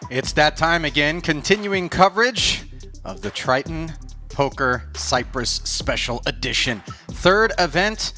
It's that time again, continuing coverage of the Triton Poker Cyprus Special Edition. Third event,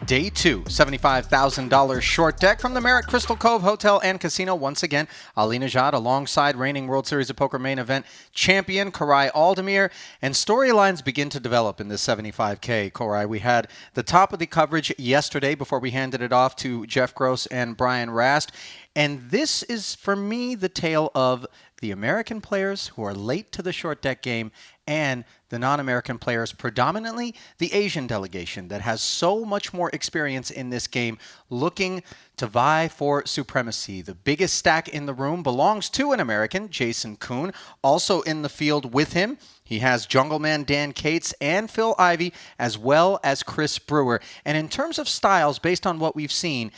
Day 2, $75,000 short deck from the Marriott Crystal Cove Hotel and Casino. Once again, Ali Najad alongside reigning World Series of Poker main event champion Koray Aldemir. And storylines begin to develop in this 75K, Koray. We had the top of the coverage yesterday before we handed it off to Jeff Gross and Brian Rast. And this is, for me, the tale of the American players who are late to the short deck game and the non-American players, predominantly the Asian delegation that has so much more experience in this game, looking to vie for supremacy. The biggest stack in the room belongs to an American, Jason Kuhn, also in the field with him. He has Jungleman Dan Cates and Phil Ivey, as well as Chris Brewer. And in terms of styles, based on what we've seen,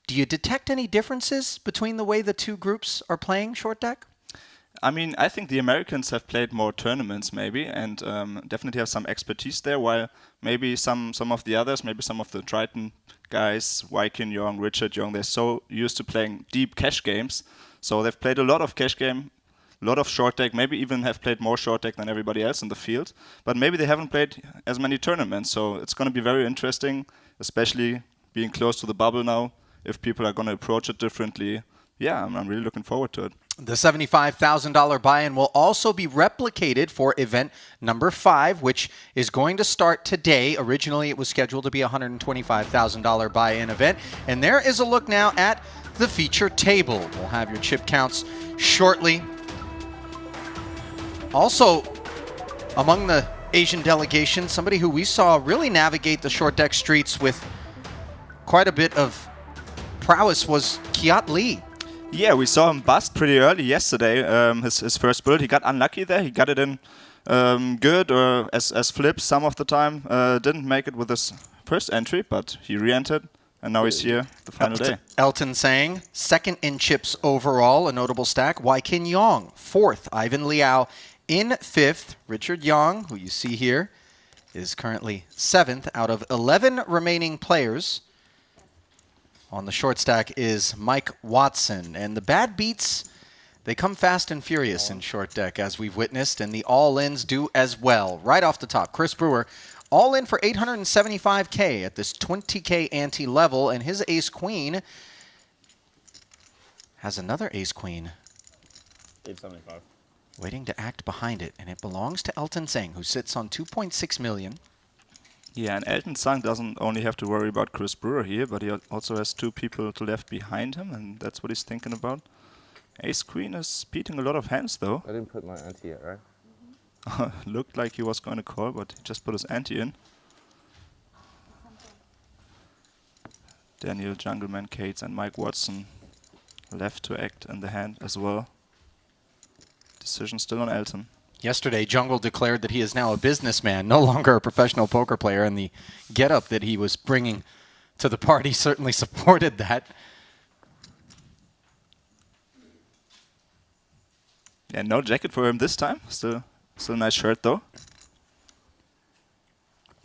do you detect any differences between the way the two groups are playing short deck? I mean, I think the Americans have played more tournaments maybe and definitely have some expertise there, while maybe some of the others, maybe some of the Triton guys, Wykin Young, Richard Young, they're so used to playing deep cash games. So they've played a lot of cash game, a lot of short deck, maybe even have played more short deck than everybody else in the field. But maybe they haven't played as many tournaments. So it's going to be very interesting, especially being close to the bubble now, if people are going to approach it differently. Yeah, I'm really looking forward to it. The $75,000 buy-in will also be replicated for event number 5, which is going to start today. Originally, it was scheduled to be a $125,000 buy-in event. And there is a look now at the feature table. We'll have your chip counts shortly. Also, among the Asian delegation, somebody who we saw really navigate the short deck streets with quite a bit of prowess was Kiat Lee. Yeah, we saw him bust pretty early yesterday, his first build. He got unlucky there. He got it in good or as flips some of the time. Didn't make it with his first entry, but he re-entered, and now he's here the final day. Elton Sang, second in chips overall, a notable stack. Wykin Yong, fourth. Ivan Liao in fifth. Richard Yang, who you see here, is currently seventh out of 11 remaining players. On the short stack is Mike Watson. And the bad beats, they come fast and furious in short deck, as we've witnessed, and the all-ins do as well. Right off the top, Chris Brewer, all in for $875K at this 20K ante level, and his ace-queen has another ace-queen. 875. Waiting to act behind it, and it belongs to Elton Sang, who sits on $2.6 million. Yeah, and Elton Sang doesn't only have to worry about Chris Brewer here, but he also has two people to left behind him, and that's what he's thinking about. Ace-Queen is beating a lot of hands, though. I didn't put my ante yet, right? Looked like he was going to call, but he just put his ante in. Daniel, Jungleman, Cates, and Mike Watson left to act in the hand as well. Decision still on Elton. Yesterday, Jungle declared that he is now a businessman, no longer a professional poker player, and the get-up that he was bringing to the party certainly supported that. Yeah, no jacket for him this time. Still a nice shirt, though.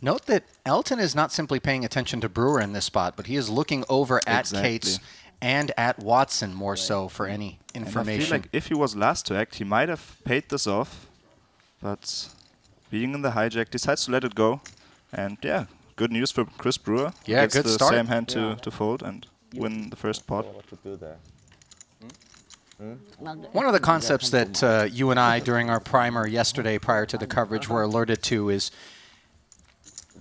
Note that Elton is not simply paying attention to Brewer in this spot, but he is looking over at Cates and at Watson more so for any information. And I feel like if he was last to act, he might have paid this off. But being in the hijack, decides to let it go. And yeah, good news for Chris Brewer. Yeah, gets good the start. same hand to fold and win the first pot. What to do there? One of the concepts that you and I, during our primer yesterday prior to the coverage, were alerted to is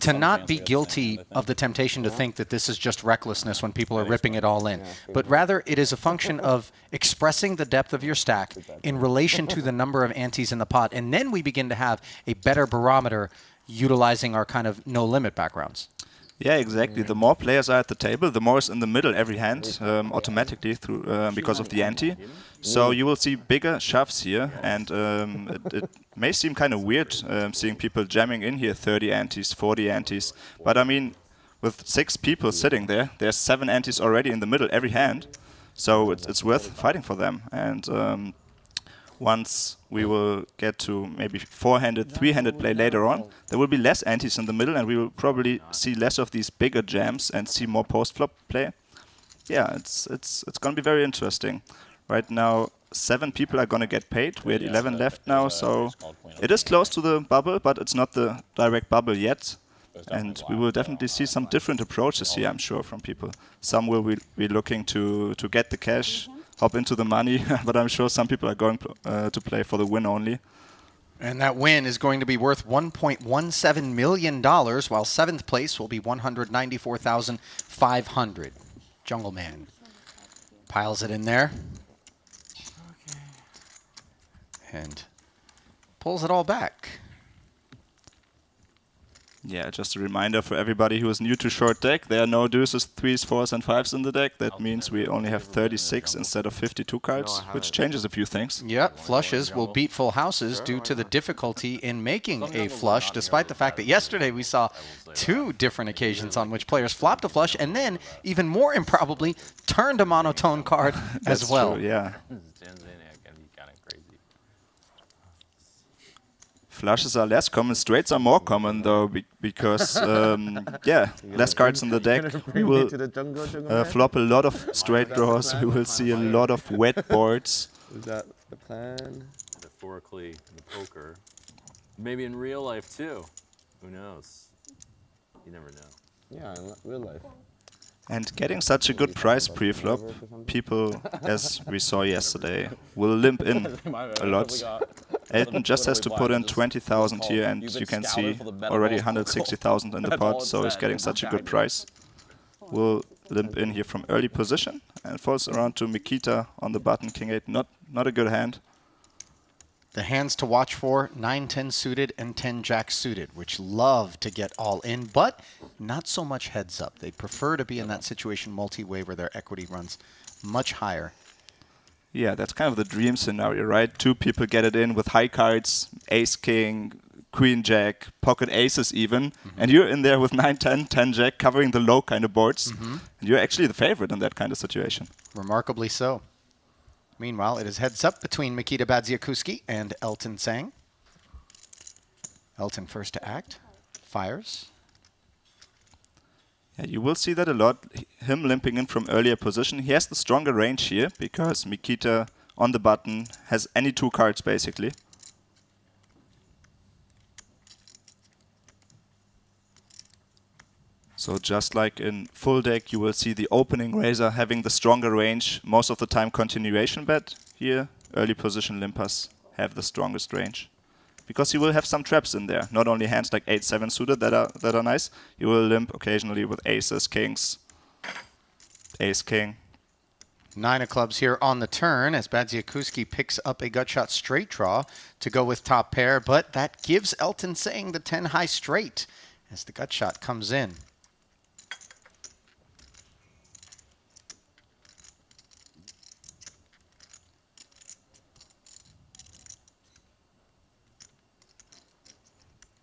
to not be guilty of the temptation to think that this is just recklessness when people are ripping it all in, but rather it is a function of expressing the depth of your stack in relation to the number of antes in the pot, and then we begin to have a better barometer utilizing our kind of no-limit backgrounds. Yeah, exactly. The more players are at the table, the more is in the middle every hand, automatically through because of the ante. So you will see bigger shoves here, and it may seem kind of weird seeing people jamming in here 30 antes, 40 antes. But I mean, with 6 people sitting there, there's 7 antes already in the middle every hand. So it's worth fighting for them. And once we will get to maybe 4-handed, 3-handed play later on, there will be less antes in the middle, and we will probably see less of these bigger jams and see more post-flop play. Yeah, it's going to be very interesting. Right now, 7 people are going to get paid. We're at 11 left now, so it is close to the bubble, but it's not the direct bubble yet. And we will definitely see some different approaches here, I'm sure, from people. Some will be looking to get the cash, hop into the money, but I'm sure some people are going to play for the win only. And that win is going to be worth $1.17 million, while 7th place will be $194,500. Jungle Man piles it in there. And pulls it all back. Yeah, just a reminder for everybody who is new to short deck, there are no deuces, 3s, 4s and 5s in the deck. That means we only have 36 instead of 52 cards, which changes a few things. Yep, flushes will beat full houses due to the difficulty in making a flush, despite the fact that yesterday we saw 2 different occasions on which players flopped a flush and then, even more improbably, turned a monotone card as well. True, yeah. Flushes are less common, straights are more common though, because yeah, less cards in the deck. We will flop a lot of straight draws, we will see a lot of wet boards. Is that the plan? Metaphorically in the poker. Maybe in real life too. Who knows? You never know. Yeah, in real life. And getting such a good price pre-flop, people, as we saw yesterday, will limp in a lot. Elton just has to put in 20,000 here, and you can see already 160,000 in the pot, so he's getting such a good price. Will limp in here from early position, and falls around to Mikita on the button, King 8, not a good hand. The hands to watch for, 9-10 suited and 10-jack suited, which love to get all in, but not so much heads up. They prefer to be in that situation multi-way where their equity runs much higher. Yeah, that's kind of the dream scenario, right? 2 people get it in with high cards, ace, king, queen, jack, pocket aces even, and you're in there with 9-10, 10-jack, covering the low kind of boards, and you're actually the favorite in that kind of situation. Remarkably so. Meanwhile, it is heads up between Mikita Badziakuski and Elton Sang. Elton first to act, fires. Yeah, you will see that a lot, him limping in from earlier position. He has the stronger range here, because Mikita on the button has any 2 cards basically. So just like in full deck, you will see the opening raiser having the stronger range, most of the time continuation bet. Here, early position limpers have the strongest range. Because you will have some traps in there, not only hands like 8-7 suited that are nice, you will limp occasionally with aces, kings, ace, king. 9 of clubs here on the turn as Badziakuski picks up a gut shot straight draw to go with top pair, but that gives Elton Sang the 10 high straight as the gut shot comes in.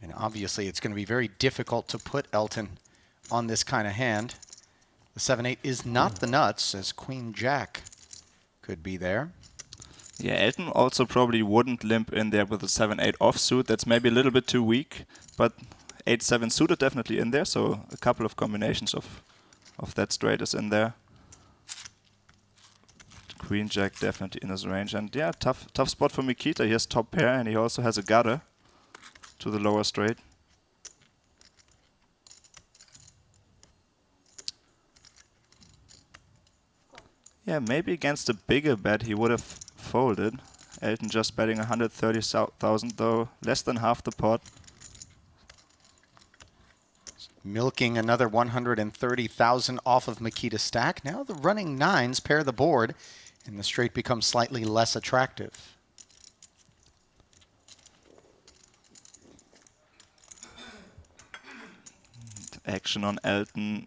And obviously it's going to be very difficult to put Elton on this kind of hand. The 7-8 is not the nuts, as Queen Jack could be there. Yeah, Elton also probably wouldn't limp in there with a 7-8 offsuit. That's maybe a little bit too weak, but 8-7 suited definitely in there, so a couple of combinations of that straight is in there. Queen Jack definitely in his range, and yeah, tough spot for Mikita. He has top pair, and he also has a gutter to the lower straight. Yeah, maybe against a bigger bet he would have folded. Elton just betting 130,000 though, less than half the pot. Milking another 130,000 off of Mikita's stack. Now the running 9s pair the board, and the straight becomes slightly less attractive. Action on Elton,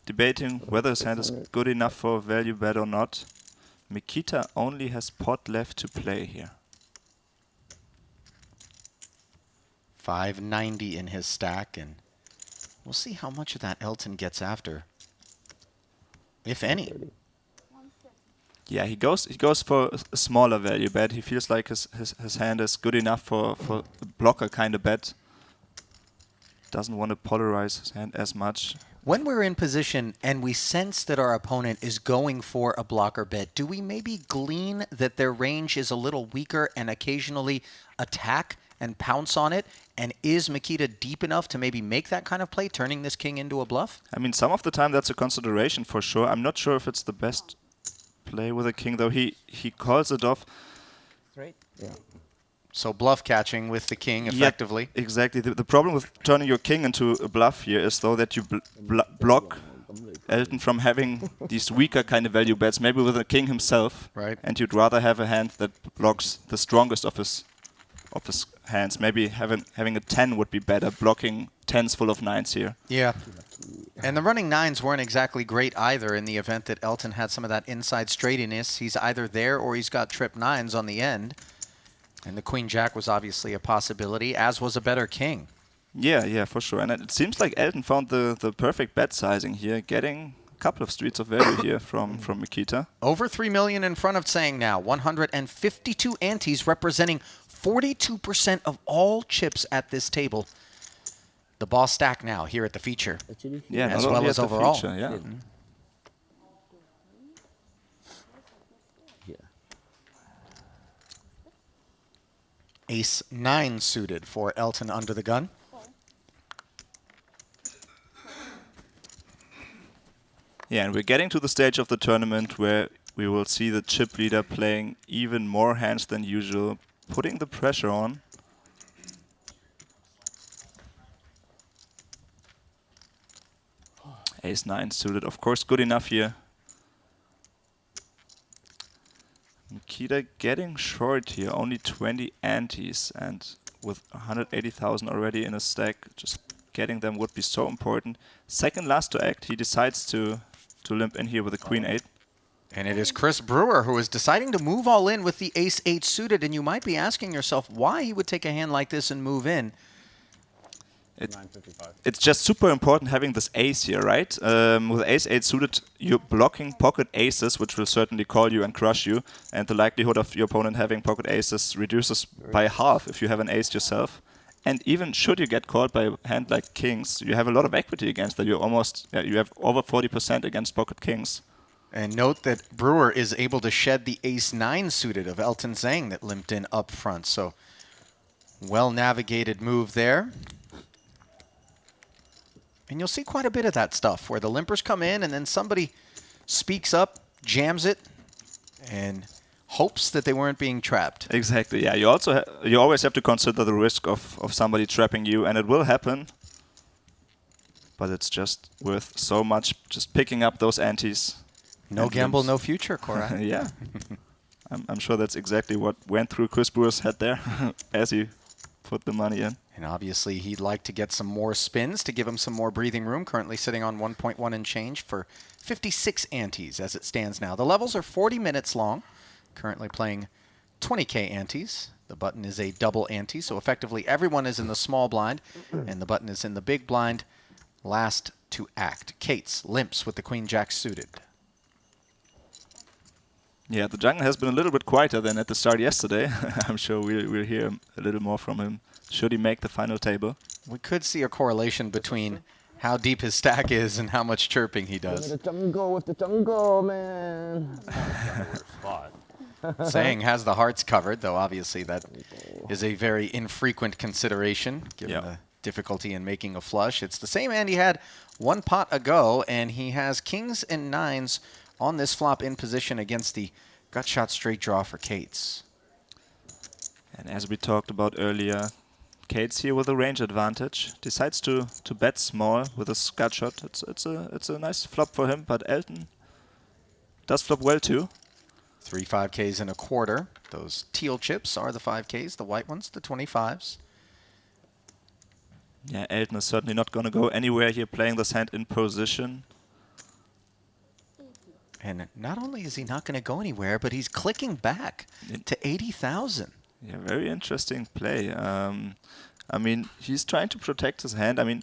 debating whether his hand is good enough for a value bet or not. Mikita only has pot left to play here. 590 in his stack, and we'll see how much of that Elton gets after, if any. Yeah, he goes for a smaller value bet. He feels like his hand is good enough for a blocker kind of bet. Doesn't want to polarize his hand as much. When we're in position and we sense that our opponent is going for a blocker bet, do we maybe glean that their range is a little weaker and occasionally attack and pounce on it? And is Mikita deep enough to maybe make that kind of play, turning this king into a bluff? I mean, some of the time that's a consideration for sure. I'm not sure if it's the best play with a king, though. He calls it off. Yeah. So bluff catching with the king Yeah, effectively. exactly. The problem with turning your king into a bluff here is, though, that you block Elton from having these weaker kind of value bets, maybe with the king himself. Right. And you'd rather have a hand that blocks the strongest of his hands. Maybe having a 10 would be better, blocking 10s full of 9s here. Yeah. And the running 9s weren't exactly great either in the event that Elton had some of that inside straightiness. He's either there or he's got trip 9s on the end. And the queen-jack was obviously a possibility, as was a better king. Yeah, for sure. And it seems like Elton found the perfect bet sizing here, getting a couple of streets of value here from Mikita. Over 3 million in front of Tseng now. 152 antes representing 42% of all chips at this table. The boss stack now here at the feature. Yeah, As not well only as at the overall. feature, yeah. Yeah. Ace 9 suited for Elton under the gun. Yeah, and we're getting to the stage of the tournament where we will see the chip leader playing even more hands than usual, putting the pressure on. Ace 9 suited, of course, good enough here. Mikita getting short here, only 20 antes, and with 180,000 already in a stack, just getting them would be so important. Second last to act, he decides to limp in here with a queen 8. And it is Chris Brewer who is deciding to move all in with the ace 8 suited, and you might be asking yourself why he would take a hand like this and move in. It's just super important having this ace here, right? With ace 8 suited, you're blocking pocket aces, which will certainly call you and crush you, and the likelihood of your opponent having pocket aces reduces by half if you have an ace yourself. And even should you get called by a hand like kings, you have a lot of equity against that. You have over 40% against pocket kings. And note that Brewer is able to shed the ace 9 suited of Elton Zhang that limped in up front. So well-navigated move there. And you'll see quite a bit of that stuff where the limpers come in and then somebody speaks up, jams it, and hopes that they weren't being trapped. Exactly, yeah. You always have to consider the risk of somebody trapping you, and it will happen. But it's just worth so much just picking up those antes. No gamble, no future, Cora. Yeah. I'm sure that's exactly what went through Chris Brewer's head there as he put the money in. And obviously he'd like to get some more spins to give him some more breathing room. Currently sitting on 1.1 and change for 56 antes as it stands now. The levels are 40 minutes long. Currently playing 20K antes. The button is a double ante, so effectively everyone is in the small blind, and the button is in the big blind. Last to act. Cates limps with the queen-jack suited. Yeah, the jungle has been a little bit quieter than at the start yesterday. I'm sure we'll hear a little more from him should he make the final table. We could see a correlation between how deep his stack is and how much chirping he does. With the jungle, man. Spot. Saying has the hearts covered, though obviously that is a very infrequent consideration given the difficulty in making a flush. It's the same hand he had one pot ago, and he has kings and 9s on this flop in position against the gut shot straight draw for Cates. And as we talked about earlier, Cates here with a range advantage decides to bet small with a gut shot. It's a nice flop for him, but Elton does flop well too. 3 5Ks and a quarter. Those teal chips are the 5Ks, the white ones, the 25s. Yeah, Elton is certainly not going to go anywhere here playing this hand in position. And not only is he not going to go anywhere, but he's clicking back to 80,000. Yeah, very interesting play. I mean, he's trying to protect his hand. I mean,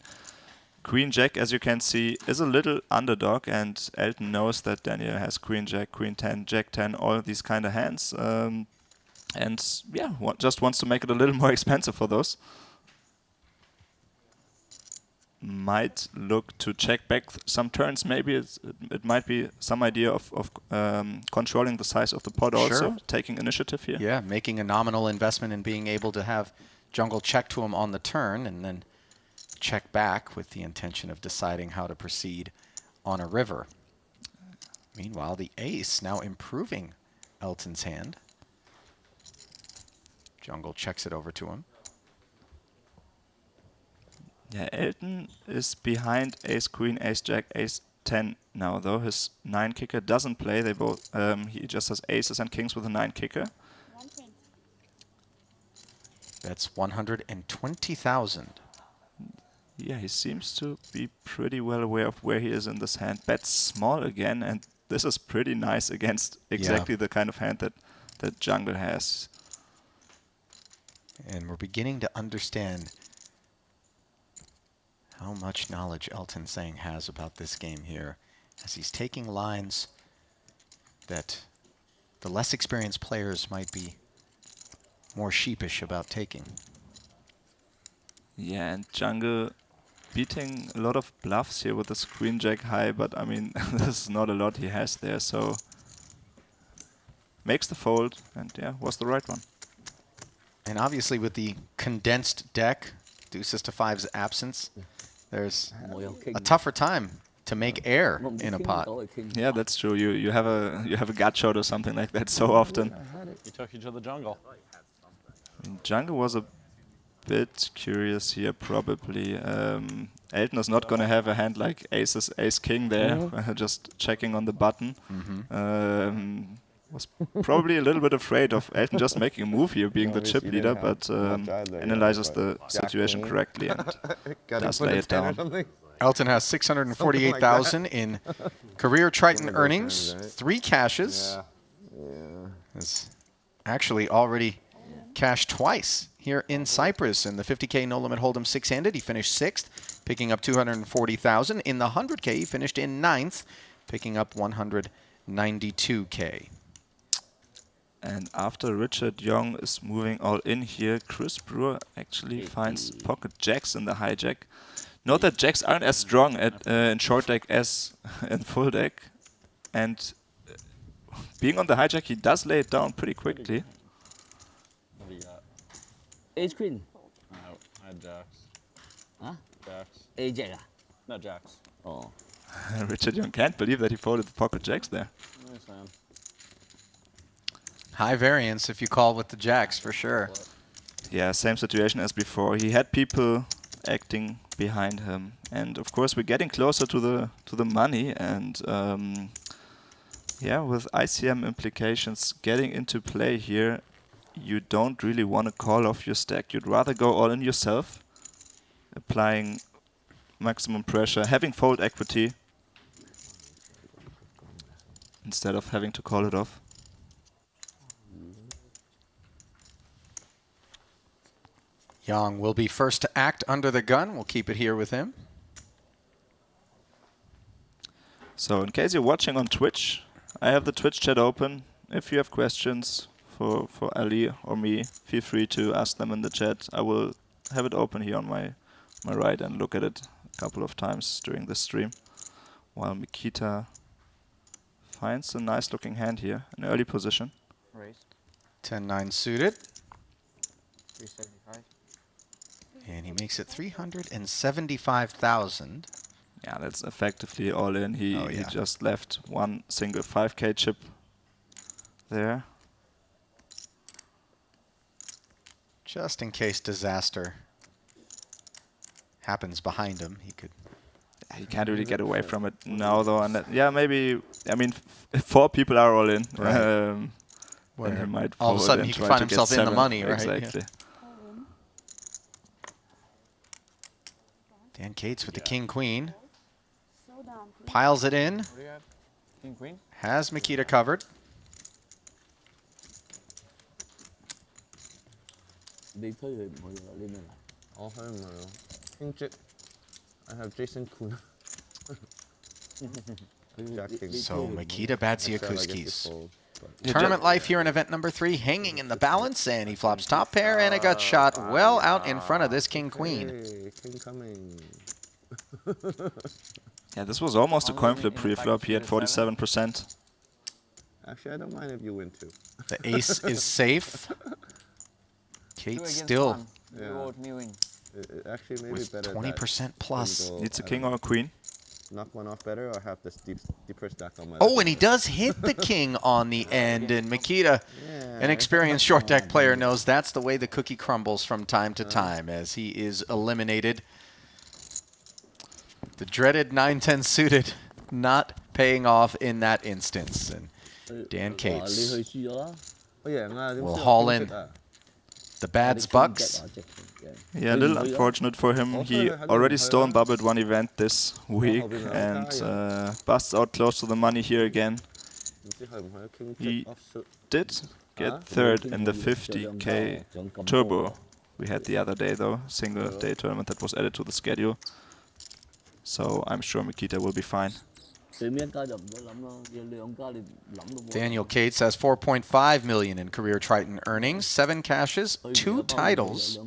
Queen Jack, as you can see, is a little underdog, and Elton knows that Daniel has Queen Jack, Queen 10, Jack 10, all these kind of hands. And yeah, just wants to make it a little more expensive for those. might look to check back some turns. Maybe it might be some idea of controlling the size of the pot also, Sure. taking initiative here. Yeah, making a nominal investment and being able to have jungle check to him on the turn and then check back with the intention of deciding how to proceed on a river. Meanwhile, the ace now improving Elton's hand. Jungle checks it over to him. Yeah, Elton is behind ace queen, ace jack, ace 10 now, though. His 9 kicker doesn't play. They both he just has aces and kings with a 9 kicker. That's 120,000. Yeah, he seems to be pretty well aware of where he is in this hand. Bets small again, and this is pretty nice against exactly the kind of hand that jungle has. And we're beginning to understand how much knowledge Elton Sang has about this game here, as he's taking lines that the less experienced players might be more sheepish about taking. Yeah, and jungle beating a lot of bluffs here with this queen jack high, but I mean, this is not a lot he has there, so makes the fold, and yeah, was the right one. And obviously with the condensed deck, deuces to five's absence, there's a tougher time to make air in a pot. Yeah, that's true. You have a gut shot or something like that so often. You took you to the jungle. Jungle was a bit curious here, probably. Elton is not going to have a hand like aces, ace king there, just checking on the button. Was probably a little bit afraid of Elton just making a move here, being the chip leader, but analyzes the situation correctly and does lay it down. Elton has 648,000 in career Triton earnings, 3 cashes. Has actually already cashed twice here in Cyprus. In the 50K No Limit Hold'em 6-handed, he finished 6th, picking up 240,000. In the 100K, he finished in 9th, picking up 192K. And after Richard Young is moving all in here, Chris Brewer actually finds pocket jacks in the hijack. Note that jacks aren't as strong in short deck as in full deck. And being on the hijack, he does lay it down pretty quickly. What do you got? Ace queen. I had jacks. Huh? Jacks. Ace jack. No, jacks. Oh. Richard Young can't believe that he folded the pocket jacks there. Nice, man. High variance if you call with the jacks, for sure. Yeah, same situation as before. He had people acting behind him, and of course we're getting closer to the money. And yeah, with ICM implications getting into play here, you don't really want to call off your stack. You'd rather go all in yourself, applying maximum pressure, having fold equity instead of having to call it off. Young will be first to act under the gun. We'll keep it here with him. So in case you're watching on Twitch, I have the Twitch chat open. If you have questions for Ali or me, feel free to ask them in the chat. I will have it open here on my right and look at it a couple of times during the stream. While Mikita finds a nice looking hand here, an early position. 10-9 suited. 375. And he makes it 375,000. Yeah, that's effectively all in. He just left one single 5K chip there. Just in case disaster happens behind him, he could. He can't really get away from it now, though. And yeah, maybe. I mean, if 4 people are all in, Right. then he might All of a fold sudden and he can try find to get himself in the 7. money, right? Exactly. Yeah. Dan Cates with the king-queen. Piles it in. What do you got? King, queen? Has Mikita covered. They tell you that I'll have him. King jack. I have Jason Kuhn. So Mikita Batsiakuskis. Yeah, Tournament life here in event number 3, hanging in the balance, and he flops top pair, and it got shot well out in front of this king-queen. Hey, king coming. Yeah, this was almost a coin flip pre-flop. He had 47%. Actually, I don't mind if you win too. The ace is safe. Kate still Actually, maybe with better 20% plus. Needs a king or a queen. Knock one off better, or have this deeper stack on my. Oh, and he does hit the king on the end, and Makita, an experienced short deck player, knows that's the way the cookie crumbles from time to time as he is eliminated. The dreaded 9-10 suited not paying off in that instance, and Dan Cates will haul in the Bads Bucks. Yeah, a little unfortunate for him. He already stone bubbled one event this week and busts out close to the money here again. He did get third in the 50k turbo we had the other day though, single day tournament that was added to the schedule. So I'm sure Makita will be fine. Daniel Cates has 4.5 million in career Triton earnings, 7 cashes, 2 titles.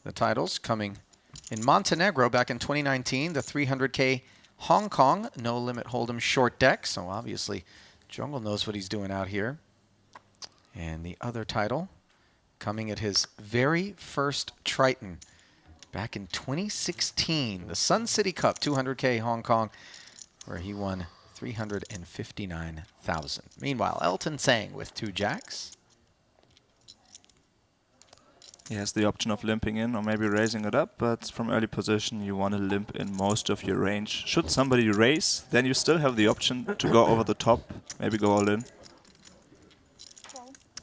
The titles coming in Montenegro back in 2019, the 300k Hong Kong no limit hold'em short deck. So obviously Jungle knows what he's doing out here. And the other title coming at his very first Triton back in 2016, the Sun City Cup 200k Hong Kong, where he won 359,000. Meanwhile, Elton Sang with 2 jacks. He has the option of limping in or maybe raising it up, but from early position you want to limp in most of your range. Should somebody raise, then you still have the option to go over the top, maybe go all in.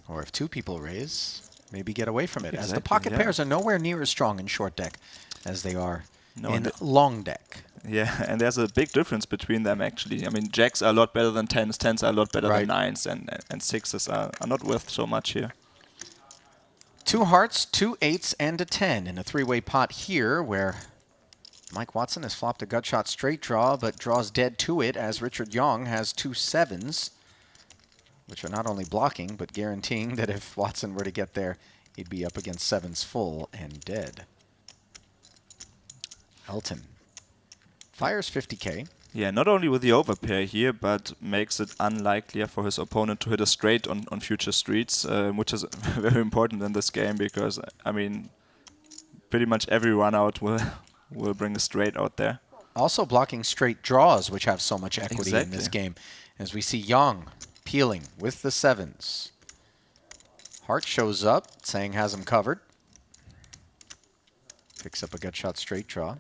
Or if 2 people raise, maybe get away from it, as the Exactly, pocket yeah. pairs are nowhere near as strong in short deck as they are in long deck. Yeah, and there's a big difference between them actually. I mean, jacks are a lot better than 10s, 10s are a lot better than 9s, and 6s are not worth so much here. 2 hearts, 2 8s, and a 10 in a 3-way pot here, where Mike Watson has flopped a gut shot straight draw, but draws dead to it, as Richard Young has 2 7s, which are not only blocking, but guaranteeing that if Watson were to get there, he'd be up against 7s full and dead. Elton fires 50k. Yeah, not only with the overpair here, but makes it unlikelier for his opponent to hit a straight on future streets, which is very important in this game because, I mean, pretty much every run out will bring a straight out there. Also blocking straight draws, which have so much equity in this game, as we see Young peeling with the 7s. Hart shows up, Sang has him covered. Picks up a gut shot straight draw.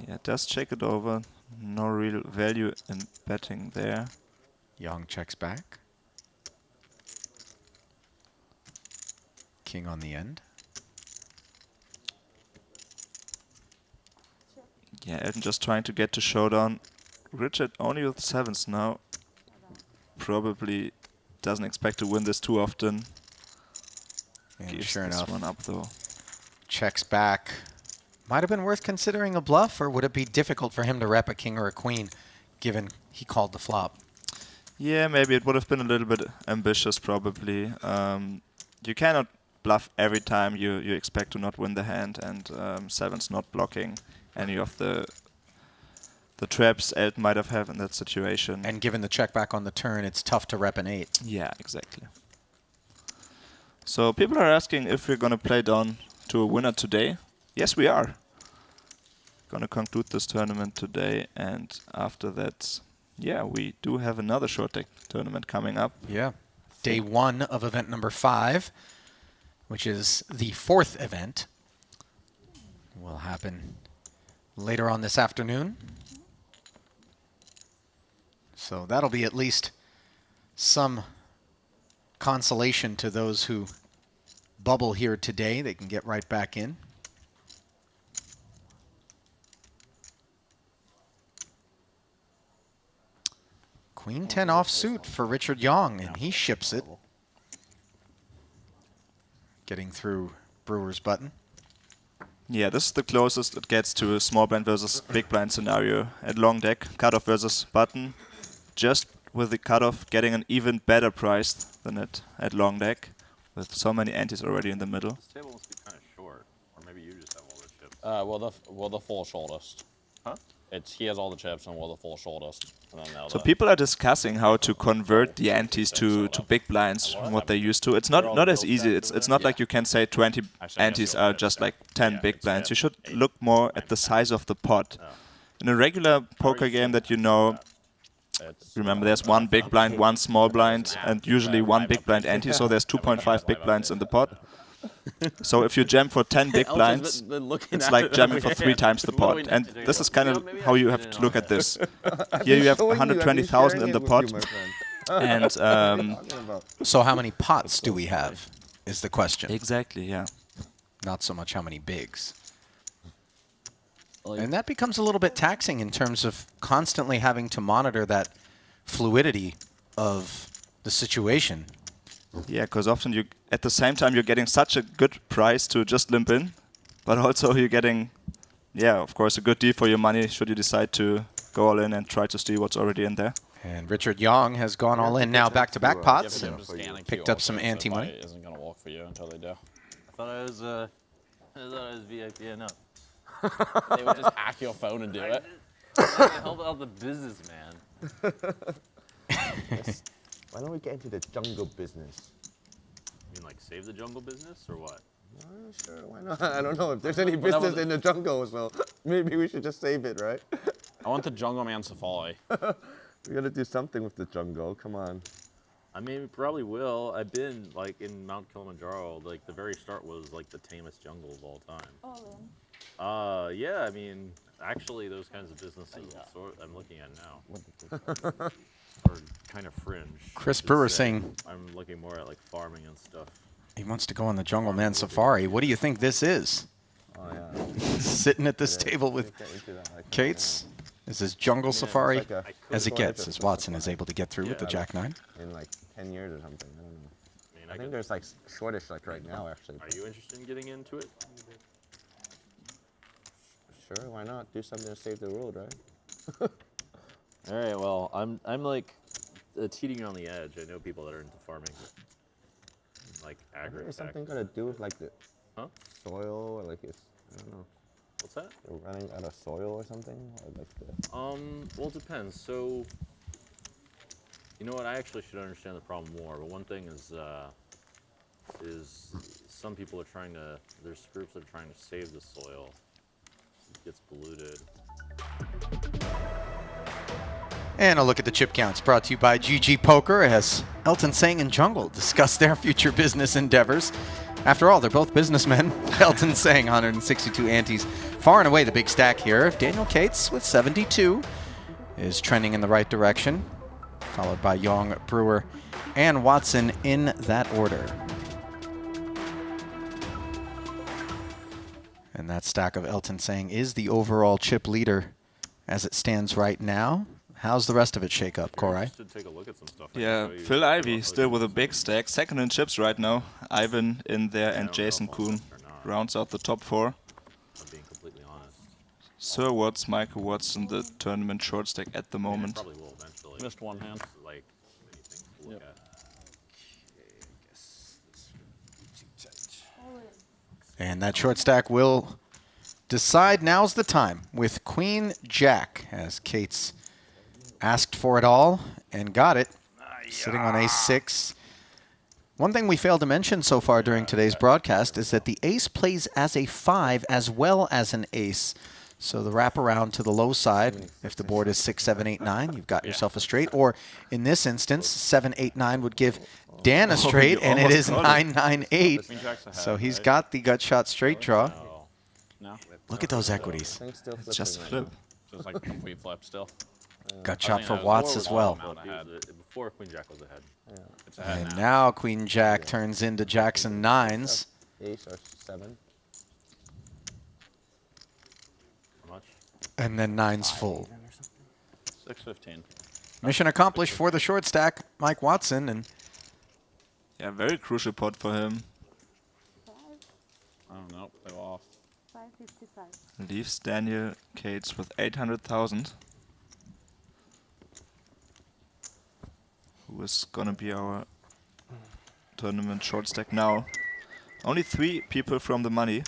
Yeah, does check it over. No real value in betting there. Young checks back. King on the end. Yeah, Elton just trying to get to showdown. Richard only with 7s now. Probably doesn't expect to win this too often. And Gives sure this enough, one up though. checks back. Might have been worth considering a bluff, or would it be difficult for him to rep a king or a queen, given he called the flop? Yeah, maybe it would have been a little bit ambitious probably. You cannot bluff every time you expect to not win the hand, and 7's not blocking any of the traps Elton might have in that situation. And given the check back on the turn, it's tough to rep an 8. Yeah, exactly. So people are asking if we're going to play down to a winner today. Yes, we are. Going to conclude this tournament today, and after that, yeah, we do have another short deck tournament coming up. Yeah. Day 1 of event number 5, which is the 4th event, will happen later on this afternoon. So that'll be at least some consolation to those who bubble here today. They can get right back in. Queen 10 offsuit for Richard Young, and he ships it. Getting through Brewer's button. Yeah, this is the closest it gets to a small blind versus big blind scenario at long deck. Cutoff versus button. Just with the cutoff getting an even better price than at long deck, with so many antes already in the middle. This table must be kind of short, or maybe you just have all the chips. Will the full shouldest. Huh? He has all the chips and will the full shouldest. And then So people are discussing how to convert the antes to big blinds from what they used to. It's not as easy. It's not like you can say 20 antes are just like 10 big blinds. You should look more at the size of the pot. In a regular poker game that you know, remember there's one big blind, one small blind, and usually one big blind ante, so there's 2.5 big blinds in the pot. So if you jam for 10 big blinds, it's like jamming for 3 times the pot. And this is kind of how you have to look at this. Here you have 120,000 in the pot. And So how many pots do we have is the question. exactly, yeah. Not so much how many bigs. And that becomes a little bit taxing in terms of constantly having to monitor that fluidity of the situation. Yeah, because often you, at the same time, you're getting such a good price to just limp in, but also you're getting, yeah, of course, a good deal for your money should you decide to go all in and try to steal what's already in there. And Richard Young has gone all in now, back-to-back pots, and Scanning picked queue up some also, so ante-money. it isn't going to work for you until they do. I thought I was VIP enough. They would just hack your phone and do it. Help out the businessman. Why don't we get into the jungle business? You mean like save the jungle business or what? Sure, why not? I don't know if there's any business in the jungle, so maybe we should just save it, right? I want the Jungle Man Safari. We gotta do something with the jungle. Come on. I mean, probably will. I've been like in Mount Kilimanjaro. Like the very start was like the tamest jungle of all time. Yeah. I mean, actually, those kinds of businesses I'm looking at now are kind of fringe. Chris I should Brewer say. saying I'm looking more at like farming and stuff. he wants to go on the Jungle Man Safari. What do you think this is? Oh yeah. Sitting at this table with Get into that, like, Kates? Is this Jungle Safari like a- as it gets, as Watson is able to get through with the Yeah. Jack-9? in like 10 years or something. I don't know. I mean, I think there's like shortish like right now actually. Are you interested in getting into it? Sure, why not? Do something to save the world, right? All right. Well, I'm like teetering on the edge. I know people that are into farming, like I think agri. there's something got to do with like the Huh? soil or like it's, I don't know, What's that? they're running out of soil or something, or like the, Well, it depends. So, you know what? I actually should understand the problem more. But one thing is some people are trying to. There's groups that are trying to save the soil. It gets polluted. And a look at the chip counts brought to you by GG Poker as Elton Sang and Jungle discuss their future business endeavors. After all, they're both businessmen. Elton Sang, 162 antes. Far and away the big stack here. Daniel Cates with 72 is trending in the right direction, followed by Young, Brewer, and Watson in that order. And that stack of Elton Sang is the overall chip leader as it stands right now. How's the rest of it shake up, Korai? Should take a look at some stuff. I can Yeah, show you Phil what Ivey other still with a people big do. stack. Second in chips right now. Ivan in there and don't know Jason if I'll Kuhn invest or not. rounds out the top 4. I'm being completely honest. Sir Watts, Michael Watts in the tournament short stack at the I mean, I moment. probably will eventually. Missed one hand. It's like many things to look at. And that short stack will decide now's the time with Queen Jack as Cates asked for it all and got it, sitting on ace-6. One thing we failed to mention so far during today's broadcast is that the ace plays as a 5 as well as an ace. So the wraparound to the low side, if the board is 6, 7, 8, 9, you've got yourself a straight. Or in this instance, 7, 8, 9 would give Dan a straight, you and it almost is got 9, 9, 8. Queen Jack's ahead, So he's right? got the gut shot straight draw. No. No? Look at those equities. things still flipping It's just a right flip. Just like a complete flip still. Gut I shot think for that was Watts lower as than well. amount ahead. Before Queen Jack was ahead. It's ahead And now. now Queen Jack turns into Jackson 9s. Ace or 7. How much? And then 9s full. 6-15. Mission accomplished for the short stack, Mike Watson. And Yeah, very crucial pot for him. I don't know. They were off. 555. Leaves Daniel Cates with 800,000. Who is gonna be our tournament short stack now? Only 3 people from the money.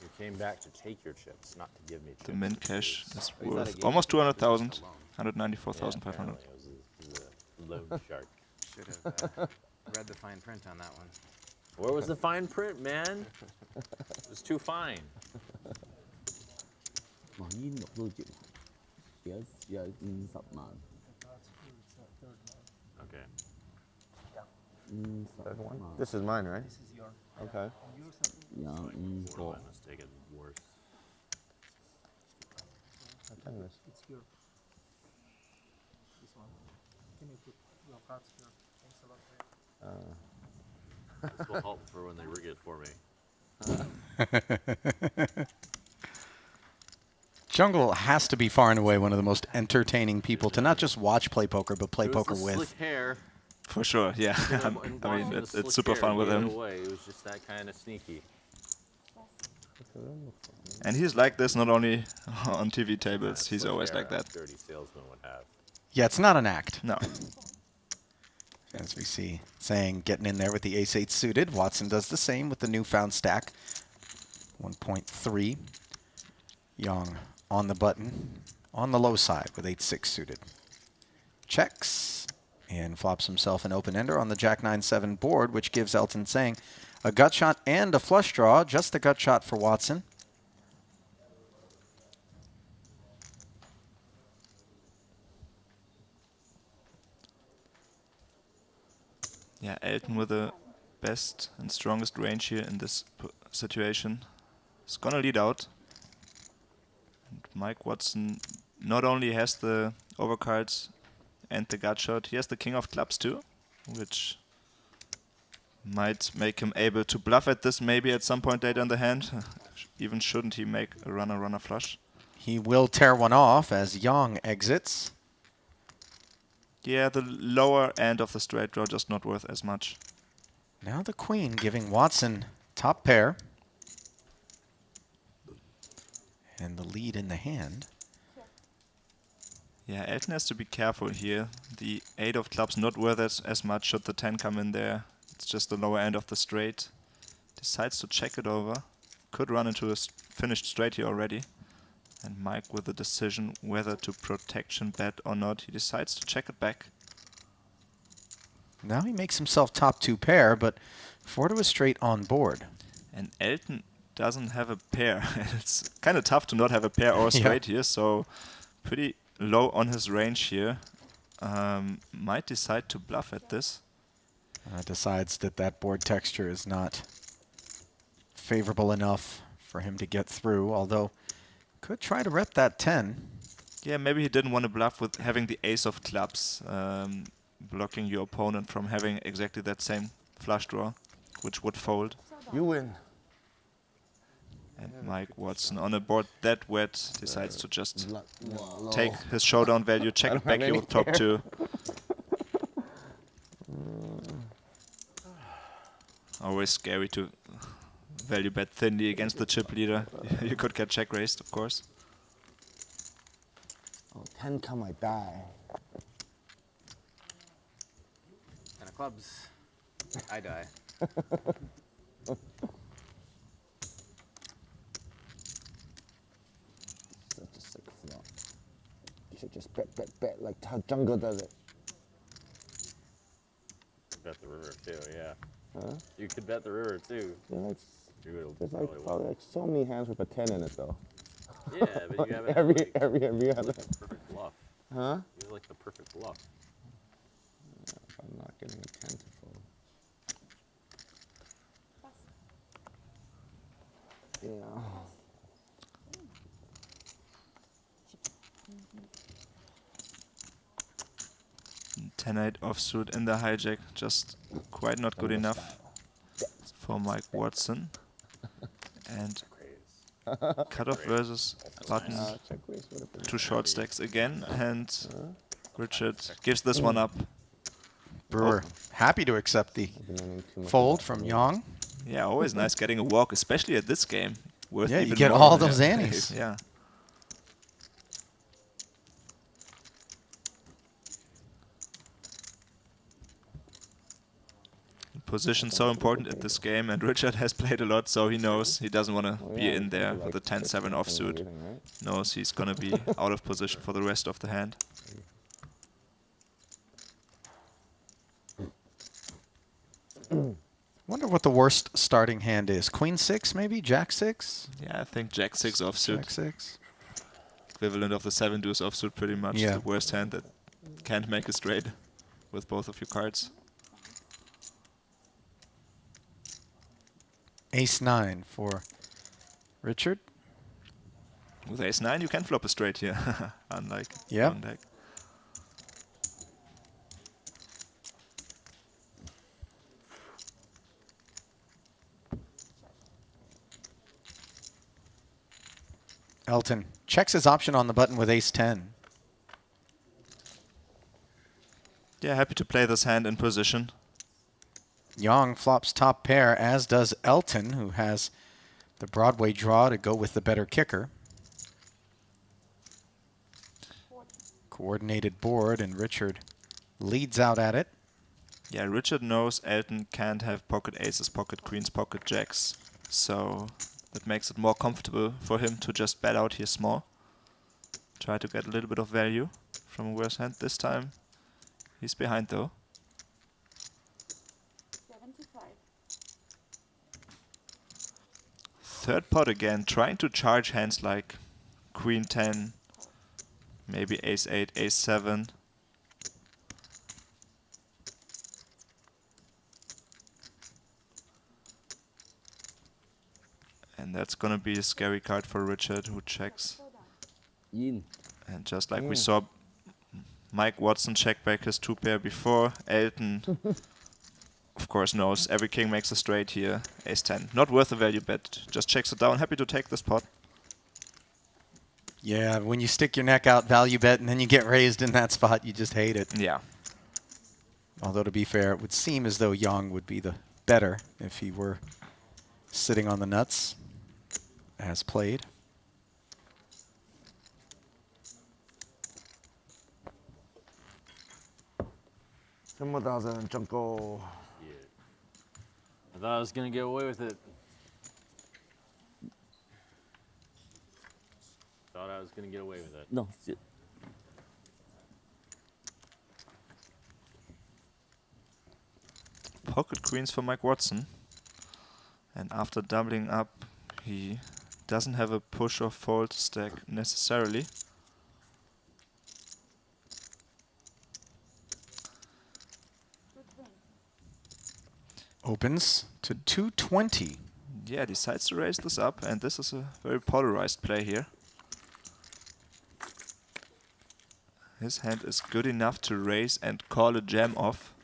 You're came back to take your chips, not to give me chips. The mint cash is Oh, he's at a worth game? almost 200,000. Yeah, 194,500. apparently it was a loan shark. Should have read the fine print on that one. Where was the fine print, man? It was too fine. Okay. Third one. This is mine, right? This is your. Okay. What I must take it worse. Tennis. It's your. This one. Can you put your cards here? Thanks a lot. This will help for when they rig it for me. Jungle has to be far and away one of the most entertaining people to not just watch play poker, but play It was poker the with. slick hair. For sure, yeah. And I mean, watching the it's slick super hair fun with gave him. it away. It was just that kind of sneaky. And he's like this not only on TV tables, he's Slick always hair like that. a dirty salesman would have. Yeah, it's not an act. No. As we see, saying getting in there with the ace-8 suited. Watson does the same with the newfound stack. 1.3. Young on the button, on the low side with 8-6 suited. Checks and flops himself an open-ender on the Jack-9-7 board, which gives Elton saying a gut shot and a flush draw, just the gut shot for Watson. Yeah, Elton with the best and strongest range here in this situation. He's gonna lead out. And Mike Watson not only has the overcards and the gut shot, he has the king of clubs too, which might make him able to bluff at this maybe at some point later in the hand. Even shouldn't he make a runner flush. He will tear one off as Young exits. Yeah, the lower end of the straight draw just not worth as much. Now the queen giving Watson top pair. And the lead in the hand. Yeah, Elton has to be careful here. The 8 of clubs not worth as much should the 10 come in there. It's just the lower end of the straight. Decides to check it over. Could run into a finished straight here already. And Mike with the decision whether to protection bet or not. He decides to check it back. Now he makes himself top 2 pair, but 4 to a straight on board. And Elton doesn't have a pair. It's kind of tough to not have a pair or a straight here, so pretty low on his range here. Might decide to bluff at this. Decides that that board texture is not favorable enough for him to get through, although could try to rep that 10. Yeah, maybe he didn't want to bluff with having the ace of clubs, blocking your opponent from having exactly that same flush draw, which would fold. You win. And Mike Watson on a board that wet decides to just take his showdown value, check it back here with top 2. Always scary to value bet thinly against the chip leader. You could get check raised, of course. Oh, 10 come, I die. 10 of clubs. I die. Such a sick flop. You should just bet like how Jungle does it. Bet the river too, yeah. Huh? You could bet the river too. Yeah, You there's probably like will. probably like so many hands with a 10 in it though. Yeah, but you have every like, other. perfect bluff. Huh? You have like the perfect bluff. If I'm not getting a 10 to fold. Yeah. 10-8 offsuit in the hijack, just quite not good enough for Mike Watson. And cutoff versus button, Check raise would have been 2 short stacks again, and Richard gives this one up. Brewer happy to accept the earning too much. fold from Young. Yeah, always nice getting a walk, especially at this game. Worth Yeah, you even get more all than those a annies. ace, yeah. Position so important at this game, and Richard has played a lot, so he knows he doesn't want to be in there with a 10-7 offsuit. Knows he's gonna be out of position for the rest of the hand. Wonder what the worst starting hand is. Queen 6 maybe? Jack 6? Yeah, I think Jack 6 offsuit. Jack 6. Equivalent of the 7 deuce offsuit pretty much. Yeah. The worst hand that can't make a straight with both of your cards. Ace 9 for Richard. With ace 9 you can flop a straight here, unlike Yeah. one deck. Elton checks his option on the button with ace 10. Yeah, happy to play this hand in position. Yang flops top pair, as does Elton, who has the Broadway draw to go with the better kicker. Coordinated board, and Richard leads out at it. Yeah, Richard knows Elton can't have pocket aces, pocket queens, pocket jacks. So that makes it more comfortable for him to just bet out here small. Try to get a little bit of value from a worse hand. This time he's behind though. 75. Third pot again, trying to charge hands like Queen 10, maybe Ace 8, Ace 7. And that's gonna be a scary card for Richard, who checks. Yin. And just like we saw Mike Watson check back his 2-pair before, Elton of course knows every king makes a straight here. Ace 10, not worth a value bet, just checks it down. Happy to take this pot. Yeah, when you stick your neck out, value bet, and then you get raised in that spot, you just hate it. Yeah. Although to be fair, it would seem as though Yang would be the better if he were sitting on the nuts, as played. $10,000 jungle. Yeah. I thought I was gonna get away with it. Thought I was gonna get away with it. No. Pocket queens for Mike Watson. And after doubling up, he doesn't have a push or fold stack necessarily. Opens to 220. Yeah, decides to raise this up, and this is a very polarized play here. His hand is good enough to raise and call a jam off.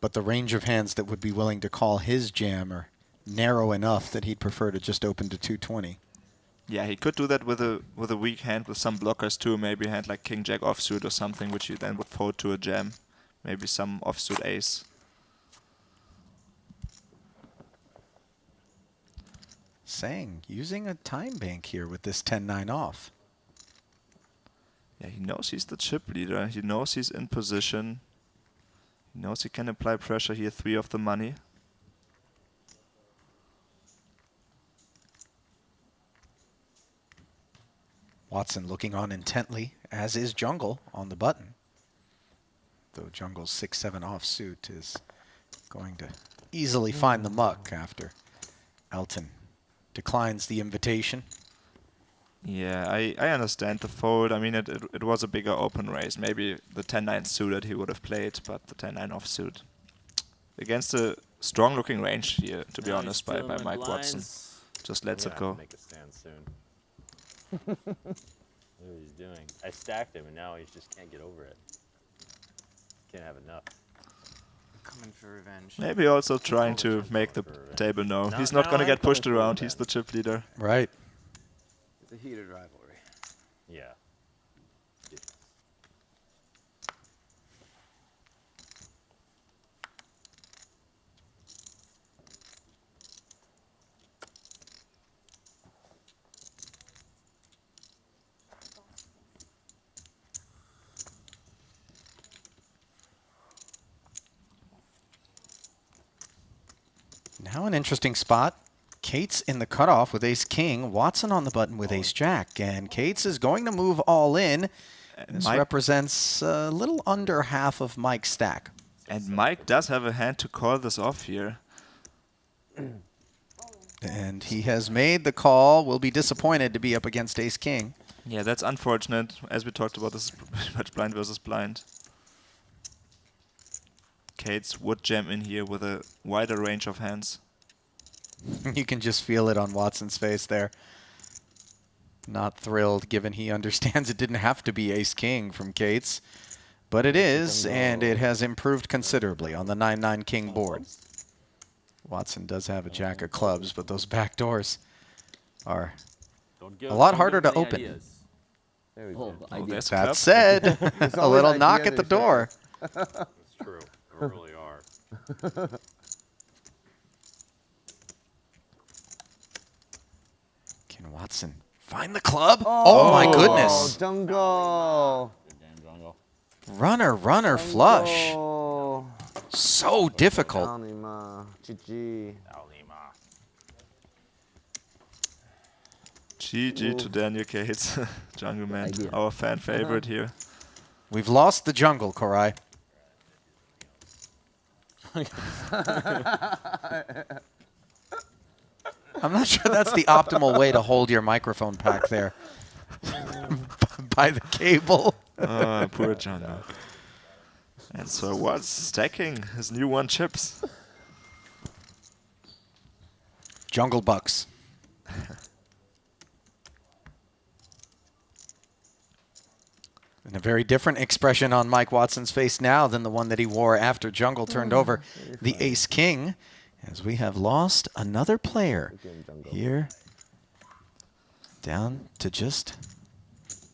But the range of hands that would be willing to call his jam are narrow enough that he'd prefer to just open to 220. Yeah, he could do that with a weak hand with some blockers too. Maybe a hand like King Jack offsuit or something, which he then would fold to a jam. Maybe some offsuit ace. Sang using a time bank here with this 10-9 off. Yeah, he knows he's the chip leader. He knows he's in position. He knows he can apply pressure here, 3 of the money. Watson looking on intently, as is Jungle on the button. Though Jungle's 6-7 offsuit is going to easily find the muck after Elton declines the invitation. Yeah, I understand the fold. I mean, it was a bigger open raise. Maybe the 10-9 suited he would have played, but the 10-9 offsuit. Against a strong-looking range here, to be Now honest, he's by stealing my Mike Watson. blinds. Just lets I'm it gonna go. have to make a stand soon. Look what he's doing. I stacked him, and now he just can't get over it. Can't have enough. Coming for revenge. Maybe also trying to make the table know. No, He's not no, going to I'm get pushed coming for around. He's revenge. the chip leader. Right. It's a heated rivalry. Yeah. Now an interesting spot. Cates in the cutoff with ace-king. Watson on the button with ace-jack. And Cates is going to move all in. This represents a little under half of Mike's stack. And Mike does have a hand to call this off here. And he has made the call. Will be disappointed to be up against ace-king. Yeah, that's unfortunate. As we talked about, this is pretty much blind versus blind. Cates would jam in here with a wider range of hands. You can just feel it on Watson's face there. Not thrilled, given he understands it didn't have to be ace-king from Cates. But it is, and it has improved considerably on the 9-9 king board. Watson does have a jack of clubs, but those back doors are a lot harder to open. There we go. There's That club. said, a little always knock idea at the to door. That's true. They really are. Can Watson find the club? Oh my goodness. Jungle. Runner, runner, flush. Oh, So difficult. Anima. GG. GG to Daniel Cates, Jungle Man, our fan favorite here. We've lost the jungle, Korai. I'm not sure that's the optimal way to hold your microphone pack there. By the cable. Oh, poor Jungle. And so what's stacking his new 1 chips? Jungle Bucks. And a very different expression on Mike Watson's face now than the one that he wore after Jungle turned over the ace-king, as we have lost another player here. Down to just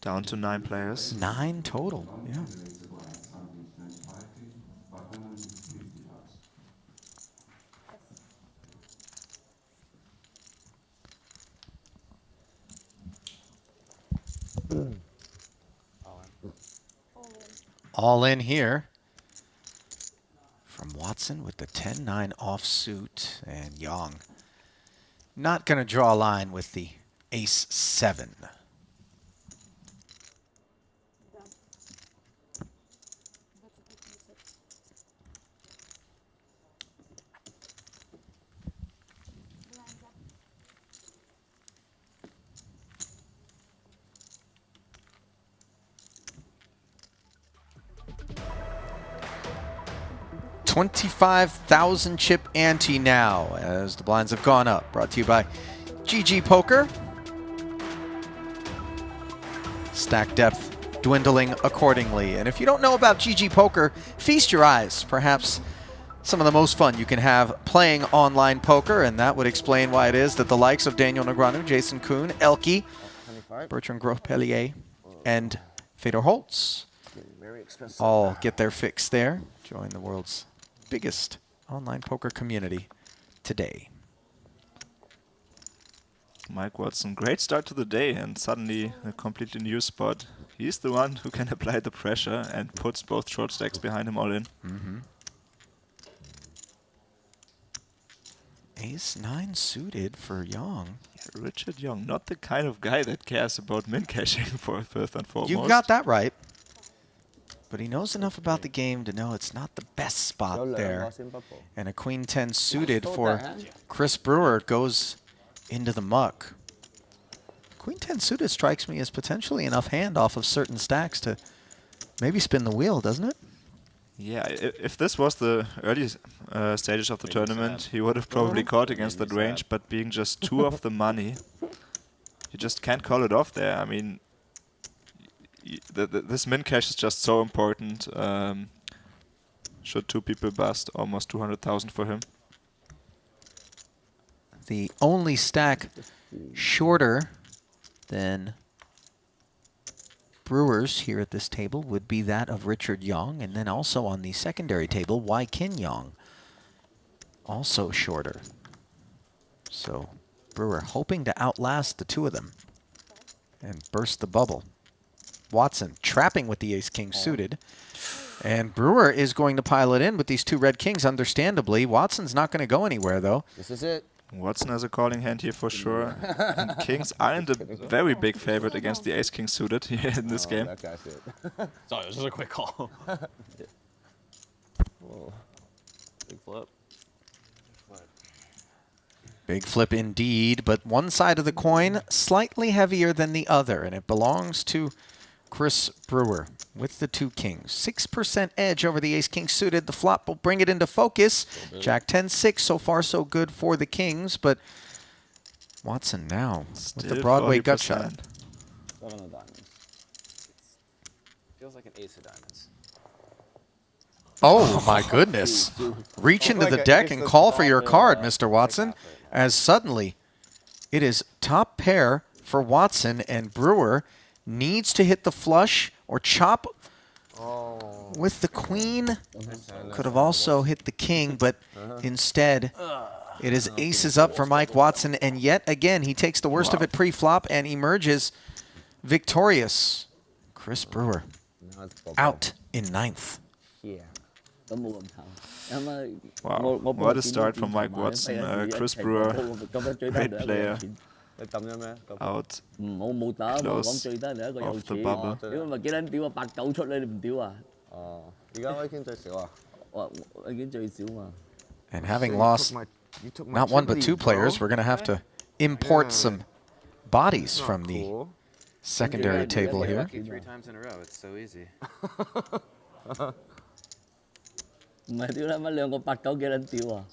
Down to 9 players. 9 total. Yeah. All in here from Watson with the 10-9 offsuit, and Yang not going to draw a line with the ace-7. $25,000 chip ante now as the blinds have gone up. Brought to you by GG Poker. Stack depth dwindling accordingly. And if you don't know about GG Poker, feast your eyes. Perhaps some of the most fun you can have playing online poker, and that would explain why it is that the likes of Daniel Negreanu, Jason Kuhn, Elke, Bertrand Gros-Pellier, and Fedor Holtz all get their fix there. Join the world's biggest online poker community today. Mike Watson, great start to the day, and suddenly a completely new spot. He's the one who can apply the pressure and puts both short stacks behind him all in. Ace-9 suited for Yang. Yeah, Richard Young, not the kind of guy that cares about min caching for first and foremost. You got that right. But he knows enough about the game to know it's not the best spot there. And a Queen-10 suited for Chris Brewer goes into the muck. Queen-10 suited strikes me as potentially enough hand off of certain stacks to maybe spin the wheel, doesn't it? Yeah, if this was the early stages of the tournament, he would have probably caught against that range, but being just 2 of the money, you just can't call it off there. I mean, this min cash is just so important. Should 2 people bust, almost 200,000 for him. The only stack shorter than Brewers here at this table would be that of Richard Yang, and then also on the secondary table, Wai Kin Yang, also shorter. So Brewer hoping to outlast the 2 of them and burst the bubble. Watson trapping with the ace-king suited. And Brewer is going to pile it in with these two red kings, understandably. Watson's not going to go anywhere, though. This is it. Watson has a calling hand here for sure. And kings aren't a very big favorite against the ace-king suited here in this game. That guy's it. Sorry, it was just a quick call. Whoa. Big flip. Big flip indeed, but one side of the coin slightly heavier than the other, and it belongs to Chris Brewer with the two kings. 6% edge over the ace-king suited. The flop will bring it into focus. Jack 10-6, so far so good for the kings, but Watson now with the Broadway gut shot. 7 of diamonds. Feels like an ace of diamonds. Oh my goodness. Reach into the deck and call for your card, Mr. Watson, as suddenly it is top pair for Watson, and Brewer needs to hit the flush or chop with the queen. Could have also hit the king, but instead it is aces up for Mike Watson, and yet again he takes the worst of it pre-flop and emerges victorious. Chris Brewer out in 9th. Wow, what a start from Mike Watson. Chris Brewer, great player, out close of the bubble. 屌咪幾撚屌啊？8、9出你唔屌啊？哦，而家我已經最少啊。我已經最少嘛。 And having lost not one but two players, we're going to have to import some bodies from the secondary table here. 3 times in a row. It's so easy. 唔係屌你乜兩個8、9幾撚屌啊？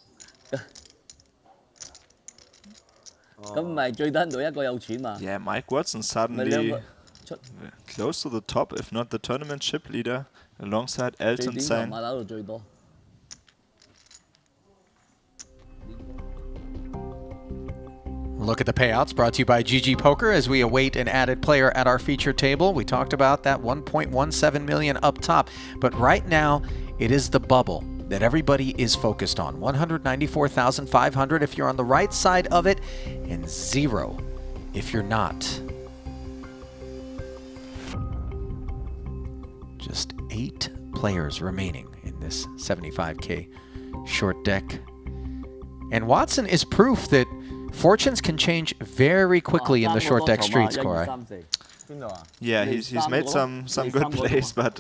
咁咪最低度一個有錢嘛？ Yeah, Mike Watson suddenly close to the top, if not the tournament chip leader, alongside 最 Elton 短 Sang. 馬打到最多。 Look at the payouts brought to you by GG Poker as we await an added player at our feature table. We talked about that 1.17 million up top, but right now it is the bubble that everybody is focused on. 194,500 if you're on the right side of it, and 0 if you're not. Just 8 players remaining in this 75K short deck. And Watson is proof that fortunes can change very quickly in the short deck streets, Corey. Yeah, he's made some good plays, but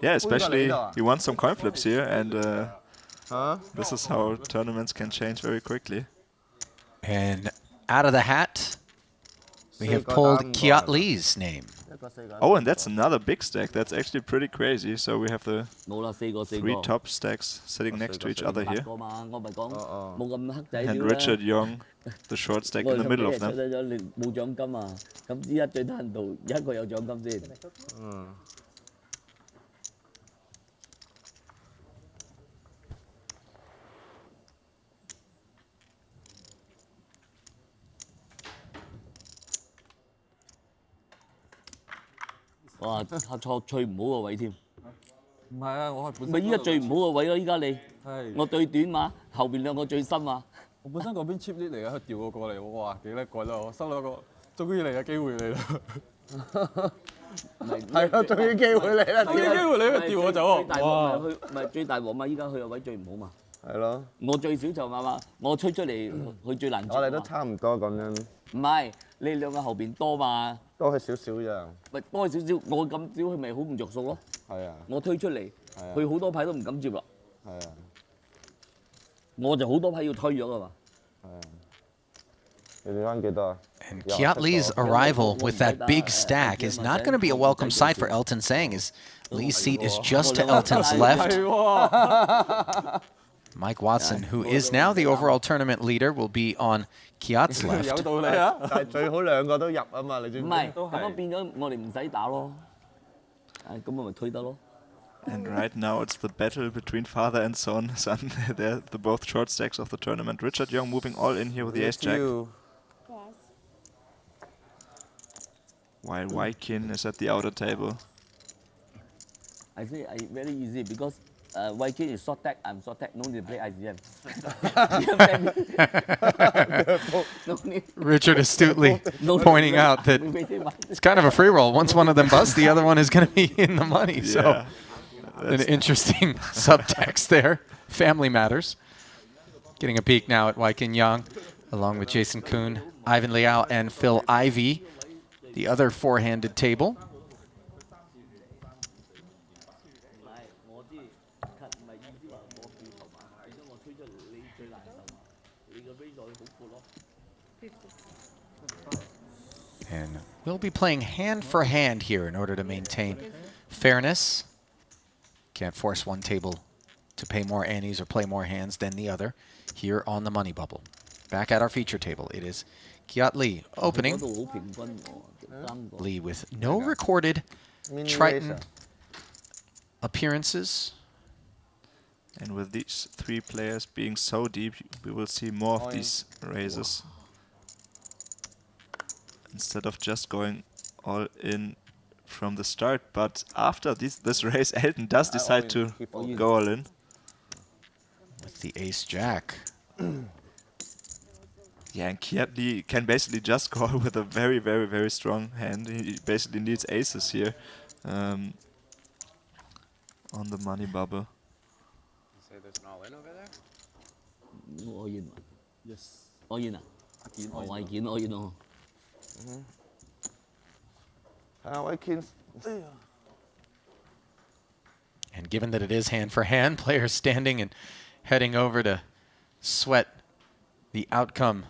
yeah, especially he won some coin flips here, and this is how tournaments can change very quickly. And out of the hat, we have pulled Kiat Lee's name. Oh, and that's another big stack. That's actually pretty crazy. So we have the 3 top stacks sitting next to each other here. And Richard Young, the short stack in the middle of them. 冇獎金啊！咁依家最低限度一個有獎金先。哇！錯最唔好個位添。唔係啊，我係本身咪依家最唔好個位咯，依家你。係。我最短嘛，後邊兩個最深啊。我本身嗰邊 cheap lead 嚟嘅，佢調我過嚟，哇幾叻鬼啦！我收到一個終於嚟嘅機會嚟啦。係咯，終於機會嚟啦！終於機會你去調我走啊！哇！佢咪最大鑊嘛？依家佢個位最唔好嘛。係咯。我最少就嘛，我推出嚟佢最難。我哋都差唔多咁樣。唔係，你兩個後邊多嘛？多佢少少咋？咪多少少，我咁少佢咪好唔着數咯。係啊。我推出嚟，佢好多牌都唔敢接啦。係啊。我就好多牌要推咗噶嘛。係啊。你哋翻幾多啊？ And Kiat Lee's arrival with that big stack is not going to be a welcome sight for Elton Sang, as Lee's seat is just to Elton's left. Mike Watson, who is now the overall tournament leader, will be on Kiat's left. 有道理啊！但係最好兩個都入啊嘛，你知唔知？唔係，咁樣變咗我哋唔使打咯。咁我咪推得咯。 And right now it's the battle between father and son. They're the both short stacks of the tournament. Richard Young moving all in here with the ace-jack. While Wykin is at the outer table. I say very easy because Wykin is short tag, I'm short tag, no need to play IGM. Richard astutely pointing out that it's kind of a free roll. Once one of them busts, the other one is going to be in the money. So an interesting subtext there. Family matters. Getting a peek now at Waikin Yang, along with Jason Kuhn, Ivan Liao, and Phil Ivey, the other four-handed table. And we'll be playing hand for hand here in order to maintain fairness. Can't force one table to pay more antes or play more hands than the other here on the money bubble. Back at our feature table, it is Kiat Lee opening. Lee with no recorded Triton appearances. And with these three players being so deep, we will see more of these raises. Instead of just going all in from the start. But after this raise, Elton does decide to go all in. With the ace-jack. Yeah, and Kiat Lee can basically just call with a very, very, very strong hand. He basically needs aces here on the money bubble. You say there's an all-in over there? All in. Yes. All in. All in. All in. And given that it is hand for hand, players standing and heading over to sweat the outcome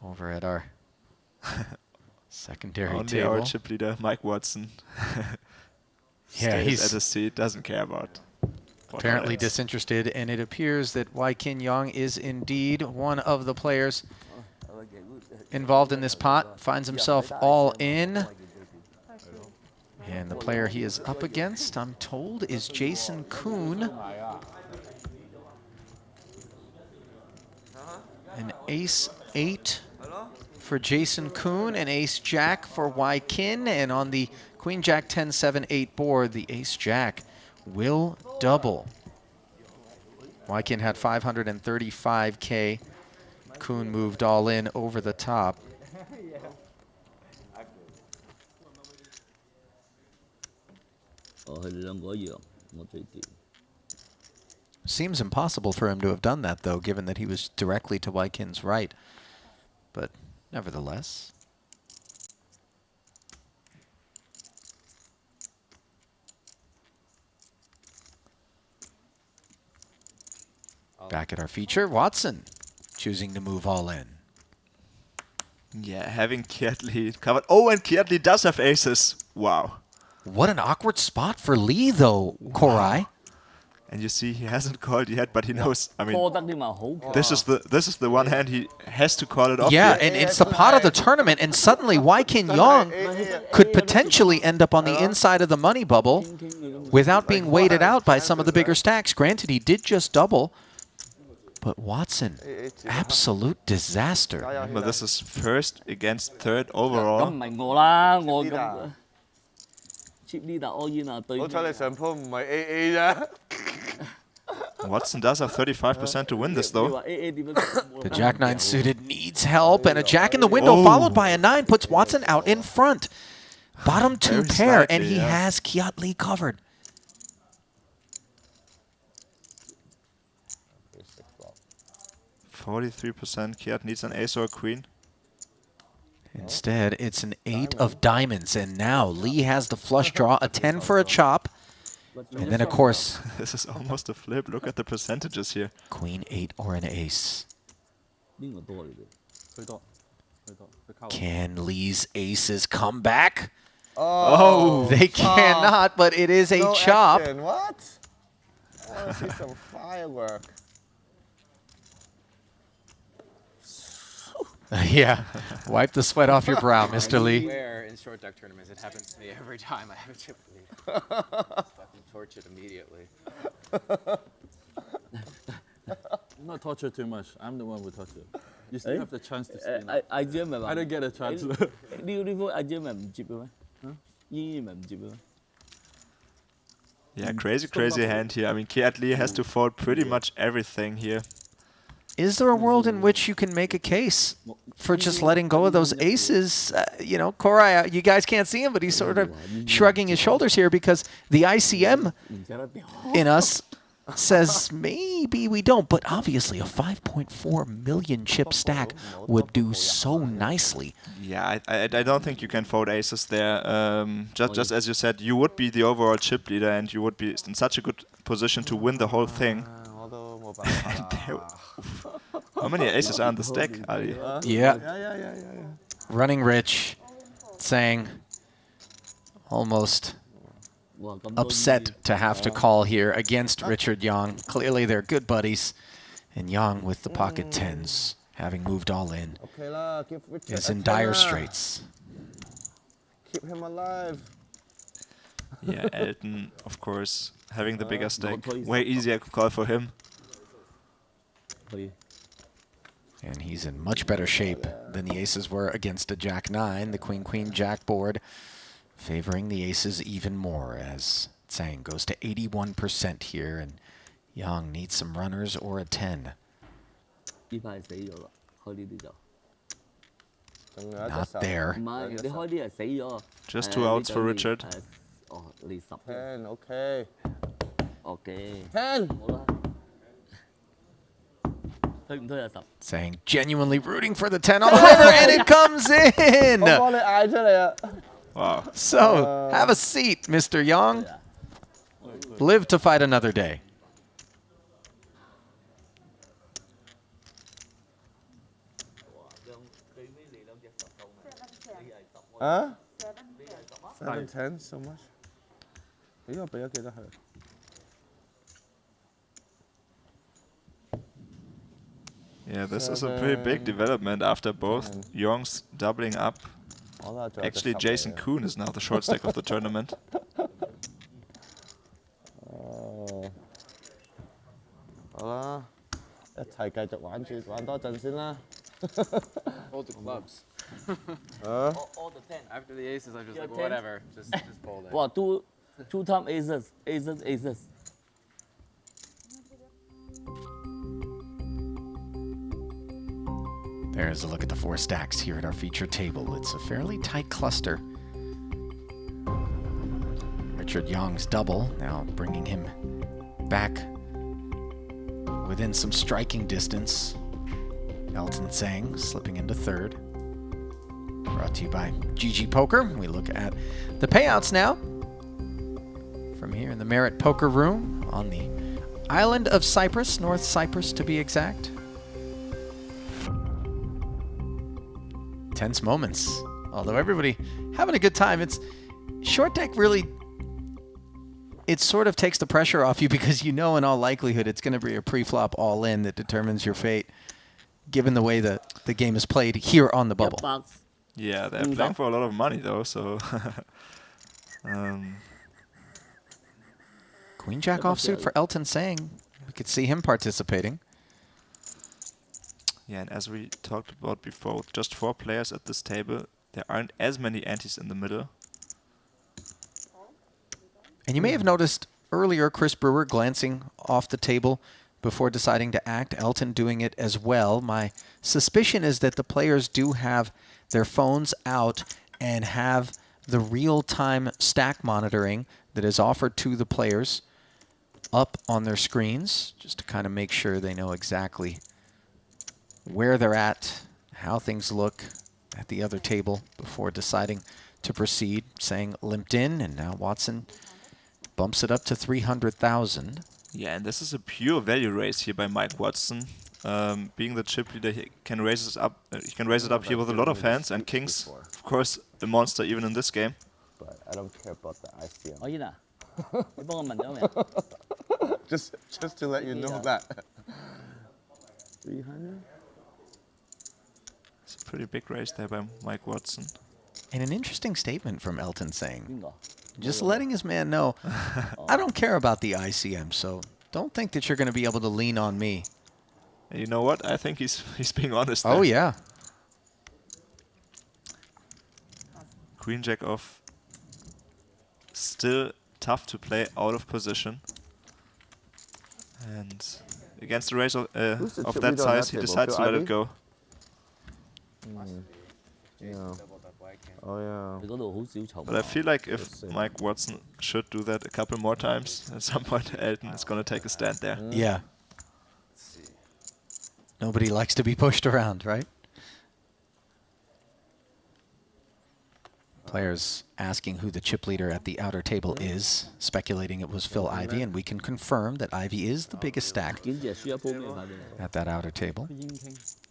over at our secondary Only table. our chip leader, Mike Watson, Yeah, stays he's at his seat, doesn't care about what apparently happens. disinterested, and it appears that Waikin Yang is indeed one of the players involved in this pot, finds himself all in. And the player he is up against, I'm told, is Jason Kuhn. An ace-8 for Jason Kuhn, an ace-jack for Waikin, and on the Queen-Jack 10-7-8 board, the ace-jack will double. Waikin had 535K. Kuhn moved all in over the top. Seems impossible for him to have done that, though, given that he was directly to Waikin's right. But nevertheless. Back at our feature, Watson choosing to move all in. Yeah, having Kiat Lee covered. Oh, and Kiat Lee does have aces. Wow. What an awkward spot for Lee, though, Korai. And you see, he hasn't called yet, but he knows. I mean, this is the one hand he has to call it off. Yeah, here. and it's the pot of the tournament, and suddenly Waikin Yang could potentially end up on the inside of the money bubble without being weighted out by some of the bigger stacks. Granted, he did just double, but Watson, absolute disaster. Remember, this is first against third overall. Watson does have 35% to win this, though. The Jack-9 suited needs help, and a Jack in the window followed by a 9 puts Watson out in front. Bottom two Very pair, slightly, and he yeah. has Kiat Lee covered. %43%. Kiat needs an ace or a queen. Instead, it's an 8 of diamonds, and now Lee has the flush draw, a 10 for a chop. And then, of course, This is almost a flip. Look at the percentages here. Queen 8 or an ace. Can Lee's aces come back? Oh, They cannot, but it is a No chop. action. What? I want to see some firework. Yeah, wipe the sweat off your brow, Mr. Lee. Where in short duck tournaments, it happens to me every time I have a chip lead. Fucking torch it immediately. Not torture too much. I'm the one who torture. You still have the chance to stay. I don't get a chance. yeah, crazy hand here. I mean, Kiat Lee has to fold pretty much everything here. is there a world in which you can make a case for just letting go of those aces? You know, Korai, you guys can't see him, but he's sort of shrugging his shoulders here because the ICM in us says maybe we don't, but obviously a 5.4 million chip stack would do so nicely. Yeah, I don't think you can fold aces there. Just as you said, you would be the overall chip leader and you would be in such a good position to win the whole thing. How many aces are on the stack, Ali? Yeah. Running rich, saying almost upset to have to call here against Richard Yang. Clearly they're good buddies. And Yang with the pocket tens, having moved all in, is in dire straits. Keep him alive. Yeah, Elton, of course, having the bigger stack. Way easier to call for him. And he's in much better shape than the aces were against a Jack-9. The Queen-Queen Jack board favoring the aces even more as Tsang goes to 81% here, and Yang needs some runners or a 10. Not there. Just 2 outs for Richard. 10, okay. 10. Saying genuinely rooting for the 10 on the river, and it comes in! 我幫你嗌出嚟啊 Wow. So, have a seat, Mr. Yang. Live to fight another day. Huh? 7, 10, so much. 咦，我俾咗幾多佢？ Yeah, this is a pretty big development after both Yongs doubling up. Actually, Jason Kuhn is now the short stack of the tournament. All the clubs. All the 10. After the aces, I'm just like, whatever. Just fold it. Wow, two time aces. There's a look at the 4 stacks here at our feature table. It's a fairly tight cluster. Richard Yang's double now bringing him back within some striking distance. Elton Tsang slipping into 3rd. Brought to you by GG Poker. We look at the payouts now from here in the Merit Poker Room on the island of Cyprus, North Cyprus to be exact. Tense moments, although everybody having a good time. It's short deck really, it sort of takes the pressure off you because you know in all likelihood it's going to be a pre-flop all-in that determines your fate, given the way that the game is played here on the bubble. Yeah, they're playing for a lot of money though, so... Queen Jack offsuit for Elton Tsang. We could see him participating. Yeah, and as we talked about before, with just 4 players at this table, there aren't as many antes in the middle. And you may have noticed earlier Chris Brewer glancing off the table before deciding to act, Elton doing it as well. My suspicion is that the players do have their phones out and have the real-time stack monitoring that is offered to the players up on their screens, just to kind of make sure they know exactly where they're at, how things look at the other table before deciding to proceed. Saying limped in, and now Watson bumps it up to 300,000. Yeah, and this is a pure value raise here by Mike Watson. Being the chip leader, he can raise it up. He can raise it up here with a lot of hands and kings. Of course, a monster even in this game. But I don't care about the ICM. Oh, just to let you know that. 300. It's a pretty big raise there by Mike Watson. And an interesting statement from Elton Tsang. Just letting his man know, I don't care about the ICM, so don't think that you're going to be able to lean on me. And you know what? I think he's being honest Oh, there. yeah. Queen Jack off. Still tough to play out of position. And against a raise of the chip that leader on that size, he table? decides to Phil let Ivey? it go. Yeah. Oh yeah. 你嗰度好少籌 But I 碼。 feel like if Mike Watson should do that a couple more times, at some point Elton is going to take a stand there. Yeah. Nobody likes to be pushed around, right? Players asking who the chip leader at the outer table is, speculating it was Phil Ivey, and we can confirm that Ivey is the biggest stack 幾隻輸一鋪咩快俾你？ at that outer table.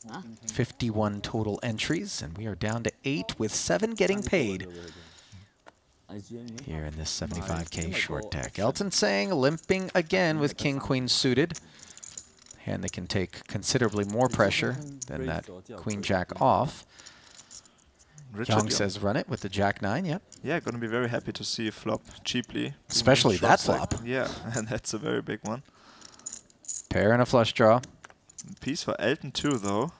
嚇？ 51 total entries, and we are down to 8 with 7 getting paid 係輸咩？ here in this 75K short deck. Elton saying limping again with King Queen suited. Hand that can take considerably more pressure than that Queen Jack off. Young says run it with the Jack 9, yep. Yeah, going to be very happy to see a flop cheaply. Especially Short that stack. flop. Yeah, and that's a very big one. Pair and a flush draw. Piece for Elton too, though.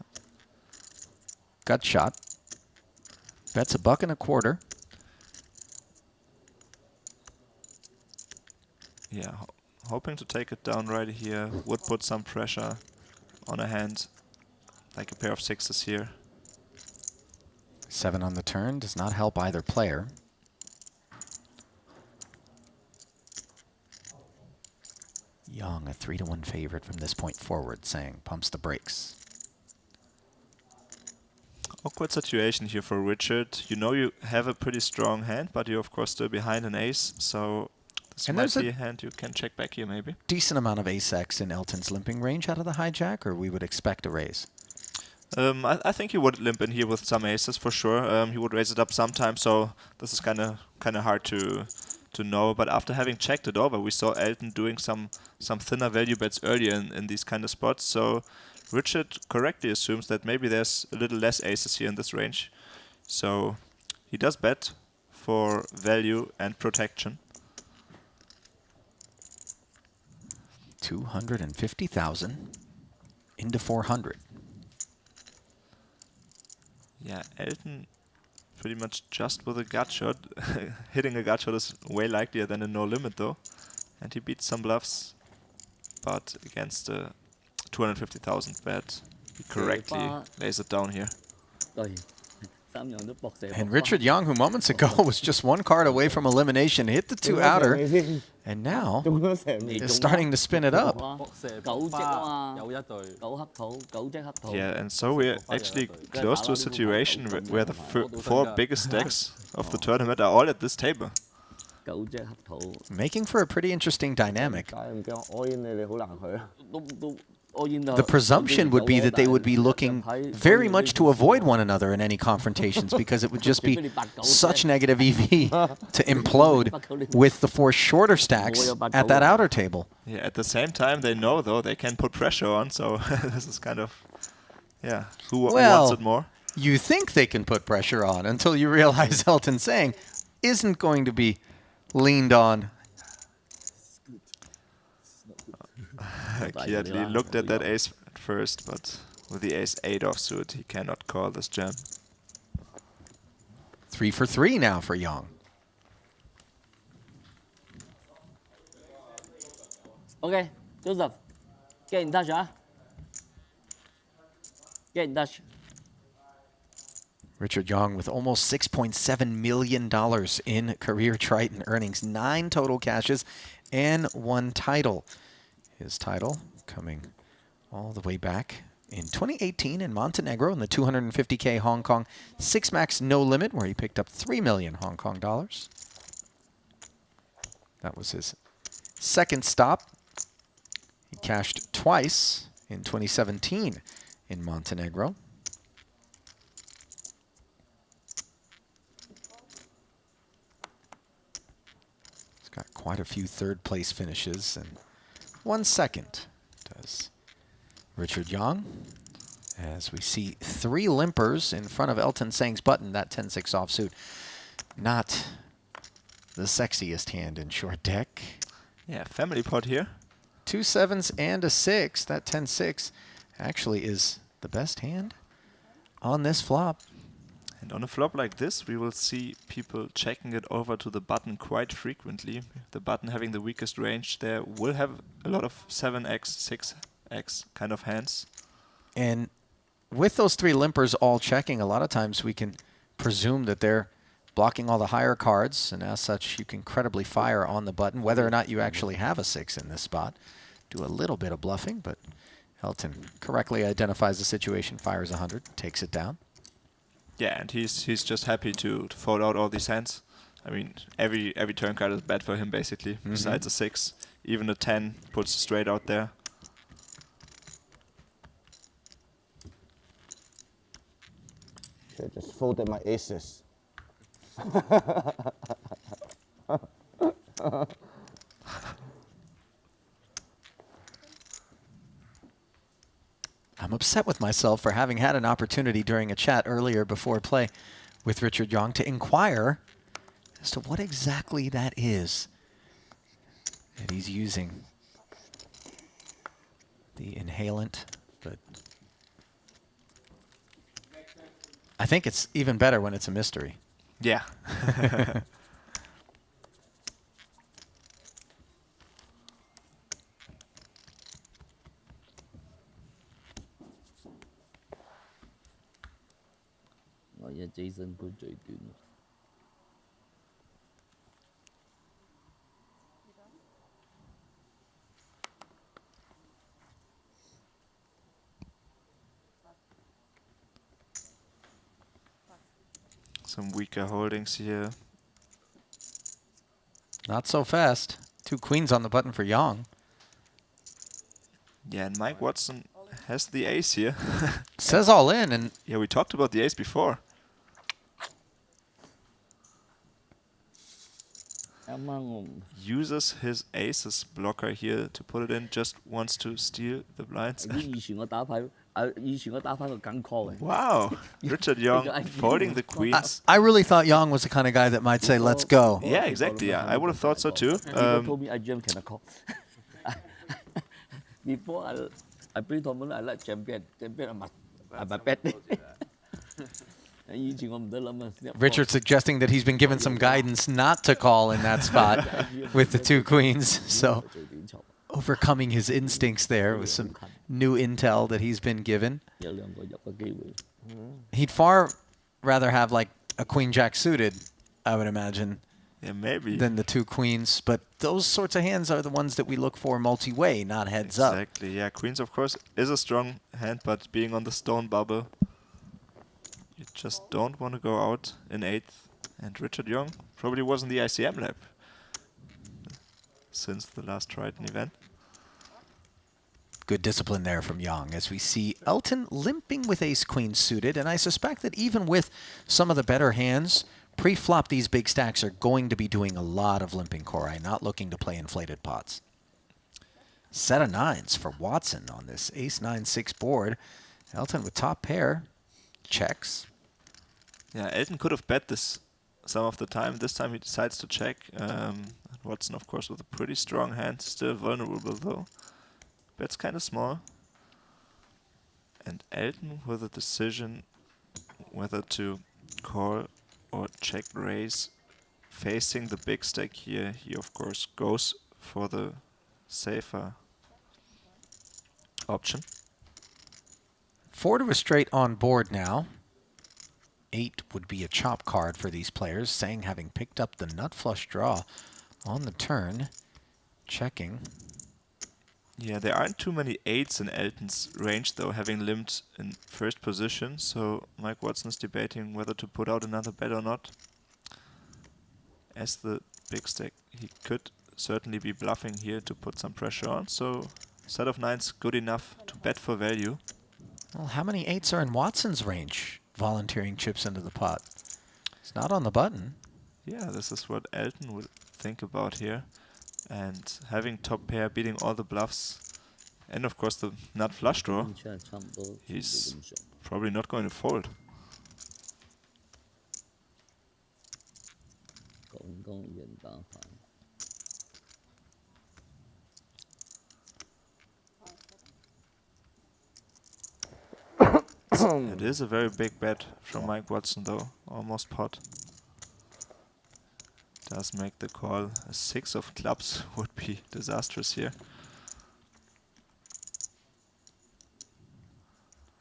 Gut shot. Bets $1.25. Yeah, hoping to take it down right here. Would put some pressure on a hand, like a pair of sixes here. 7 on the turn does not help either player. Young, a 3-1 favorite from this point forward, saying pumps the brakes. Awkward situation here for Richard. You know you have a pretty strong hand, but you're of course still behind an ace, so this And might there's be a a hand you can check back here maybe. Decent amount of ace-X in Elton's limping range out of the hijack, or we would expect a raise? I think he would limp in here with some aces for sure. He would raise it up sometime, so this is kind of hard to know. But after having checked it over, we saw Elton doing some thinner value bets earlier in these kind of spots. So Richard correctly assumes that maybe there's a little less aces here in this range. So he does bet for value and protection. 250,000 into 400. Yeah, Elton pretty much just with a gut shot. Hitting a gut shot is way likelier than a no limit though. And he beats some bluffs, but against a 250,000 bet, he correctly lays it down here. 對，三樣都搏射。 And Richard Young, who moments ago was just 1 card away from elimination, hit the 2 outer, and now is starting to spin it up. 9隻啊嘛，有一對9黑土，9隻黑土。 Yeah, and so we're actually close to a situation where the 4 biggest stacks of the tournament are all at this table. 9隻黑土。 Making for a pretty interesting dynamic. 唔驚我煙你好難去啊！ The presumption would be that they would be looking very much to avoid one another in any confrontations because it would just be such negative EV to implode with the 4 shorter stacks at that outer table. Yeah, at the same time they know though they can put pressure on, so this is kind of, yeah, who wants it more? You think they can put pressure on until you realize Elton saying isn't going to be leaned on. He looked at that ace at first, but with the ace-8 offsuit, he cannot call this jam. 3 for 3 now for Young. Okay, Joseph, get in touch, Get in touch. Richard Young with almost $6.7 million in career Triton earnings, 9 total cashes and 1 title. His title coming all the way back in 2018 in Montenegro in the 250K Hong Kong 6 max no limit, where he picked up 3 million Hong Kong dollars. That was his second stop. He cashed twice in 2017 in Montenegro. He's got quite a few third place finishes and 1 second does Richard Young, as we see 3 limpers in front of Elton Sang's button. That 10-6 offsuit, not the sexiest hand in short deck. Yeah, family pot here. 2 7s and a 6. That 10-6 actually is the best hand on this flop. And on a flop like this, we will see people checking it over to the button quite frequently. The button having the weakest range there will have a lot of 7x, X kind of hands. And with those 3 limpers all checking, a lot of times we can presume that they're blocking all the higher cards, and as such, you can credibly fire on the button, whether or not you actually have a 6 in this spot. Do a little bit of bluffing, but Elton correctly identifies the situation, fires 100, takes it down. Yeah, and he's just happy to fold out all these hands. I mean, every turn card is bad for him, basically, besides a 6. Even a 10 puts straight out there. Should have just folded my aces. I'm upset with myself for having had an opportunity during a chat earlier before play with Richard Young to inquire as to what exactly that is that he's using. The inhalant, but I think it's even better when it's a mystery. Yeah. Jason 搬最短。Some weaker holdings here. Not so fast. 2 queens on the button for Young. Yeah, and Mike Watson has the ace here. Says all in, and yeah, we talked about the ace before. Uses his aces blocker here to put it in, just wants to steal the blinds. Wow, Richard Young folding the queens. I really thought Young was the kind of guy that might say, let's go. Yeah, exactly. Yeah, I would have thought so too. Told me I jam cannot call. Before I play tournament, I like champion. Champion I'm a bet. Richard suggesting that he's been given some guidance not to call in that spot with the 2 queens. So overcoming his instincts there with some new intel that he's been given. He'd far rather have like a queen jack suited, I would imagine. Yeah, maybe. Than the 2 queens. But those sorts of hands are the ones that we look for multi-way, not heads up. Exactly, yeah. Queens, of course, is a strong hand, but being on the stone bubble, you just don't want to go out in 8th. And Richard Young probably was in the ICM lab since the last Triton event. Good discipline there from Young as we see Elton limping with ace-queen suited. And I suspect that even with some of the better hands, pre-flop these big stacks are going to be doing a lot of limping, Korai, not looking to play inflated pots. Set of 9s for Watson on this ace-9-6 board. Elton with top pair, checks. Yeah, Elton could have bet this some of the time. This time he decides to check. Watson, of course, with a pretty strong hand. Still vulnerable, though. Bets kind of small. And Elton with a decision whether to call or check raise. Facing the big stack here, he, of course, goes for the safer option. 4 to a straight on board now. 8 would be a chop card for these players. Sang having picked up the nut flush draw on the turn. Checking. Yeah, there aren't too many 8s in Elton's range, though, having limped in first position. So Mike Watson's debating whether to put out another bet or not. As the big stack, he could certainly be bluffing here to put some pressure on. So set of 9s good enough to bet for value. Well, how many 8s are in Watson's range? Volunteering chips into the pot. It's not on the button. Yeah, this is what Elton would think about here. And having top pair, beating all the bluffs, and of course the nut flush draw, he's probably not going to fold. It is a very big bet from Mike Watson, though. Almost pot. Does make the call. A 6 of clubs would be disastrous here.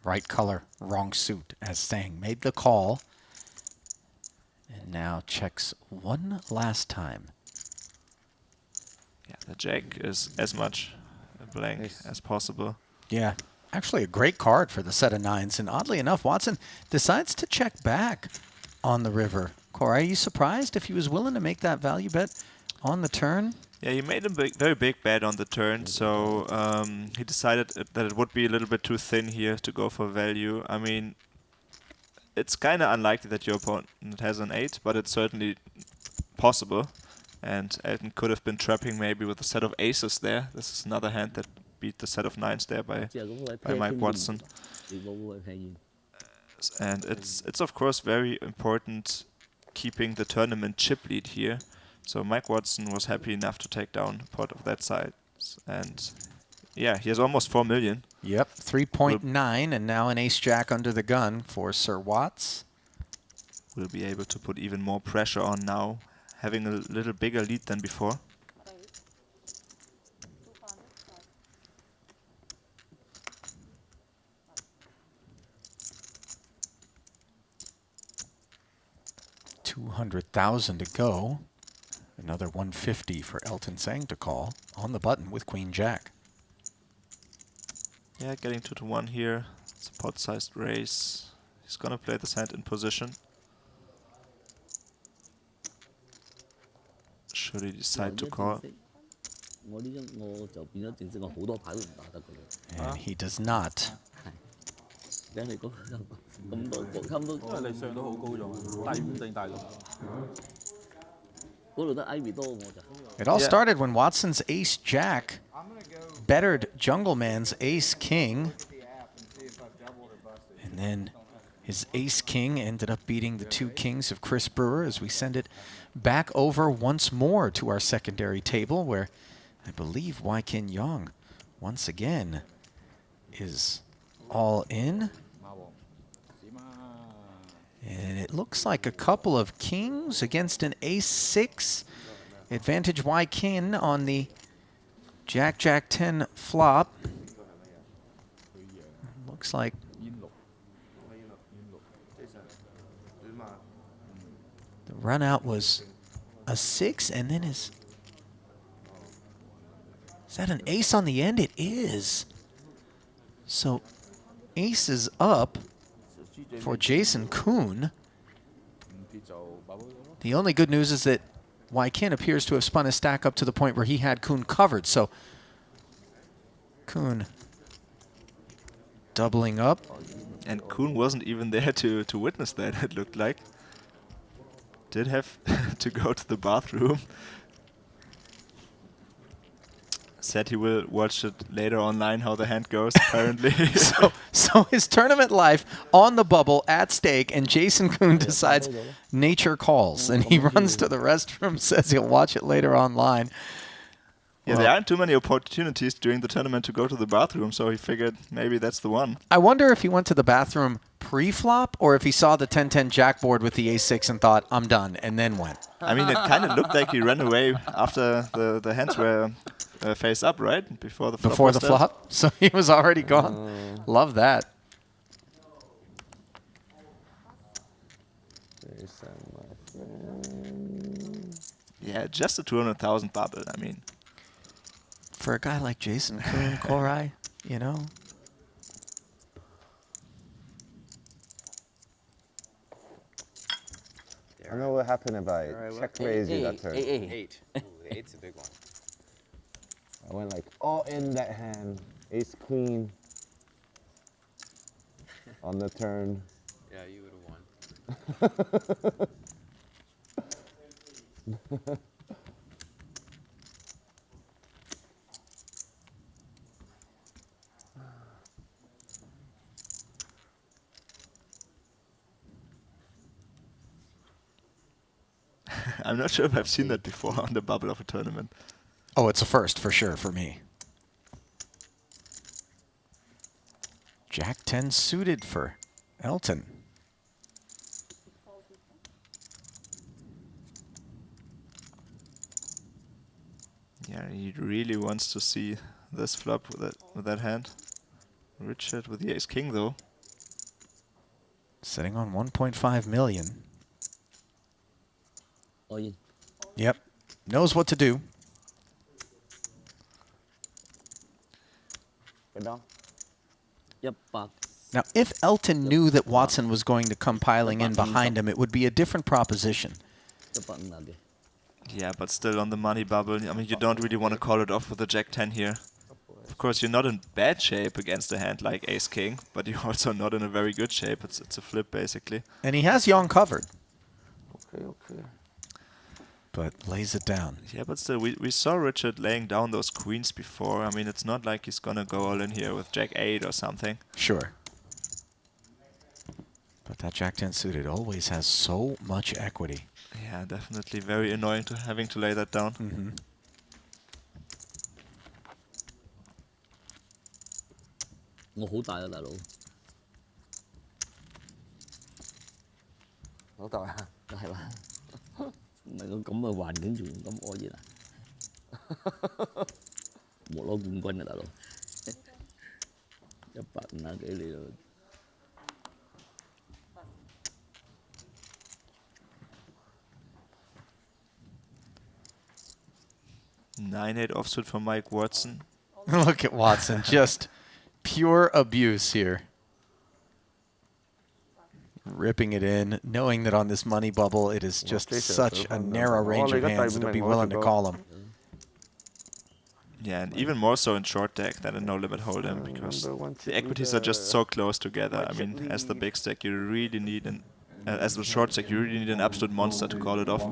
Right color, wrong suit, as saying. Made the call. And now checks one last time. Yeah, the jack is as much a blank as possible. Yeah, actually a great card for the set of nines. And oddly enough, Watson decides to check back on the river. Corey, are you surprised if he was willing to make that value bet on the turn? Yeah, he made a very big bet on the turn, so he decided that it would be a little bit too thin here to go for value. I mean, it's kind of unlikely that your opponent has an 8, but it's certainly possible. And Elton could have been trapping maybe with a set of aces there. This is another hand that beat the set of 9s there by Mike Watson. And it's of course very important keeping the tournament chip lead here. So Mike Watson was happy enough to take down a pot of that size. And yeah, he has almost 4 million. Yep, 3.9, and now an ace-jack under the gun for Sir Watts. Will be able to put even more pressure on now, having a little bigger lead than before. $200,000 to go. Another 150 for Elton Sang to call on the button with Queen Jack. Yeah, getting 2-1 here. It's a pot-sized raise. He's gonna play this hand in position. Should he decide to call? And he does not. 因為你上到好高咗，第五定第六？ It all started when Watson's ace-jack bettered Jungle Man's ace-king. And then his ace-king ended up beating the 2 kings of Chris Brewer as we send it back over once more to our secondary table, where I believe Wai Kin Yong once again is all in. And it looks like a couple of kings against an ace-6. Advantage Wai Kin on the Jack-Jack-10 flop. Looks like the run out was a 6, and then is that an ace on the end? It is. So ace is up for Jason Kuhn. The only good news is that Wai Kin appears to have spun his stack up to the point where he had Kuhn covered. So Kuhn doubling up. And Kuhn wasn't even there to witness that, it looked like. Did have to go to the bathroom. Said he will watch it later online how the hand goes, apparently. so his tournament life on the bubble at stake, and Jason Kuhn decides nature calls, and he runs to the restroom, says he'll watch it later online. Yeah, there aren't too many opportunities during the tournament to go to the bathroom, so he figured maybe that's the one. I wonder if he went to the bathroom pre-flop, or if he saw the 10-10 jack board with the ace-6 and thought, I'm done, and then went. I mean, it kind of looked like he ran away after the hands were face up, right? Before the flop. Before the flop? So he was already gone. Love that. Yeah, just a 200,000 bubble, I mean. For a guy like Jason Kuhn, Korai, you know? I know what happened if I check raise you that turn. 8. Ooh, 8's a big one. I went like all in that hand, ace queen on the turn. Yeah, you would have won. I'm not sure if I've seen that before on the bubble of a tournament. Oh, it's a first for sure for me. Jack 10 suited for Elton. Yeah, he really wants to see this flop with that hand. Richard with the ace king though. Sitting on 1.5 million. All in. Yep. Knows what to do. Cái đó. 100. Now, if Elton knew that Watson was going to come piling in behind him, it would be a different proposition. 150. Yeah, but still on the money bubble. I mean, you don't really want to call it off with a Jack-10 here. Of course, you're not in bad shape against a hand like Ace-King, but you're also not in a very good shape. It's a flip, basically. And he has Young covered, Okay. but lays it down. Yeah, but still, we saw Richard laying down those queens before. I mean, it's not like he's gonna go all in here with Jack-8 or something. Sure. But that Jack-10 suited always has so much equity. Yeah, definitely very annoying to having to lay that down. Mm-hmm. Tôi hổ đại đại佬. Hổ tài hả? Đại ba. Mày có cấm mà hoàn cảnh chuyện cấm ô gì nè. Một lô quân quân này đại佬. Chấp bạn là cái gì rồi. 9-8 offsuit from Mike Watson. Look at Watson, just pure abuse here. Ripping it in, knowing that on this money bubble, it is just such a narrow range of hands that he'll be willing to call them. Yeah, and even more so in short deck than in no limit hold'em, because the equities are just so close together. I mean, as the big stack, you really need as the short stack, you really need an absolute monster to call it off.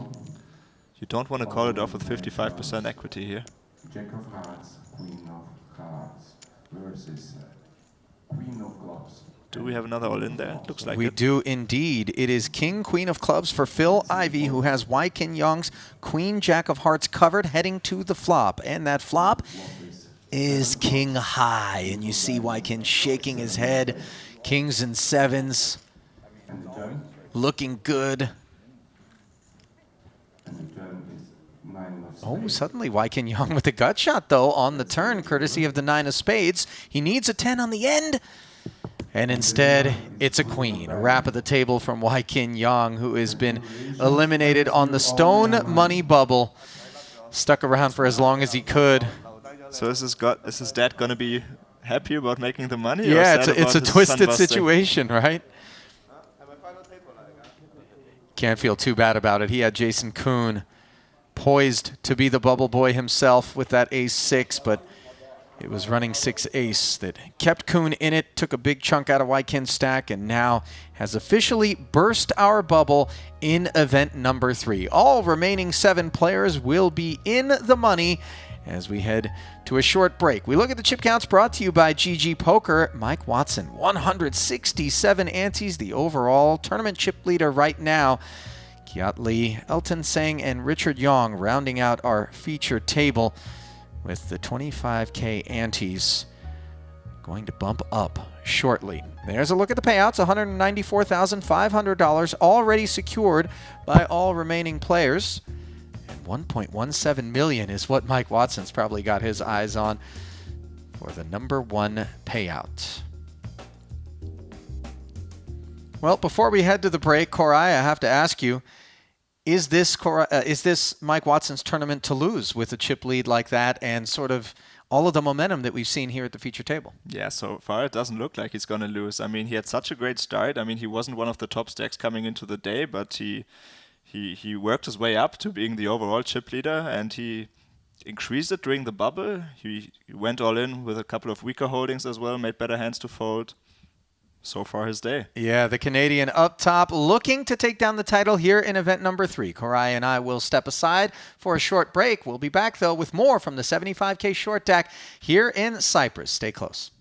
You don't want to call it off with 55% equity here. Jack of Hearts, Queen of Hearts versus Queen of Clubs. Do we have another all in there? Looks like we it. do indeed. It is King, Queen of Clubs for Phil Ivey, who has Wykin Young's Queen, Jack of Hearts covered, heading to the flop. And that flop is King High. And you see Wykin shaking his head. Kings and sevens. Looking good. Oh, suddenly Wykin Young with a gut shot, though, on the turn, courtesy of the 9 of spades. He needs a 10 on the end. And instead, it's a queen. A wrap of the table from Wykin Young, who has been eliminated on the stone money bubble. Stuck around for as long as he could. So is his dad going to be happy about making the money? Yeah, or sad it's a about his twisted son busting? situation, right? Can't feel too bad about it. He had Jason Kuhn poised to be the bubble boy himself with that ace-6, but it was running 6-ace that kept Kuhn in it, took a big chunk out of Wykin's stack, and now has officially burst our bubble in event number 3. All remaining 7 players will be in the money as we head to a short break. We look at the chip counts brought to you by GG Poker. Mike Watson, 167 antes, the overall tournament chip leader right now. Kiat Lee, Elton Sang, and Richard Yong rounding out our feature table with the 25K antes going to bump up shortly. There's a look at the payouts, $194,500 already secured by all remaining players. And 1.17 million is what Mike Watson's probably got his eyes on for the number 1 payout. Well, before we head to the break, Korai, I have to ask you, is this Mike Watson's tournament to lose with a chip lead like that and sort of all of the momentum that we've seen here at the feature table? Yeah, so far it doesn't look like he's going to lose. I mean, he had such a great start. I mean, he wasn't one of the top stacks coming into the day, but he worked his way up to being the overall chip leader, and he increased it during the bubble. He went all in with a couple of weaker holdings as well, made better hands to fold. So far his day. Yeah, the Canadian up top looking to take down the title here in event number 3. Korai and I will step aside for a short break. We'll be back, though, with more from the 75K short deck here in Cyprus. Stay close.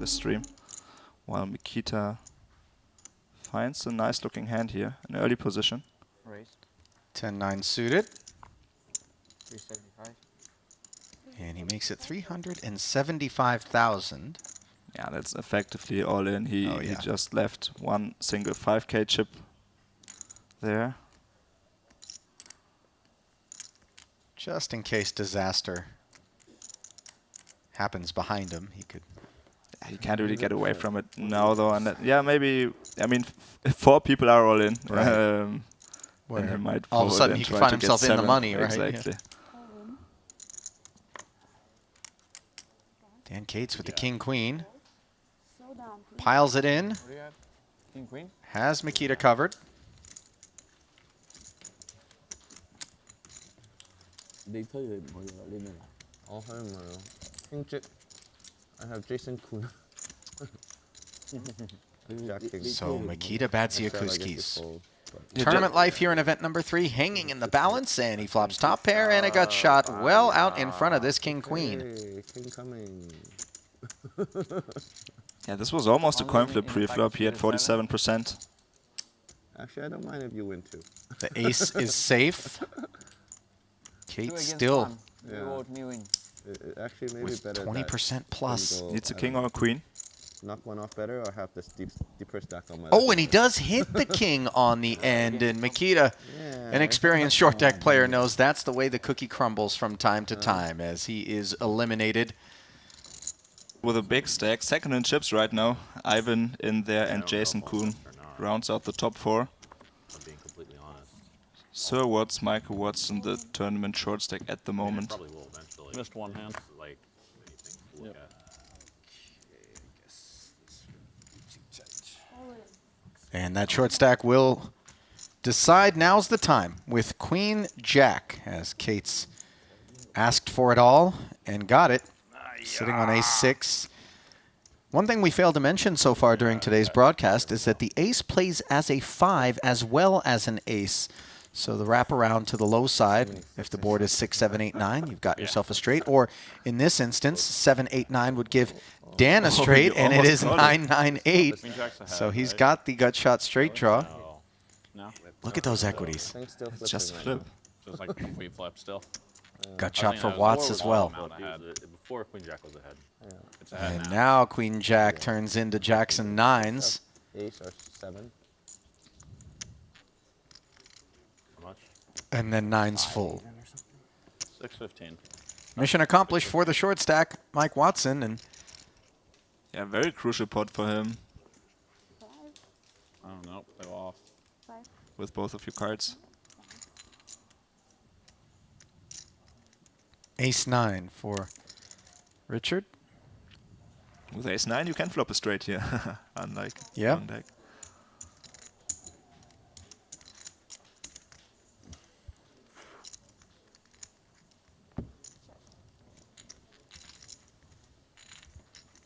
the stream. While Mikita finds a nice looking hand here, an early position. Raised. 10-9 suited. 375. And he makes it 375,000. Yeah, that's effectively all in. He yeah. just left one single 5K chip there. Just in case disaster happens behind him, he could. He can't really get away from it now, though. And yeah, maybe. I mean, if 4 people are all in, Right. then Where he might all of a fold sudden and he could try find to get himself in the 7. money, right? Yeah. Exactly. Dan Cates with the king queen. Slow down, please. Piles it in. What do you have? King, queen? Has Mikita covered.你推佢唔去喎呢咩？我去唔係咯。King Jack. I have Jason Kuhn. Jack King. So Mikita Batsiakuskis. Fold, but Tournament life here in event number 3, hanging in the balance, and he flops top pair, and it got shot well out in front of this king queen. Hey, King coming. Yeah, this was almost a coin flip in pre-flop. He had 5-7. 47%. Actually, I don't mind if you win too. The ace is safe. Kate still Yeah. Me win. Actually, maybe with better. 20% plus. Needs a king or a queen. Knock one off better, or have this deeper stack on my. Oh, and he does hit the king on the end, and Mikita, an experienced short deck player, knows that's the way the cookie crumbles from time to time, as he is eliminated. With a big stack, second in chips right now. Ivan in there and I don't know Jason if I'll Kuhn flip or not, rounds out the top 4. if I'm being completely honest. Sir Watts, Michael Watson, the tournament short stack at the I mean, I moment. probably will eventually. Missed one hand. It's like many things to look Yep. at. All in. And that short stack will decide now's the time with Queen Jack, as Kate's asked for it all and got it, sitting on ace-6. One thing we failed to mention so far during today's broadcast is that the ace plays as a 5 as well as an ace. So the wraparound to the low side, if the board is 6, 7, 8, 9, you've got yourself a straight. Or in this instance, 7, 8, 9 would give Dan a straight, and it is 9, 9, 8. Queen jack's ahead, So he's right? got the gut shot straight draw. No. No? Look at those equities. Thing's still It's just a flipping flip. Just like a complete flip still. Gut I shot think for that was Watts lower as ball well. amount ahead. Before Queen Jack was ahead. It's ahead And now. now Queen Jack turns into Jackson 9s. Ace or 7. How much? And then 9s full. 6-15. Mission accomplished for the short stack, Mike Watson. And Yeah, very crucial pot for him 5, I don't know. They go off. 5. with both of your cards. ace-9 for Richard. With ace-9, you can flop a straight here, unlike Yeah. one deck.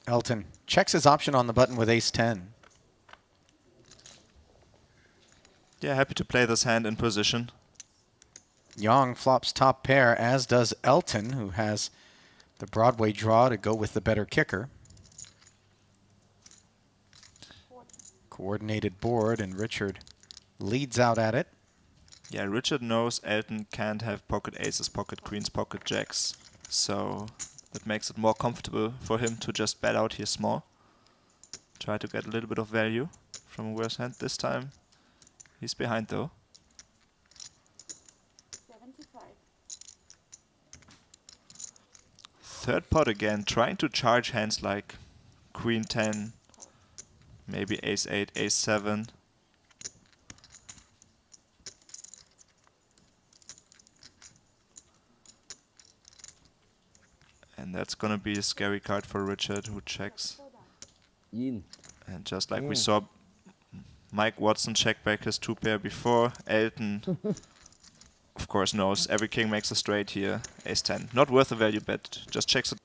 Elton checks his option on the button with ace-10. Yeah, happy to play this hand in position. Young flops top pair, as does Elton, who has the Broadway draw to go with the better kicker. Coordinated board, and Richard leads out at it. Yeah, Richard knows Elton can't have pocket aces, pocket queens, pocket jacks. So that makes it more comfortable for him to just bet out here small. Try to get a little bit of value from a worse hand. This time he's behind though. 75. Third pot again, trying to charge hands like Queen 10, maybe Ace 8, Ace 7. And that's gonna be a scary card for Richard, who checks. Yin. And just like we saw Mike Watson check back his 2-pair before, Elton of course knows every king makes a straight here. Ace 10. Not worth a value bet, just checks it.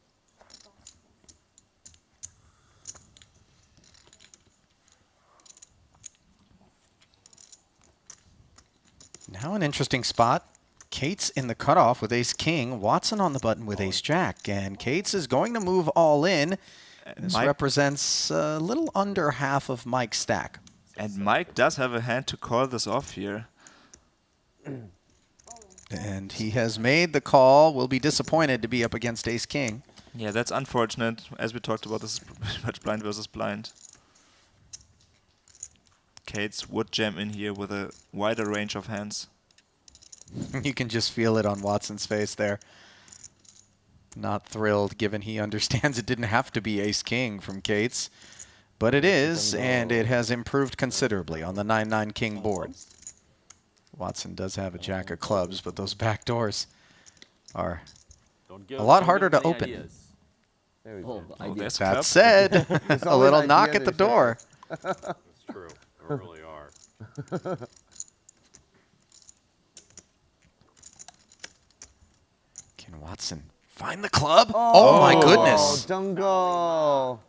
Now an interesting spot. Cates in the cutoff with ace-king. Watson on the button with ace-jack. And Cates is going to move all in This Mike, represents a little under half of Mike's stack. and Mike does have a hand to call this off here. And he has made the call. Will be disappointed to be up against ace-king. Yeah, that's unfortunate. As we talked about, this is pretty much blind versus blind. Cates would jam in here with a wider range of hands. You can just feel it on Watson's face there. Not thrilled, given he understands it didn't have to be ace-king from Cates. But it is, and it has improved considerably on the 9-9 king board. Watson does have a jack of clubs, but those back doors are a lot harder to open. There we go. Oh, there's That club. said, a always little idea knock at the they say. door. It's true. They really are. Can Watson find the club? Oh my goodness. Jungle.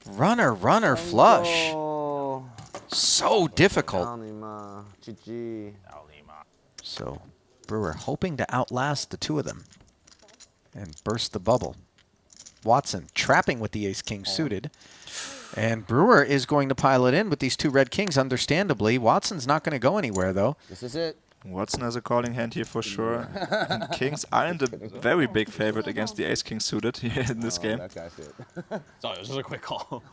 Runner, runner, flush. Oh. So difficult. Anima. GG. So Brewer hoping to outlast the two of them and burst the bubble. Watson trapping with the ace-king suited. And Brewer is going to pile it in with these two red kings, understandably. Watson's not going to go anywhere, though. This is it. Watson has a calling hand here for sure. And kings aren't a very big favorite against the ace-king suited here in this game. That guy's it. Sorry, it was just a quick call.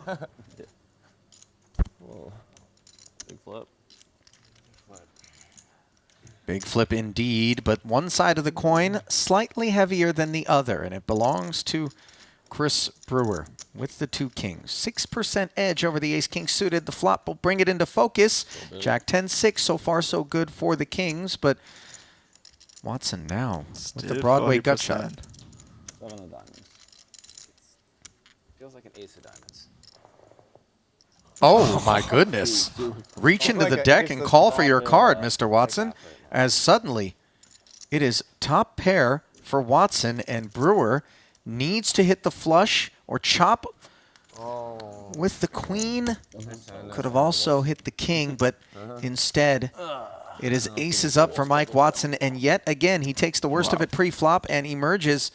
Big flip. Big flip indeed, but one side of the coin slightly heavier than the other, and it belongs to Chris Brewer with the two kings. 6% edge over the ace-king suited. The flop will bring it into focus. Jack 10-6, so far so good for the kings, but Watson now with the Broadway gut shot. 7 of diamonds. Feels like an ace of diamonds. Oh my goodness. Reach into the deck and call for your card, Mr. Watson, as suddenly it is top pair for Watson, and Brewer needs to hit the flush or chop with the queen. Could have also hit the king, but instead it is aces up for Mike Watson, and yet again he takes the worst of it pre-flop and emerges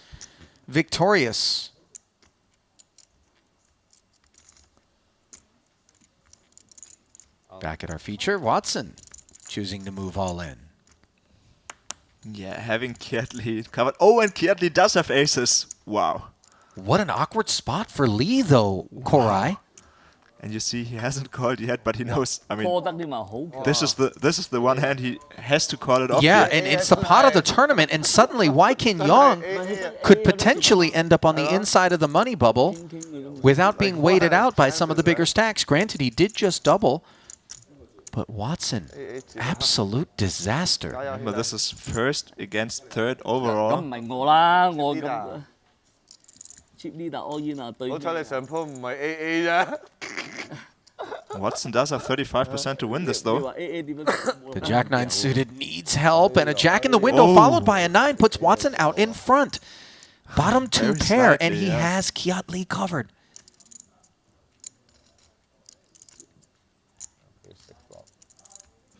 victorious. Back at our feature, Watson choosing to move all in. Yeah, having Kietley covered. Oh, and Kietley does have aces. Wow. What an awkward spot for Lee, though, Korai. And you see, he hasn't called yet, but he knows. I mean, 拖得啲咪好強 this is the one hand he has to call it off. Yeah, here. and it's the pot of the tournament, and suddenly Wai-Kin Yong could potentially end up on the inside of the money bubble without being weighted out by some of the bigger stacks. Granted, he did just double, but Watson, absolute disaster. Remember, this is first against third 咁 overall. 唔係我啦，我咁 cheap leader all in 啊，對 好彩你上鋪唔係 AA 啫。 Watson does have 35% to win this, 你 though. 話 AA 點樣？ The Jack 9 suited needs help, and a Jack in the window followed by a 9 puts Watson out in front. Bottom two Very pair, and slightly, he yeah. has Kietley covered.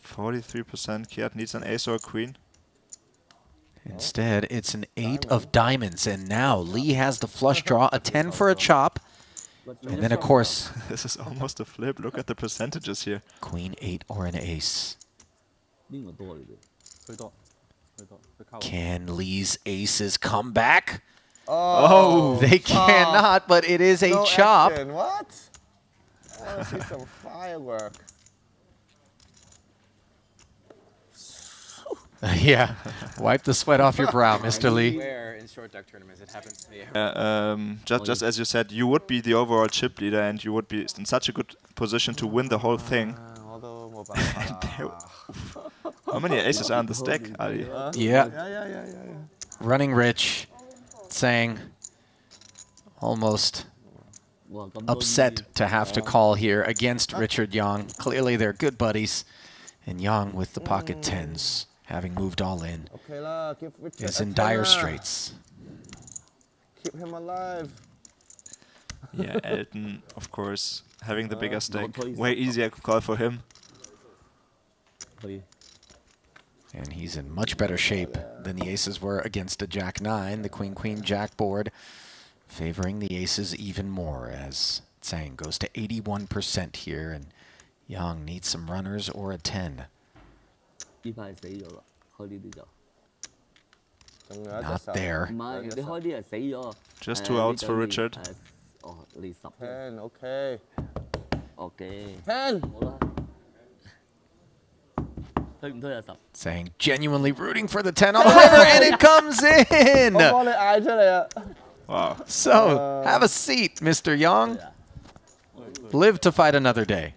43%. Kiat needs an ace or a queen. Instead, it's an 8 of diamonds, and now Lee has the flush draw, a 10 for a chop, and then, of course, This is almost a flip. Look at the percentages here. Queen 8 or an ace. 邊個多你哋？最多，最多，佢靠。 Can Lee's aces come back? Oh, They cannot, but it is a no chop. action. What? I want to see some firework. Yeah, wipe the sweat off your brow, Mr. Lee. Where in short deck tournaments it happens to me every Just as you said, you would be the overall chip leader, and you would be in such a good position to win the whole thing. 我都冇辦法啦。 How many aces are on the stack, Ali? Yeah, Yeah. running rich, saying almost 哇咁多 upset to have to call here against Richard Yang. Clearly they're good buddies, and Yang with the pocket tens, having moved all in, Okay 啦，give Richard is a in dire 10 啦 straits. Keep him alive. Yeah, Elton, of course, having the bigger stack. Way easier to call for him. 可以。 And he's in much better shape than the aces were against a Jack 9, the Queen-Queen Jack board. favoring the aces even more as Tsang goes to 81% here, and Yang needs some runners or a 10. 呢排死咗啦，開呢啲就 仲有一隻 Not 手 there. 唔係你開啲係死咗。 Just 2 outs for Richard. 哦，你10 10, okay. OK， 10. 好啦，推唔推啊10？ Tsang genuinely rooting for the 10 on the river, and it comes in! 我幫你嗌出嚟啊 Wow. So, have a seat, Mr. Yang. Live to fight another day.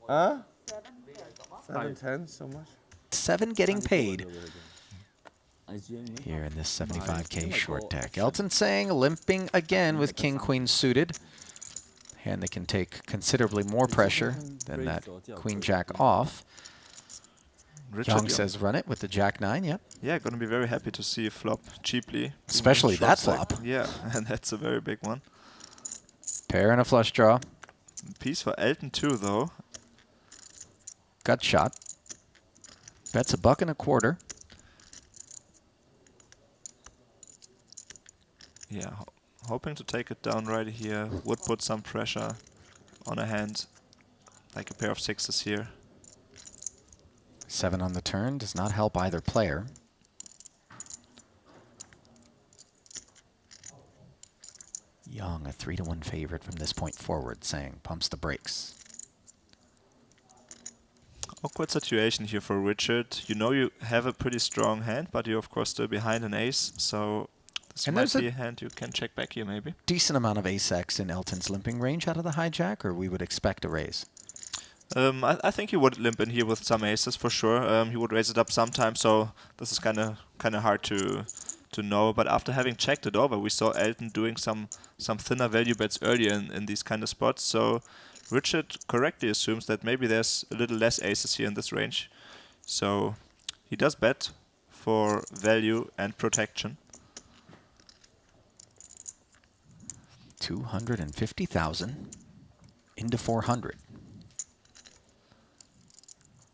啊 7, 10. 7, 10, so much. 7 getting paid 係輸咩？ here in this 75K short deck. Elton Tsang limping again with King Queen suited. Hand that can take considerably more pressure than that Queen Jack off. Richard Yang says run it with the Jack 9, yep. Yeah, gonna be very happy to see a flop cheaply. Especially Short that stack. flop. Yeah, and that's a very big one. Pair and a flush draw. Piece for Elton too, though. Gut shot. Bets $1.25. Yeah, hoping to take it down right here. Would put some pressure on a hand, like a pair of sixes here. 7 on the turn does not help either player. Yang, a 3-1 favorite from this point forward, Tsang pumps the brakes. Awkward situation here for Richard. You know you have a pretty strong hand, but you're of course still behind an ace, so this And might there's be a a hand you can check back here maybe. Decent amount of ace-X in Elton's limping range out of the hijack, or we would expect a raise? I think he would limp in here with some aces for sure. He would raise it up sometime, so this is kind of hard to know. But after having checked it over, we saw Elton doing some thinner value bets earlier in these kind of spots. So Richard correctly assumes that maybe there's a little less aces here in this range. So he does bet for value and protection. 250,000 into 400.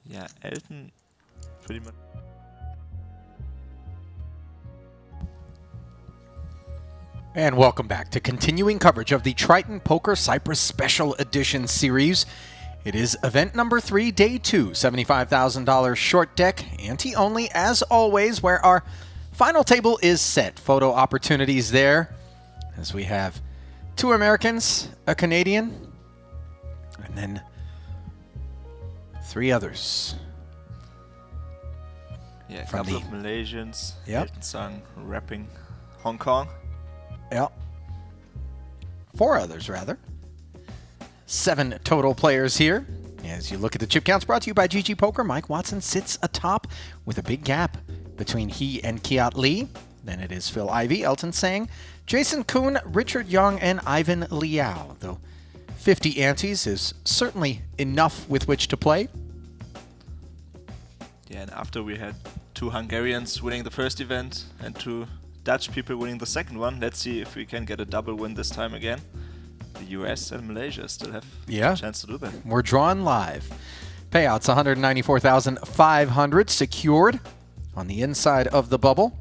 Yeah, Elton pretty much. And welcome back to continuing coverage of the Triton Poker Cyprus Special Edition Series. It is event number 3, day 2, $75,000 short deck, ante-only as always, where our final table is set. Photo opportunities there, as we have 2 Americans, a Canadian, and then 3 others. Yeah, a From couple the- of Malaysians. Yep. Elton Sung repping Hong Kong. Yep. 4 others, rather. 7 total players here. As you look at the chip counts, brought to you by GG Poker, Mike Watson sits atop with a big gap between he and Kiat Lee. Then it is Phil Ivey, Elton Tsang, Jason Kuhn, Richard Young, and Ivan Liao. Though 50 antes is certainly enough with which to play. Yeah, and after we had 2 Hungarians winning the first event and 2 Dutch people winning the second one, let's see if we can get a double win this time again. The US and Malaysia still have a chance to do that. We're drawing live. Payouts $194,500 secured on the inside of the bubble.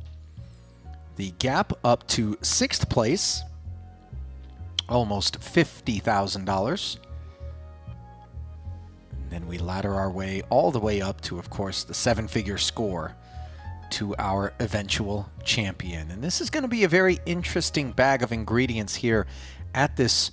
The gap up to 6th place, almost $50,000. Then we ladder our way all the way up to, of course, the 7-figure score to our eventual champion. And this is going to be a very interesting bag of ingredients here at this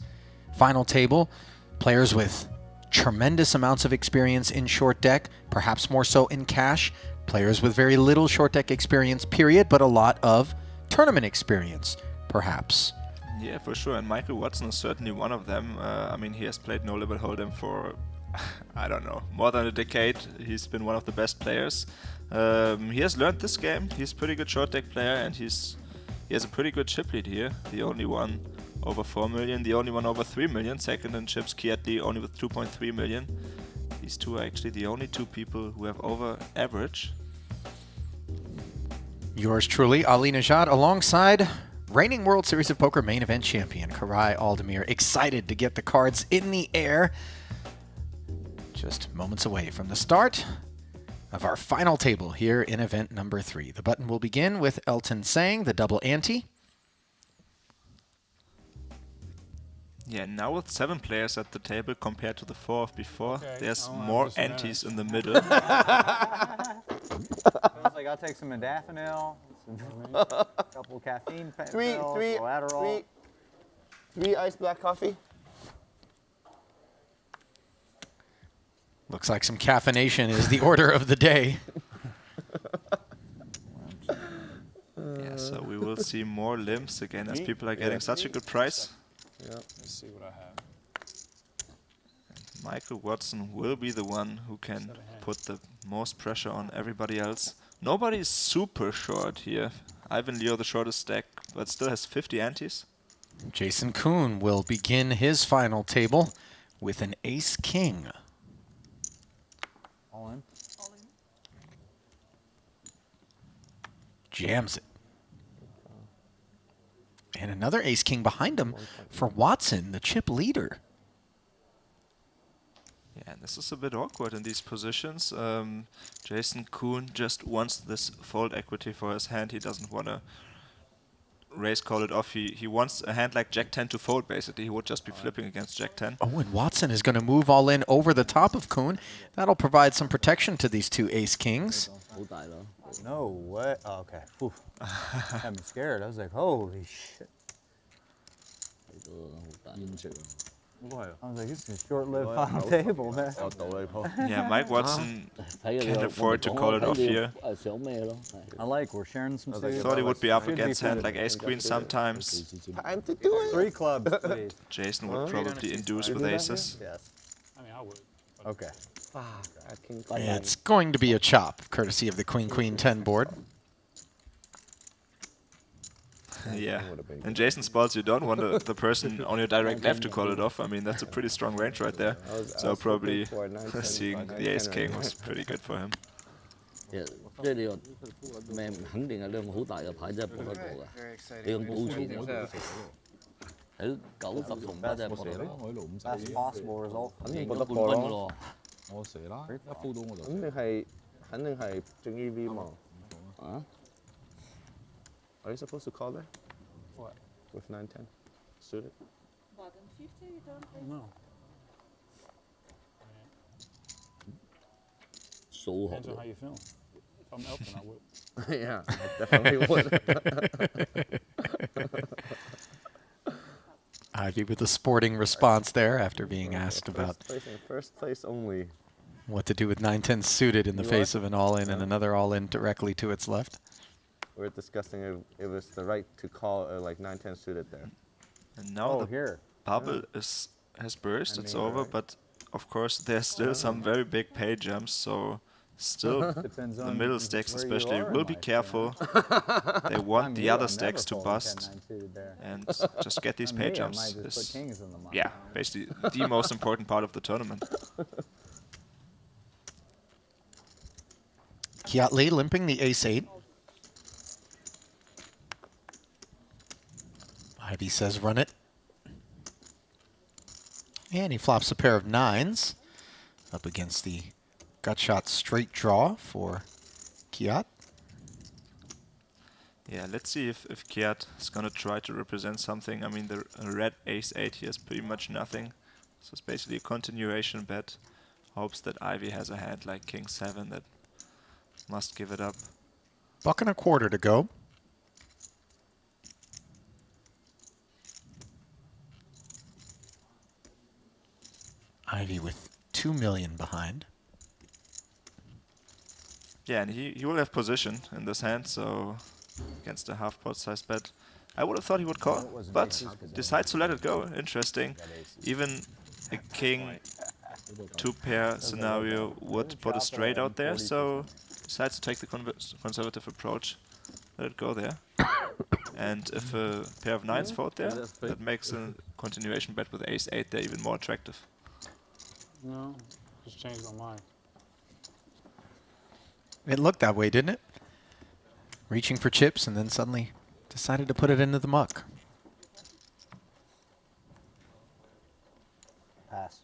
final table. Players with tremendous amounts of experience in short deck, perhaps more so in cash. Players with very little short deck experience, period, but a lot of tournament experience, perhaps. Yeah, for sure. And Michael Watson is certainly one of them. I mean, he has played No Limit Hold'em for, I don't know, more than a decade. He's been one of the best players. He has learned this game. He's a pretty good short deck player, and he has a pretty good chip lead here. The only one over 4 million, the only one over 3 million. Second in chips, Kiat Lee only with 2.3 million. These 2 are actually the only 2 people who have over average. Yours truly, Ali Najad, alongside reigning World Series of Poker main event champion Karai Aldemir. Excited to get the cards in the air. Just moments away from the start of our final table here in event number 3. The button will begin with Elton saying the double ante. Yeah, now with 7 players at the table compared to the 4 of before, there's I'll more have disadvantage. antes in the middle. I was like, I'll take some modafinil, a couple caffeine pills, Three Adderall. iced black coffee. Looks like some caffeination is the order of the day. Yeah, so we will see more limbs again as people are getting such a good price. Let's see what I have. Michael Watson will be the one who can put the most pressure on everybody else. Nobody's super short here. Ivan Leo the shortest stack, but still has 50 antes. Jason Kuhn will begin his final table with an ace-king. All in. Jams it. And another ace-king behind him for Watson, the chip leader. Yeah, and this is a bit awkward in these positions. Jason Kuhn just wants this fold equity for his hand. He doesn't want to raise call it off. He wants a hand like Jack 10 to fold, basically. He would just be flipping against Jack 10. Oh, and Watson is going to move all in over the top of Kuhn. That'll provide some protection to these two ace-kings. No way. Oh, okay. Whew. Got me scared. I was like, holy shit. I was like, this is a short-lived final table, man. Yeah, Mike Watson can afford to call it off here. I like, we're sharing some I suits. thought he would be up Should against be hand fun. like ace-queen sometimes. Time to do it. 3 clubs, please. Jason would probably induce with aces. Yes. I mean, I would. Okay. It's going to be a chop, courtesy of the Queen-Queen 10 board. Yeah, in Jason's spots you don't want the person on your direct left to call it off. I mean, that's a pretty strong range right there. So probably seeing the ace-king was pretty good for him. Dạ, cái điều mà em khẳng định là đây là một hữu tài ở phải ra bộ cái bộ à. Đi con bù chủ mỗi bộ. Thử cẩu tập thùng ba ra bộ đó. Best possible result. 肯定都冠軍㗎咯。我射啦，一鋪到我就。肯定係正 EV 嘛。啊？ Are you supposed to call there? What? With 9-10 suited? Button 50, you don't play. No. 數學 Depends on how you feel. If I'm Elton, I would. Yeah, I definitely would. Ivy with a sporting response there after being asked about First place only. what to do with 9-10 suited in the face of an all-in and another all-in directly to its left. We're discussing if it was the right to call like 9-10 suited there. And now the bubble has burst, it's over, but of course there's still some very big pay jumps, so still the middle stacks especially will be careful. They want the other stacks to bust, and just get these pay jumps is, yeah, basically the most important part of the tournament. Kiat Lee limping the ace-8. Ivy says run it. And he flops a pair of 9s up against the gut shot straight draw for Kiat. Yeah, let's see if Kiat is going to try to represent something. I mean, the red ace-8 here is pretty much nothing. So it's basically a continuation bet. Hopes that Ivy has a hand like King 7 that must give it up. $1.25 to go. Ivy with 2 million behind. Yeah, and he will have position in this hand, so against a half pot size bet. I would have thought he would call, but decides to let it go. Interesting. Even a king 2-pair scenario would put a straight out there, so decides to take the conservative approach. Let it go there. And if a pair of 9s fold there, that makes a continuation bet with ace-8 there even more attractive. No, just changed my mind. It looked that way, didn't it? Reaching for chips and then suddenly decided to put it into the muck. Pass.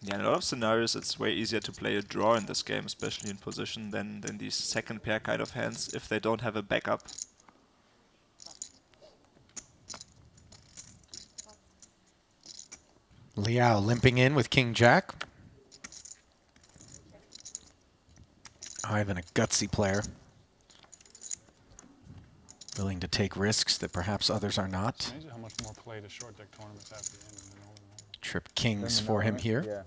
Yeah, in a lot of scenarios it's way easier to play a draw in this game, especially in position, than these second pair kind of hands if they don't have a backup. Liao limping in with King Jack. Ivan, a gutsy player. Willing to take risks that perhaps others are not. It's amazing how much more play the short deck tournaments have at the end than the normal. Trip kings for him here. Yeah.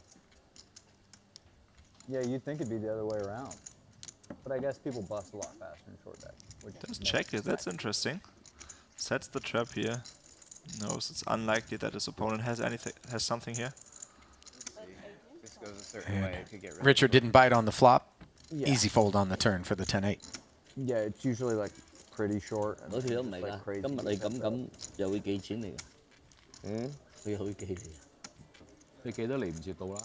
Yeah, you'd think it'd be the other way around. But I guess people bust a lot faster in short deck. Just check it, that's interesting. Sets the trap here. Knows it's unlikely that his opponent has something here. This goes a certain way. It could get really Richard didn't bite on the flop. Yeah. Easy fold on the turn for the 10-8. Yeah, it's usually like pretty short. And Nói thì ông just, này like, là crazy. cấm này cấm giờ會記錢嚟嘅。佢會記嚟。你記得嚟唔接到啦。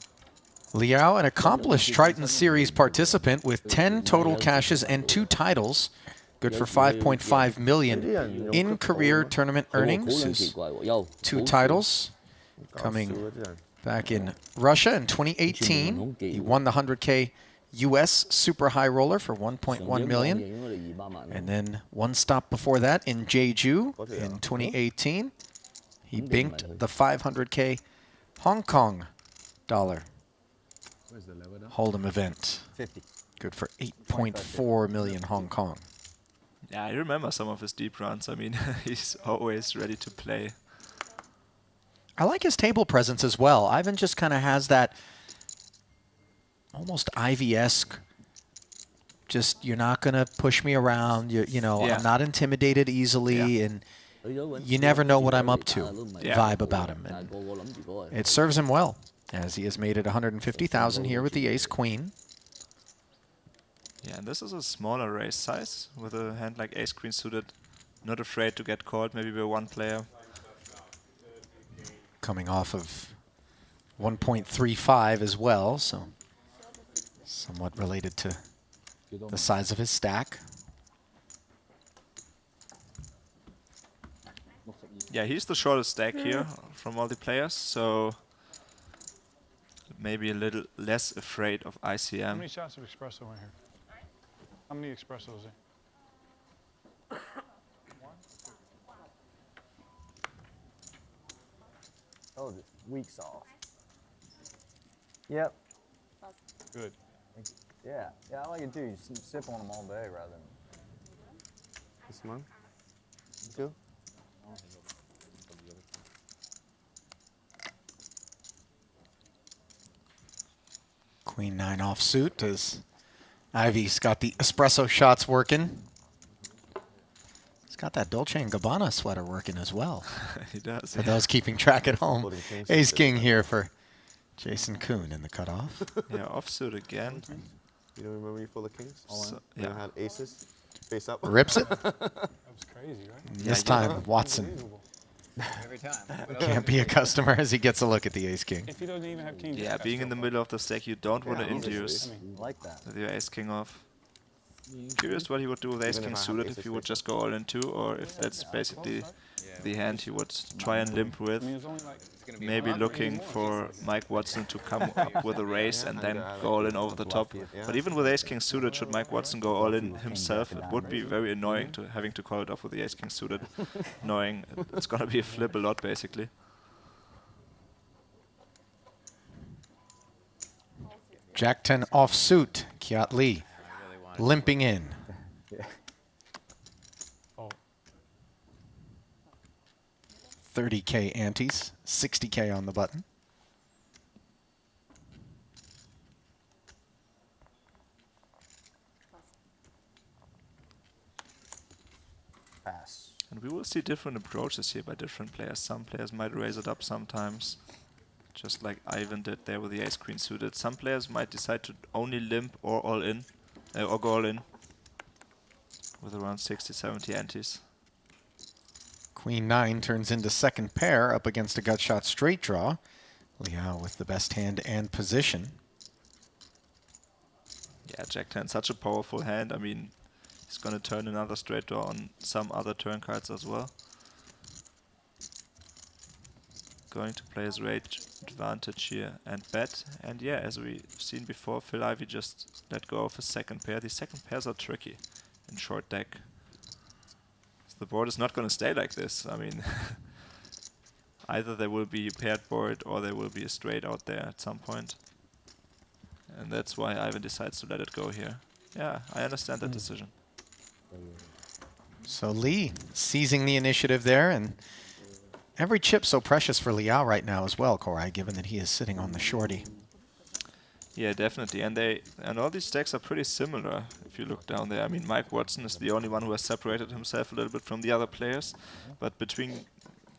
Liao, an accomplished Triton Series participant with 10 total caches and 2 titles. Good for 5.5 million in career tournament earnings. His 2 titles coming back in Russia in 2018. He won the 100K US Super High Roller for 1.1 million. And then one stop before that in Jeju in 2018. He binked the 500K Hong Kong dollar Hold'em event. 50. Good for 8.4 million Hong Kong. Yeah, I remember some of his deep runs. I mean, he's always ready to play. I like his table presence as well. Ivan just kind of has that almost Ivy-esque, just you're not going to push me around. You know, Yeah. I'm not intimidated easily, and you never know what I'm up to vibe about him. And it serves him well, as he has made it 150,000 here with the ace-queen. Yeah, and this is a smaller raise size with a hand like ace-queen suited. Not afraid to get called, maybe by one player. Coming off of 1.35 as well, so somewhat related to the size of his stack. Yeah, he's the shortest stack here from all the players, so maybe a little less afraid of How ICM. many shots of espresso in here? How many espressos in? Oh, the weeks off. Yep. Good. Yeah, yeah, I like it too. You sip on them all day rather than. This one. 2. Queen 9 offsuit as Ivy's got the espresso shots working. He's got that Dolce & Gabbana sweater working as well. He does. For those keeping track at home. Ace King here for Jason Kuhn in the cutoff. Yeah, offsuit again. You don't remember you full of kings? So, You yeah. had aces face up. Rips it. That was crazy, right? This time, Watson every time. can't be a customer as he gets a look at the Ace King. If he doesn't even have king Yeah, jack, I being in the still middle of the stack, you don't want to induce I like that. with your ace king off. Curious what he would do with ace Even king if I have suited, aces if he would face just go all in two, or if that's basically the hand he would try and limp with. I mean, it's only like Maybe looking for Mike Watson to come up with a raise and then go all in over the top. But even with ace king suited, should Mike Watson go all in himself, it would be very annoying to having to call it off with the ace king suited, knowing it's gonna be a flip a lot basically. Jack 10 offsuit, Kiat Lee limping in. Oh. 30K antes, 60K on the button. Pass. And we will see different approaches here by different players. Some players might raise it up sometimes, just like Ivan did there with the ace queen suited. Some players might decide to only limp or all in, or go all in with around 60, 70 antes. Queen 9 turns into second pair up against a gut shot straight draw. Liao with the best hand and position. Yeah, Jack 10, such a powerful hand. I mean, he's gonna turn another straight draw on some other turn cards as well. going to play his range advantage here and bet. And yeah, as we've seen before, Phil Ivey just let go of his second pair. These second pairs are tricky in short deck. So the board is not going to stay like this. I mean, either there will be a paired board or there will be a straight out there at some point. And that's why Ivan decides to let it go here. Yeah, I understand that decision. So Lee seizing the initiative there, and every chip so precious for Liao right now as well, Korai, given that he is sitting on the shorty. Yeah, definitely. And all these stacks are pretty similar if you look down there. I mean, Mike Watson is the only one who has separated himself a little bit from the other players. But between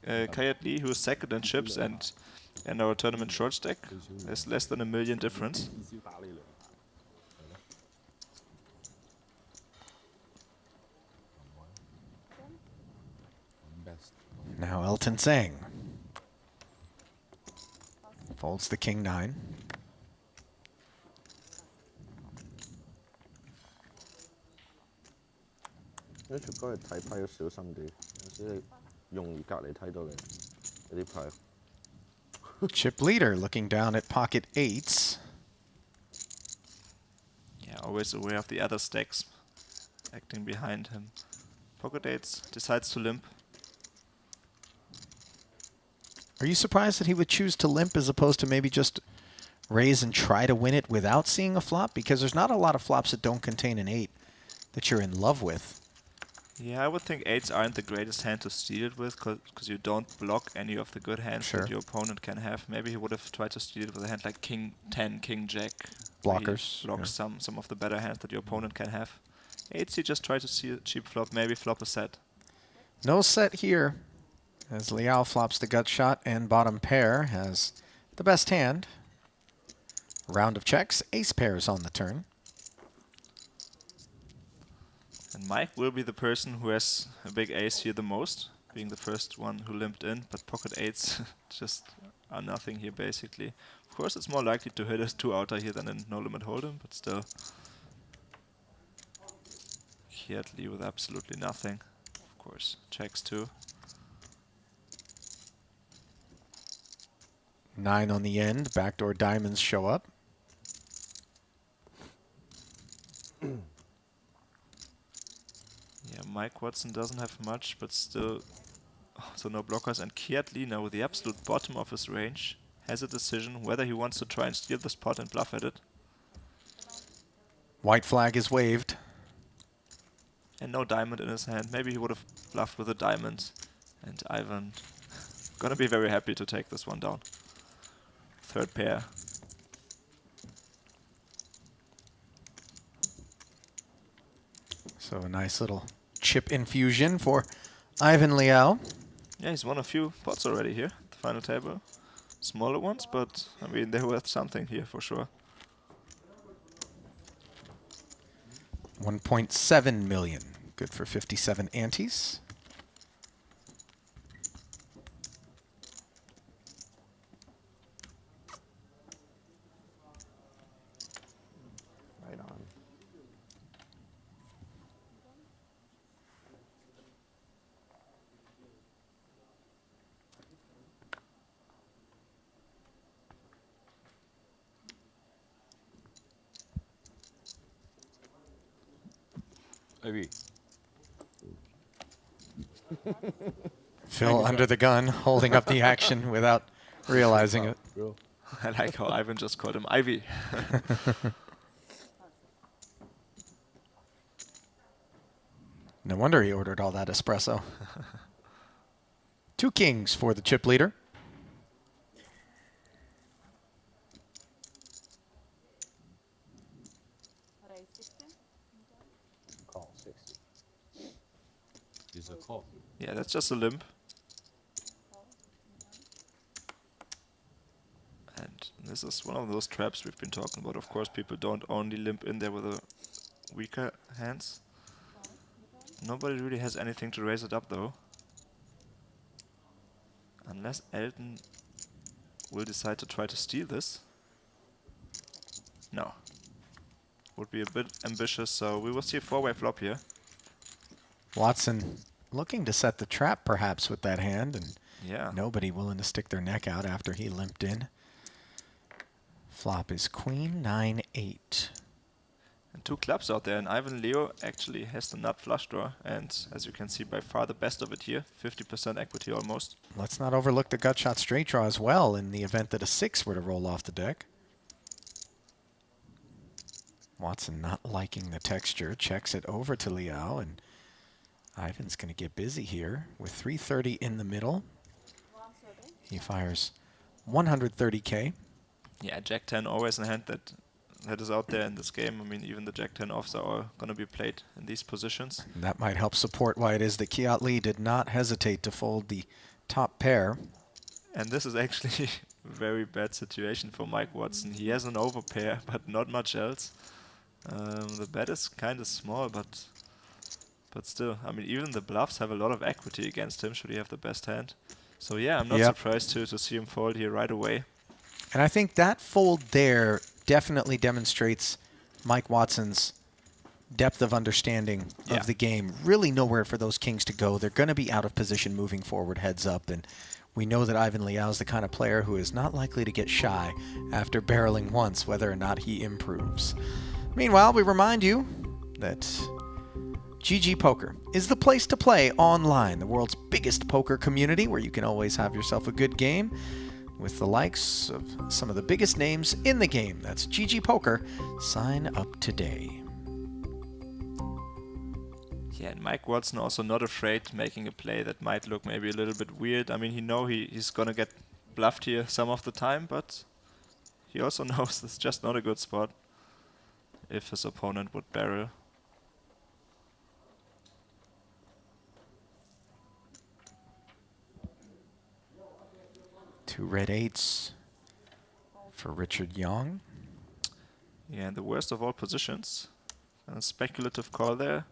Kayat Lee, who is second in chips, and our tournament short stack, there's less than $1 million difference. Now Elton Tseng folds the king-9. Chip leader looking down at pocket 8s. Yeah, always aware of the other stacks acting behind him. Pocket 8s decides to limp. Are you surprised that he would choose to limp as opposed to maybe just raise and try to win it without seeing a flop? Because there's not a lot of flops that don't contain an 8 that you're in love with. Yeah, I would think 8s aren't the greatest hand to steal it with, because you don't block any of the good hands that your opponent can have. Maybe he would have tried to steal it with a hand like King 10, King Jack. Blockers. Blocks some of the better hands that your opponent can have. 8s, he just tried to steal a cheap flop, maybe flop a set. No set here, as Liao flops the gut shot and bottom pair has the best hand. Round of checks, ace pairs on the turn. And Mike will be the person who has a big ace here the most, being the first one who limped in, but pocket 8s just are nothing here basically. Of course it's more likely to hit a 2-outer here than in no limit hold'em, but still. Lee with absolutely nothing. Of course, checks too. 9 on the end, backdoor diamonds show up. Yeah, Mike Watson doesn't have much, but still, so no blockers. And Kiat Lee now with the absolute bottom of his range has a decision whether he wants to try and steal this pot and bluff at it. White flag is waved. And no diamond in his hand. Maybe he would have bluffed with a diamond. And Ivan gonna be very happy to take this one down. Third pair. So a nice little chip infusion for Ivan Liao. Yeah, he's won a few pots already here at the final table. Smaller ones, but I mean, they're worth something here for sure. 1.7 million. Good for 57 antes. Right on. Maybe. Phil under the gun, holding up the action without realizing it. I like how Ivan just called him Ivy. No wonder he ordered all that espresso. 2 kings for the chip leader. Call 60. It's a call. Yeah, that's just a limp. And this is one of those traps we've been talking about. Of course, people don't only limp in there with the weaker hands. Nobody really has anything to raise it up though. Unless Elton will decide to try to steal this. No. Would be a bit ambitious, so we will see a 4-way flop here. Watson looking to set the trap perhaps with that hand, and Yeah. Nobody willing to stick their neck out after he limped in. Flop is queen, 9-8. And 2 clubs out there, and Ivan Leo actually has the nut flush draw, and as you can see, by far the best of it here, 50% equity almost. Let's not overlook the gut shot straight draw as well in the event that a 6 were to roll off the deck. Watson not liking the texture, checks it over to Liao, and Ivan's going to get busy here with 330 in the middle. He fires 130K. Yeah, Jack 10 always a hand that is out there in this game. I mean, even the Jack 10 offs are all going to be played in these positions. And that might help support why it is that Kiat-Lee did not hesitate to fold the top pair. And this is actually a very bad situation for Mike Watson. He has an overpair, but not much else. The bet is kind of small, but still, I mean, even the bluffs have a lot of equity against him, should he have the best hand. So yeah, I'm not surprised to see him fold here right away. And I think that fold there definitely demonstrates Mike Watson's depth of understanding of the game. Really nowhere for those kings to go. They're going to be out of position moving forward, heads up. And we know that Ivan Liao is the kind of player who is not likely to get shy after barreling once, whether or not he improves. Meanwhile, we remind you that GG Poker is the place to play online, the world's biggest poker community where you can always have yourself a good game with the likes of some of the biggest names in the game. That's GG Poker. Sign up today. Yeah, and Mike Watson also not afraid making a play that might look maybe a little bit weird. I mean, he's going to get bluffed here some of the time, but he also knows it's just not a good spot if his opponent would barrel. Two red 8s for Richard Young. Yeah, and the worst of all positions. A speculative call there.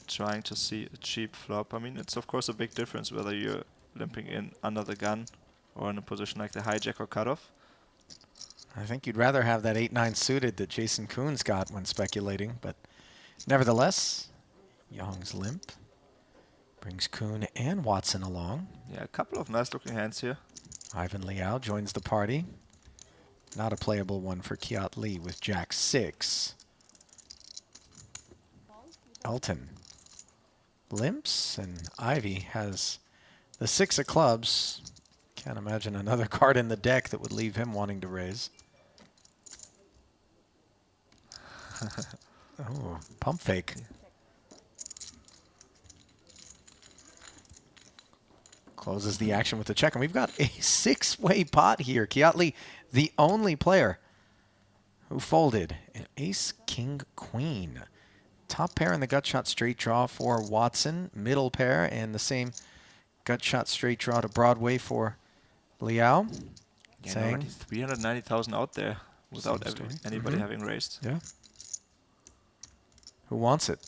Trying to see a cheap flop. I mean, it's of course a big difference whether you're limping in under the gun or in a position like the hijack or cutoff. I think you'd rather have that 8-9 suited that Jason Koon's got when speculating, but nevertheless, Young's limp brings Koon and Watson along. Yeah, a couple of nice looking hands here. Ivan Liao joins the party. Not a playable one for Kiat-Lee with Jack 6. Elton limps, and Ivy has the 6 of clubs. Can't imagine another card in the deck that would leave him wanting to raise. Oh, pump fake. Closes the action with the check, and we've got a 6-way pot here. Kiat-Lee, the only player who folded an ace, king, queen. Top pair in the gut shot straight draw for Watson, middle pair, and the same gut shot straight draw to Broadway for Liao. Yeah, already 390,000 out there without anybody having raised. Yeah. Who wants it?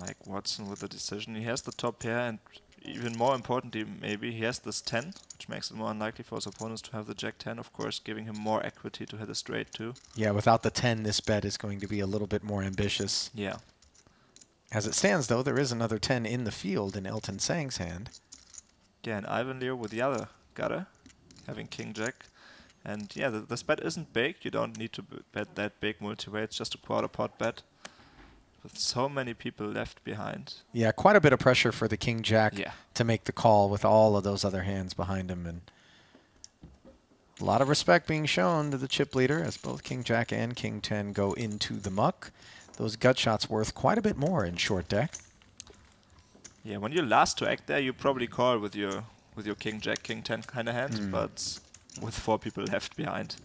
Mike Watson with the decision. He has the top pair, and even more importantly, maybe he has this 10, which makes it more unlikely for his opponents to have the Jack 10, of course, giving him more equity to hit a straight too. Yeah, without the 10, this bet is going to be a little bit more ambitious. Yeah. As it stands, though, there is another 10 in the field in Elton Sang's hand. Yeah, and Ivan Leo with the other gutter, having King Jack. And yeah, this bet isn't big. You don't need to bet that big multi-way. It's just a quarter pot bet. With so many people left behind. Yeah, quite a bit of pressure for the King Jack to make the call with all of those other hands behind him. And a lot of respect being shown to the chip leader as both King Jack and King 10 go into the muck. Those gut shots worth quite a bit more in short deck. Yeah, when you're last to act there, you probably call with your King Jack, King 10 kind of hand, but with 4 people left behind.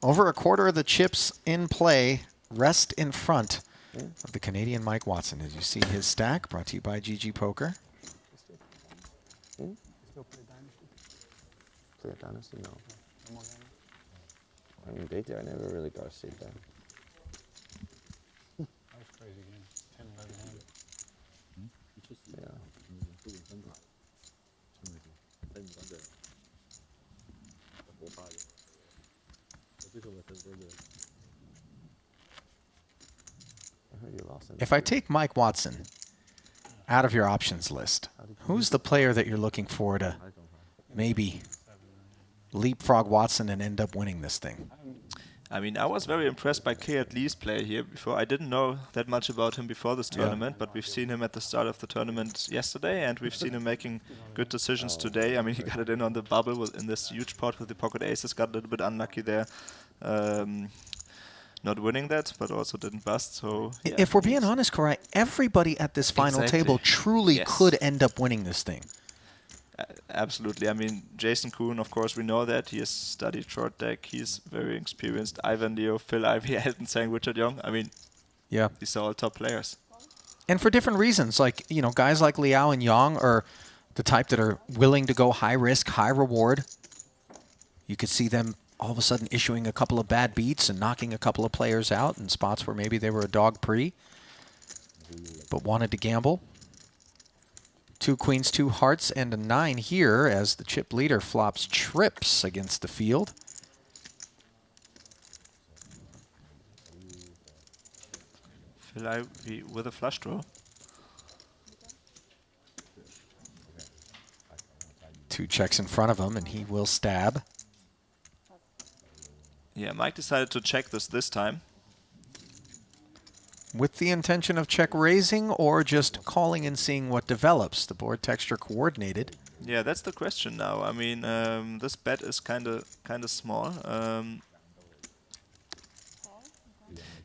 Over a quarter of the chips in play rest in front of the Canadian Mike Watson. As you see his stack, brought to you by GG Poker. Still play Dynasty? No. I mean, data, I never really got to sit down. That was crazy game. 10, 11 hand. Yeah. I heard you lost. if I take Mike Watson out of your options list, who's the player that you're looking for to maybe leapfrog Watson and end up winning this thing? I mean, I was very impressed by Keat Lee's play here before. I didn't know that much about him before this tournament, but we've seen him at the start of the tournament yesterday, and we've seen him making good decisions today. I mean, he got it in on the bubble in this huge pot with the pocket aces, got a little bit unlucky there. Not winning that, but also didn't bust. So yeah, if we're being honest, Koray, everybody at this final table truly could end up winning this thing. Absolutely. I mean, Jason Kuhn, of course, we know that. He has studied short deck. He's very experienced. Ivan Leo, Phil Ivey, Elton Sang, Richard Young. I mean, yeah, these are all top players. And for different reasons. Like, you know, guys like Liao and Yang are the type that are willing to go high risk, high reward. You could see them all of a sudden issuing a couple of bad beats and knocking a couple of players out in spots where maybe they were a dog pre, but wanted to gamble. 2 queens, 2 hearts, and a 9 here as the chip leader flops trips against the field. Phil Ivey with a flush draw. 2 checks in front of him, and he will stab. Yeah, Mike decided to check this time. With the intention of check raising or just calling and seeing what develops. The board texture coordinated. Yeah, that's the question now. I mean, this bet is kind of small.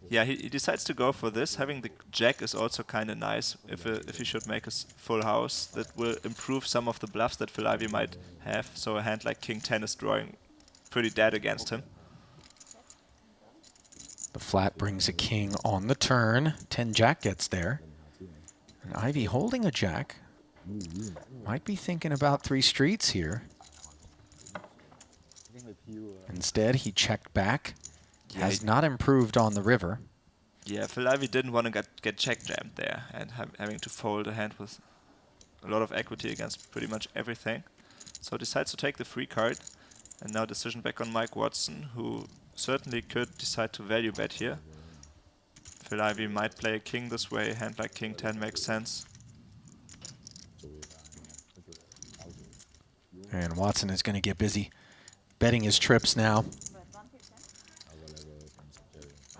Yeah, he decides to go for this. Having the jack is also kind of nice. If he should make a full house, that will improve some of the bluffs that Phil Ivey might have. So a hand like King 10 is drawing pretty dead against him. The flat brings a king on the turn. 10 jack gets there. And Ivey holding a jack. Might be thinking about 3 streets here. Instead, he checked back. Has not improved on the river. Yeah, Phil Ivey didn't want to get check jammed there and having to fold a hand with a lot of equity against pretty much everything. So decides to take the free card. And now decision back on Mike Watson, who certainly could decide to value bet here. Phil Ivey might play a king this way. A hand like King 10 makes sense. And Watson is going to get busy betting his trips now.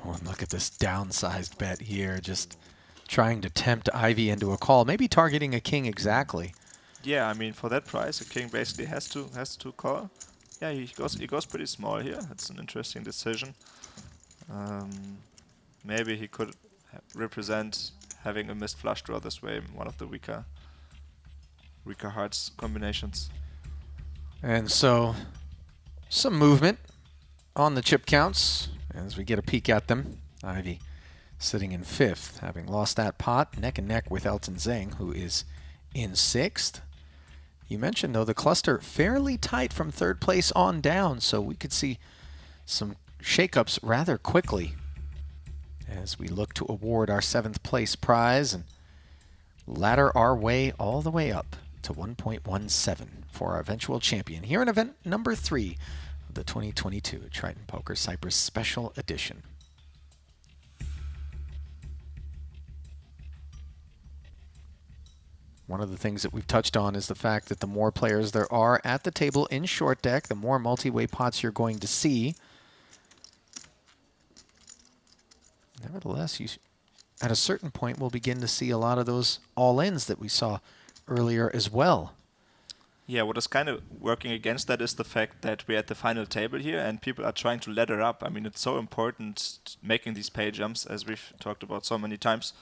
Oh, and look at this downsized bet here. Just trying to tempt Ivey into a call. Maybe targeting a king exactly. Yeah, I mean, for that price, a king basically has to call. Yeah, he goes pretty small here. That's an interesting decision. Maybe he could represent having a missed flush draw this way, one of the weaker hearts combinations. And so, some movement on the chip counts as we get a peek at them. Ivey sitting in 5th, having lost that pot, neck and neck with Elton Zhang, who is in 6th. You mentioned, though, the cluster fairly tight from 3rd place on down, so we could see some shakeups rather quickly as we look to award our 7th place prize and ladder our way all the way up to 1.17 for our eventual champion here in event number 3 of the 2022 Triton Poker Cyprus Special Edition. One of the things that we've touched on is the fact that the more players there are at the table in short deck, the more multi-way pots you're going to see. Nevertheless, you, at a certain point, will begin to see a lot of those all-ins that we saw earlier as well. Yeah, what is kind of working against that is the fact that we're at the final table here and people are trying to ladder up. I mean, it's so important making these pay jumps, as we've talked about so many times.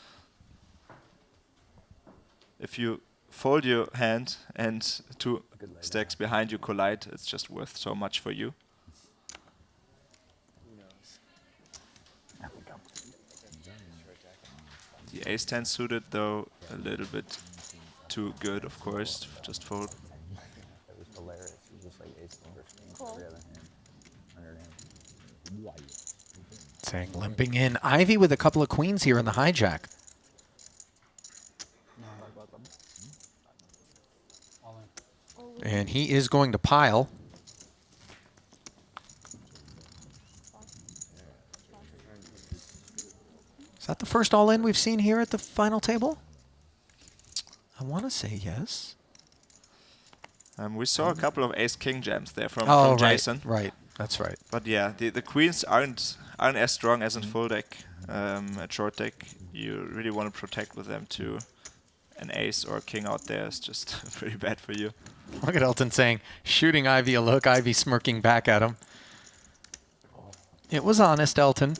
If you fold your hand and 2 stacks behind you collide, it's just worth so much for you. The ace-10 suited, though, a little bit too good, of course, to just fold. That was hilarious. It was just like ace-10 versus every other hand. Saying limping in. Ivey with a couple of queens here in the hijack. And he is going to pile. Is that the first all-in we've seen here at the final table? I want to say yes. We saw a couple of ace-king jams there from right, Jason. Right, that's right. But yeah, the queens aren't as strong as in full deck. At short deck, you really want to protect with them too. An ace or a king out there is just pretty bad for you. Look at Elton saying, shooting Ivy a look, Ivy smirking back at him. It was honest, Elton.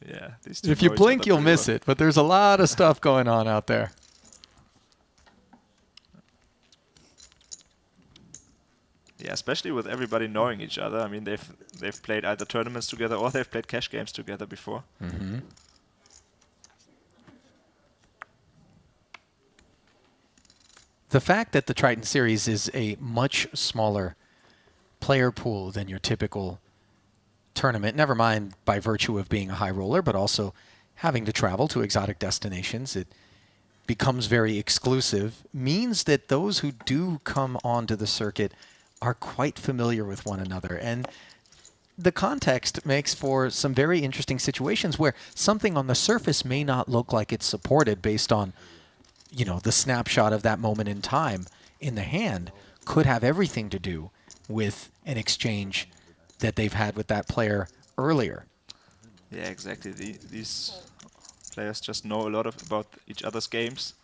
Yeah, these If you blink, you'll miss it, but there's a lot of stuff going on out there. Yeah, especially with everybody knowing each other. I mean, they've played either tournaments together or they've played cash games together before. Mm-hmm. The fact that the Triton series is a much smaller player pool than your typical tournament, never mind by virtue of being a high roller, but also having to travel to exotic destinations, it becomes very exclusive, means that those who do come onto the circuit are quite familiar with one another. And the context makes for some very interesting situations where something on the surface may not look like it's supported based on, you know, the snapshot of that moment in time in the hand could have everything to do with an exchange that they've had with that player earlier. Yeah, exactly. These players just know a lot about each other's games.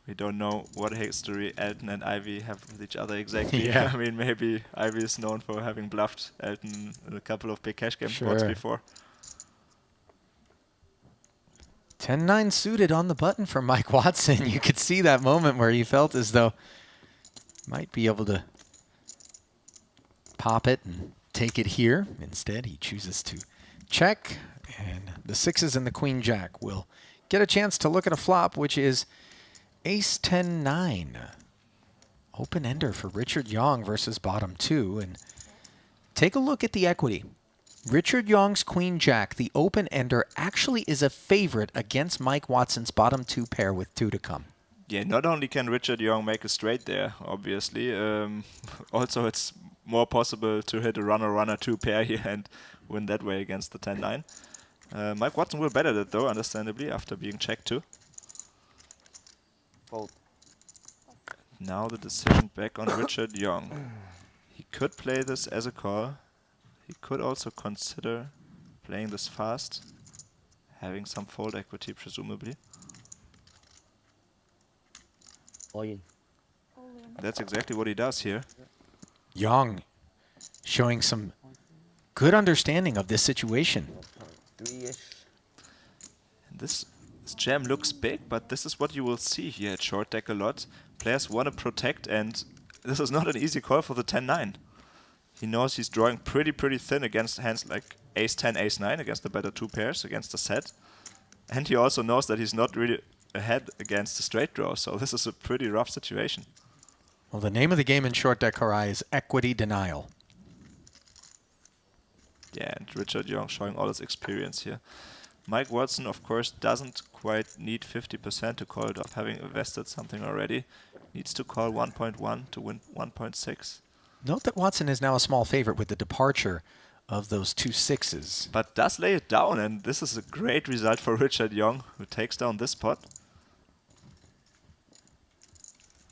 We don't know what history Elton and Ivy have with each other exactly. Yeah. I mean, maybe Ivy is known for having bluffed Elton in a couple of big cash game spots before. 10-9 suited on the button for Mike Watson. You could see that moment where he felt as though might be able to pop it and take it here. Instead, he chooses to check, and the sixes and the queen jack will get a chance to look at a flop, which is ace 10-9. Open ender for Richard Yong versus bottom two. And take a look at the equity. Richard Yong's queen jack, the open ender, actually is a favorite against Mike Watson's bottom two pair with two to come. Yeah, not only can Richard Yong make a straight there, obviously, also it's more possible to hit a runner-runner two pair here and win that way against the 10-9. Mike Watson will bet at it though, understandably, after being checked too. Fold. Now the decision back on Richard Yong. He could play this as a call. He could also consider playing this fast, having some fold equity presumably. All in. That's exactly what he does here. Yong showing some good understanding of this situation. This jam looks big, but this is what you will see here at short deck a lot. Players want to protect, and this is not an easy call for the 10-9. He knows he's drawing pretty thin against hands like ace-10, ace-9 against the better two pairs, against the set. And he also knows that he's not really ahead against the straight draw, so this is a pretty rough situation. Well, the name of the game in short deck, Harai, is equity denial. Yeah, and Richard Yong showing all his experience here. Mike Watson, of course, doesn't quite need 50% to call it off, having invested something already. Needs to call 1.1 to win 1.6. Note that Watson is now a small favorite with the departure of those two sixes. But does lay it down, and this is a great result for Richard Yong, who takes down this pot.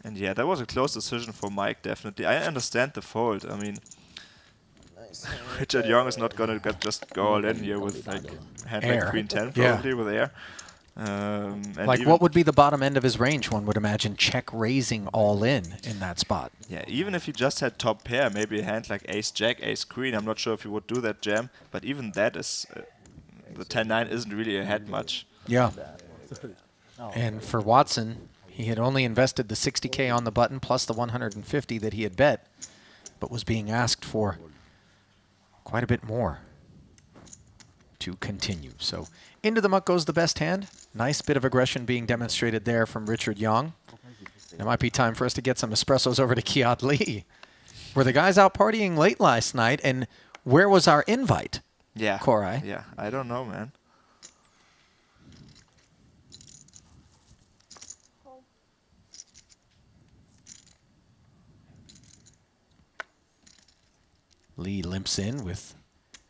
And yeah, that was a close decision for Mike, definitely. I understand the fold. I mean, Richard Yong is not going to just go all in here with like hand like queen 10 probably with air. And like what would be the bottom end of his range, one would imagine, check raising all in that spot. Yeah, even if he just had top pair, maybe a hand like ace-jack, ace-queen, I'm not sure if he would do that jam, but even that is, the 10-9 isn't really ahead much. Yeah. And for Watson, he had only invested the 60K on the button plus the 150 that he had bet, but was being asked for quite a bit more to continue. So into the muck goes the best hand. Nice bit of aggression being demonstrated there from Richard Yong. It might be time for us to get some espressos over to Kiat Lee. Were the guys out partying late last night, and where was our invite? Yeah. Korai? Yeah, I don't know, man. Lee limps in with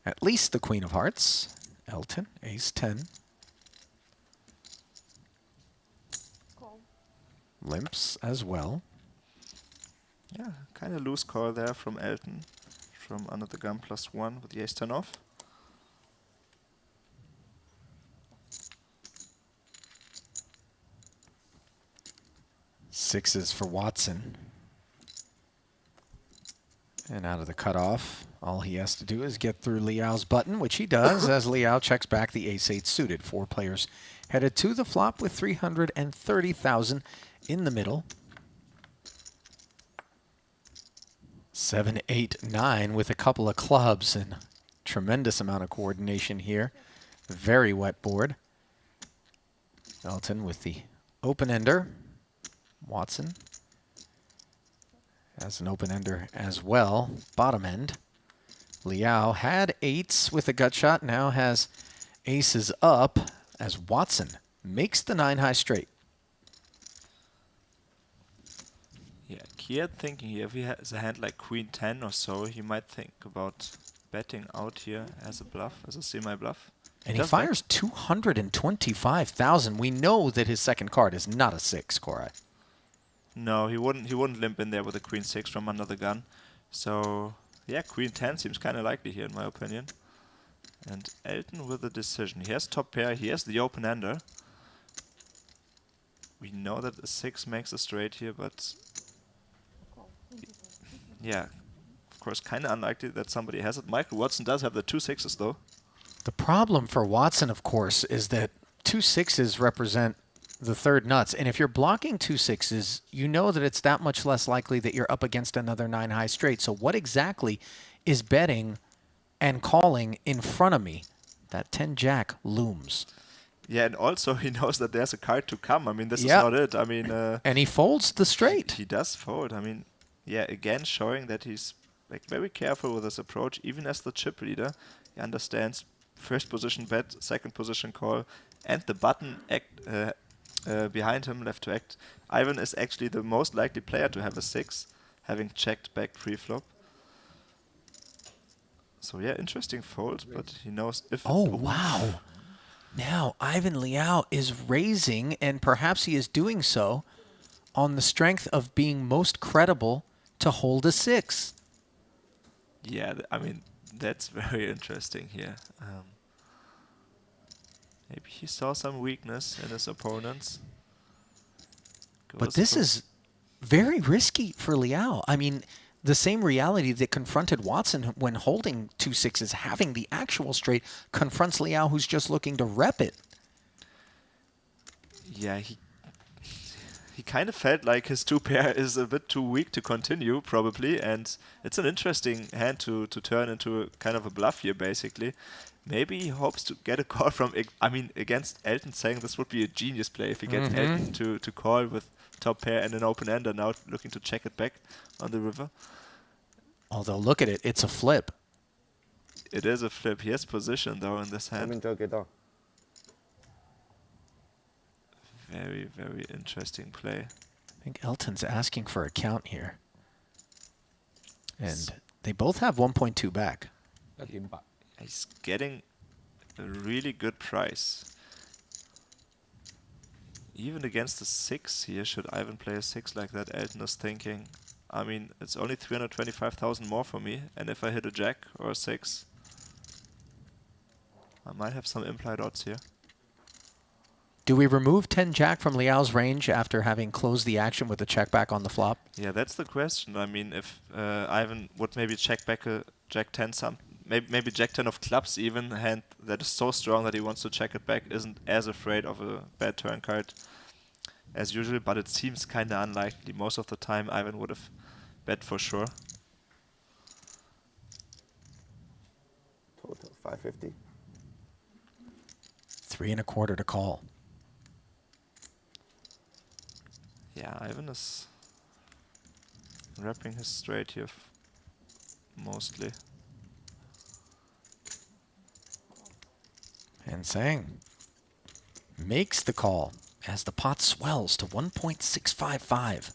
at least the Queen of Hearts. Elton, Ace-10. Limps as well. Yeah, kind of loose call there from Elton, from under the gun +1 with the Ace-10 off. Sixes for Watson. And out of the cutoff, all he has to do is get through Liao's button, which he does as Liao checks back the Ace-8 suited. 4 players headed to the flop with 330,000 in the middle. 7, 8, 9 with a couple of clubs and tremendous amount of coordination here. Very wet board. Elton with the open-ender. Watson has an open-ender as well. Bottom end. Liao had 8s with a gut shot, now has aces up as Watson makes the 9-high straight. Yeah, Kiat thinking here, if he has a hand like Queen 10 or so, he might think about betting out here as a bluff, as a semi-bluff. And he fires 225,000. We know that his second card is not a 6, Koray. No, he wouldn't limp in there with a Queen 6 from under the gun. So, yeah, Queen 10 seems kind of likely here in my opinion. And Elton with the decision. He has top pair, he has the open-ender. We know that a 6 makes a straight here, but yeah, of course, kind of unlikely that somebody has it. Michael Watson does have the 2 6s though. The problem for Watson, of course, is that 2 6s represent the third nuts. And if you're blocking 2 6s, you know that it's that much less likely that you're up against another 9-high straight. So what exactly is betting and calling in front of me? That 10-jack looms. Yeah, and also he knows that there's a card to come. I mean, this is not it. I mean, and he folds the straight. He does fold. I mean, yeah, again showing that he's like very careful with his approach. Even as the chip leader, he understands first position bet, second position call, and the button act behind him, left to act. Ivan is actually the most likely player to have a 6, having checked back pre-flop. So yeah, interesting fold, but he knows if... Oh, wow. Now, Ivan Liao is raising, and perhaps he is doing so on the strength of being most credible to hold a 6. Yeah, I mean, that's very interesting here. Maybe he saw some weakness in his opponents. But this is very risky for Liao. I mean, the same reality that confronted Watson when holding 2 6s, having the actual straight, confronts Liao, who's just looking to rep it. Yeah, he kind of felt like his 2 pair is a bit too weak to continue, probably, and it's an interesting hand to turn into a kind of a bluff here, basically. Maybe he hopes to get a call from, I mean, against Elton, saying this would be a genius play if he gets Elton to call with top pair and an open-ender, now looking to check it back on the river. Although, look at it, it's a flip. It is a flip. He has position, though, in this hand. Very, very interesting play. I think Elton's asking for a count here. And they both have 1.2 back. He's getting a really good price. Even against a 6 here, should Ivan play a 6 like that, Elton is thinking, I mean, it's only 325,000 more for me, and if I hit a jack or a 6, I might have some implied odds here. Do we remove 10-jack from Liao's range after having closed the action with a check back on the flop? Yeah, that's the question. I mean, if Ivan would maybe check back a jack 10 maybe jack 10 of clubs, even a hand that is so strong that he wants to check it back, isn't as afraid of a bad turn card as usual, but it seems kind of unlikely. Most of the time Ivan would have bet for sure. Total 550. 3 1/4 to call. Yeah, Ivan is wrapping his straight here mostly. And Sang makes the call as the pot swells to 1.655.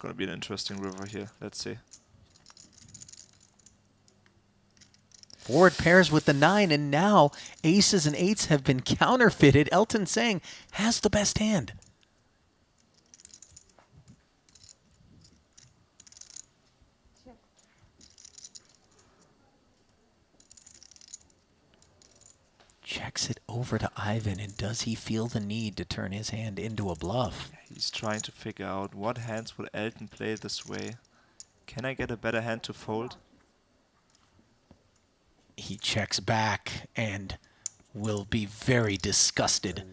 going to be an interesting river here. Let's see. Forward pairs with the 9, and now aces and 8s have been counterfeited. Elton Sang has the best hand. Checks it over to Ivan, and does he feel the need to turn his hand into a bluff? He's trying to figure out what hands will Elton play this way. Can I get a better hand to fold? He checks back and will be very disgusted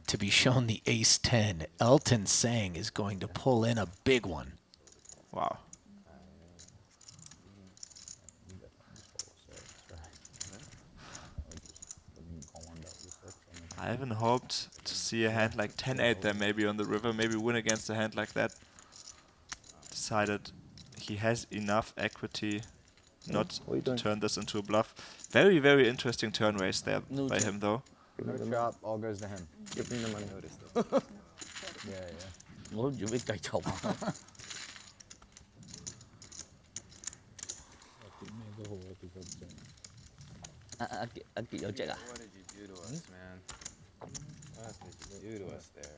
to be shown the ace-10. Elton Sang is going to pull in a big one. Wow. Ivan hoped to see a hand like 10-8 there maybe on the river, maybe win against a hand like that. Decided he has enough equity not to turn this into a bluff. Very, very interesting turn race there by him though. No chop, all goes to him. Give me the money. Yeah, yeah. 我準備繼續。阿傑有隻啊？ What did you do to us, man? What did you do to us there?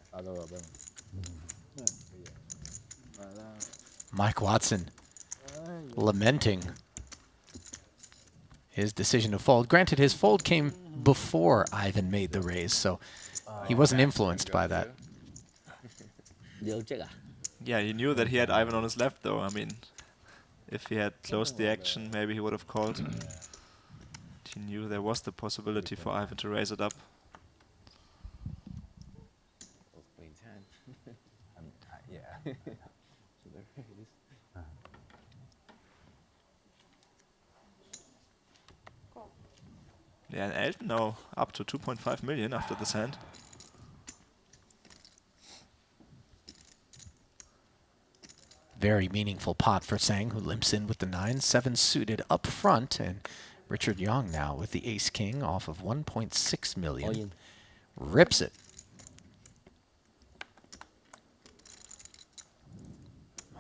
Mike Watson lamenting his decision to fold. Granted, his fold came before Ivan made the raise, so he wasn't influenced by that. Yeah, he knew that he had Ivan on his left though. I mean, if he had closed the action, maybe he would have called. He knew there was the possibility for Ivan to raise it up. Queen 10. Yeah. So there it is. Yeah, and Elton now up to 2.5 million after this hand. Very meaningful pot for Sang, who limps in with the 9-7 suited up front, and Richard Young now with the ace-king off of 1.6 million. Rips it.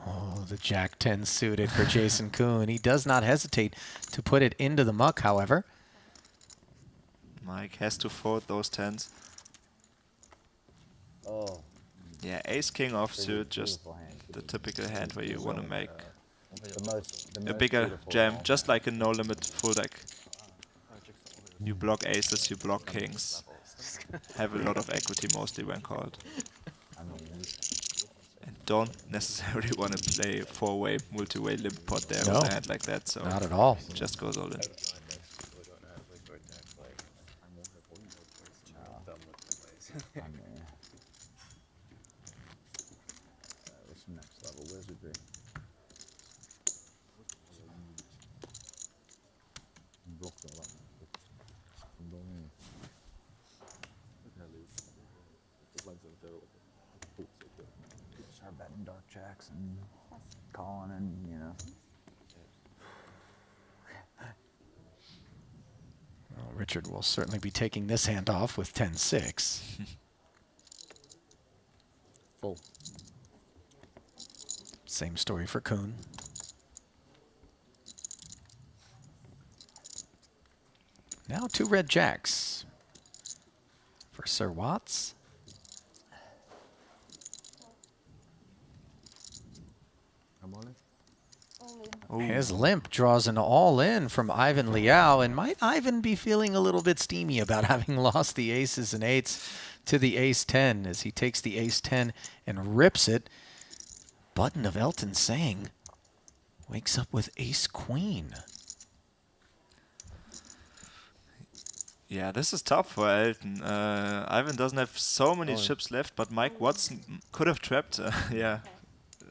Oh, the Jack-10 suited for Jason Kuhn. He does not hesitate to put it into the muck, however. Mike has to fold those 10s. Oh. Yeah, ace-king offsuit, just the typical hand where you want to make a bigger jam, just like in no-limit full deck. You block aces, you block kings. Have a lot of equity mostly when called. And don't necessarily want to play 4-way, multi-way limp pot there with a hand like that, so not at all. Just goes all in. What's next level wizardry? Start betting dark jacks and calling and, you know. Well, Richard will certainly be taking this hand off with 10-6. Full. Same story for Kuhn. Now 2 red jacks for Sir Watts. His limp draws an all-in from Ivan Liao, and might Ivan be feeling a little bit steamy about having lost the aces and 8s to the ace-10 as he takes the ace-10 and rips it. Button of Elton Sang wakes up with ace-queen. Yeah, this is tough for Elton. Ivan doesn't have so many chips left, but Mike Watson could have trapped. Yeah,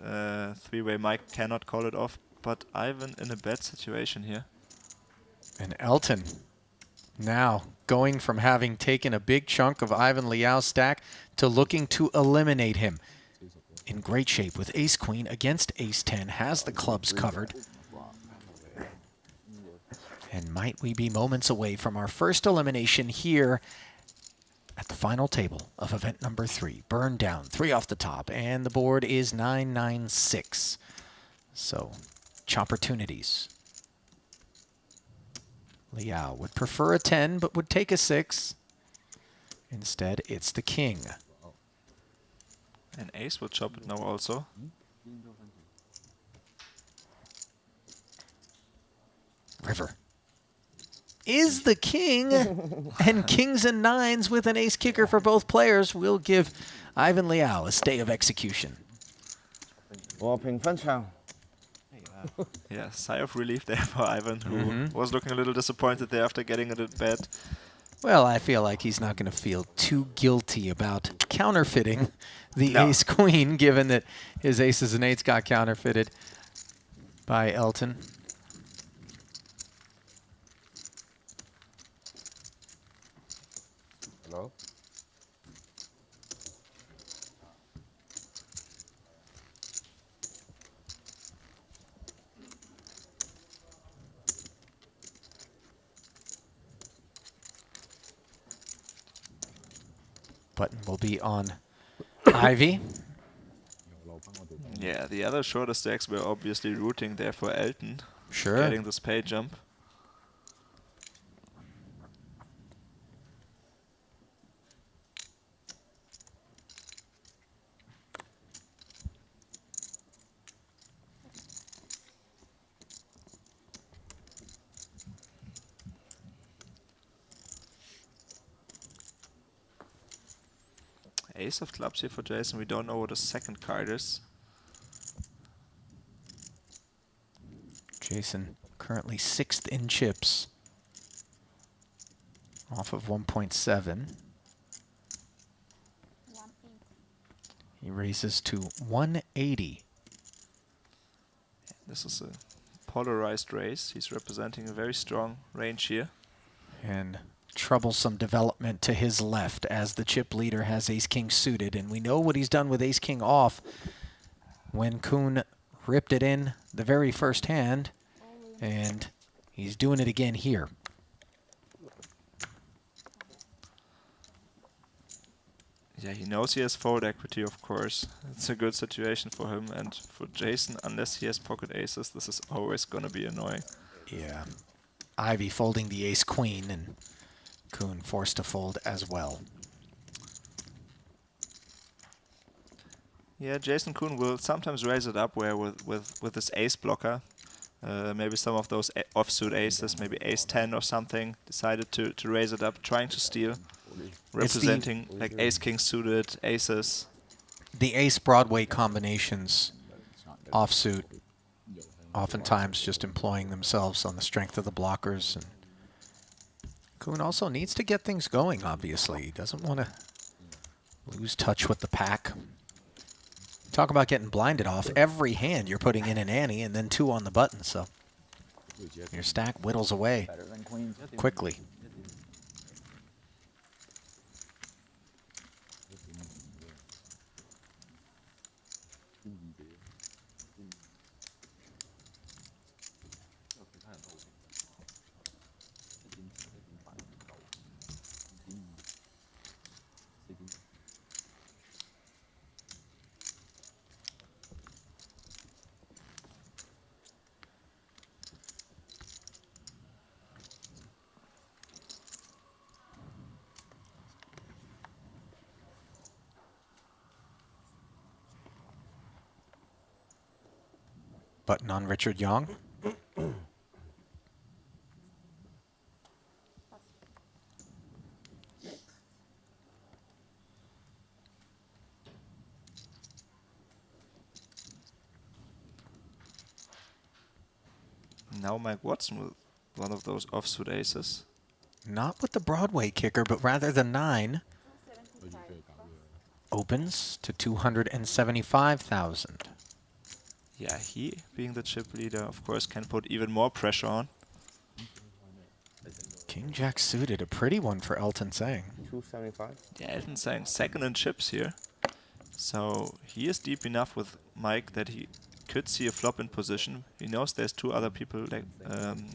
3-way Mike cannot call it off, but Ivan in a bad situation here. And Elton now going from having taken a big chunk of Ivan Liao's stack to looking to eliminate him. In great shape with ace-queen against ace-10, has the clubs covered. And might we be moments away from our first elimination here at the final table of event number 3. Burn down, 3 off the top, and the board is 996. So, chopportunities. Liao would prefer a 10, but would take a 6. Instead, it's the king. And ace will chop it now also. River is the king, and kings and nines with an ace kicker for both players will give Ivan Liao a stay of execution. 和平分場. Yeah, sigh of relief there for Ivan, who was looking a little disappointed there after getting a bit bad. Well, I feel like he's not going to feel too guilty about counterfeiting the ace-queen, given that his aces and eights got counterfeited by Elton. Hello? Button will be on Ivy. Yeah, the other shorter stacks were obviously rooting there for Elton. Sure. Getting the spade jump. Ace of clubs here for Jason. We don't know what the second card is. Jason currently 6th in chips, off of 1.7. He raises to 180. This is a polarized race. He's representing a very strong range here. And troublesome development to his left as the chip leader has ace-king suited. And we know what he's done with ace-king off when Kuhn ripped it in the very first hand. And he's doing it again here. Yeah, he knows he has fold equity, of course. It's a good situation for him. And for Jason, unless he has pocket aces, this is always going to be annoying. Yeah. Ivy folding the ace-queen and Kuhn forced to fold as well. Yeah, Jason Kuhn will sometimes raise it up where with his ace blocker. Maybe some of those offsuit aces, maybe ace-10 or something, decided to raise it up, trying to steal. Representing like ace-king suited, aces. The ace-Broadway combinations offsuit, oftentimes just employing themselves on the strength of the blockers. And Kuhn also needs to get things going, obviously. He doesn't want to lose touch with the pack. Talk about getting blinded off. Every hand you're putting in an ante and then 2 on the button, so your stack whittles away quickly. Button on Richard Young. Now Mike Watson with one of those offsuit aces. Not with the Broadway kicker, but rather the 9. Opens to 275,000. Yeah, he, being the chip leader, of course, can put even more pressure on. King Jack suited, a pretty one for Elton Sang. 275. Yeah, Elton Sang second in chips here. So he is deep enough with Mike that he could see a flop in position. He knows there's 2 other people like,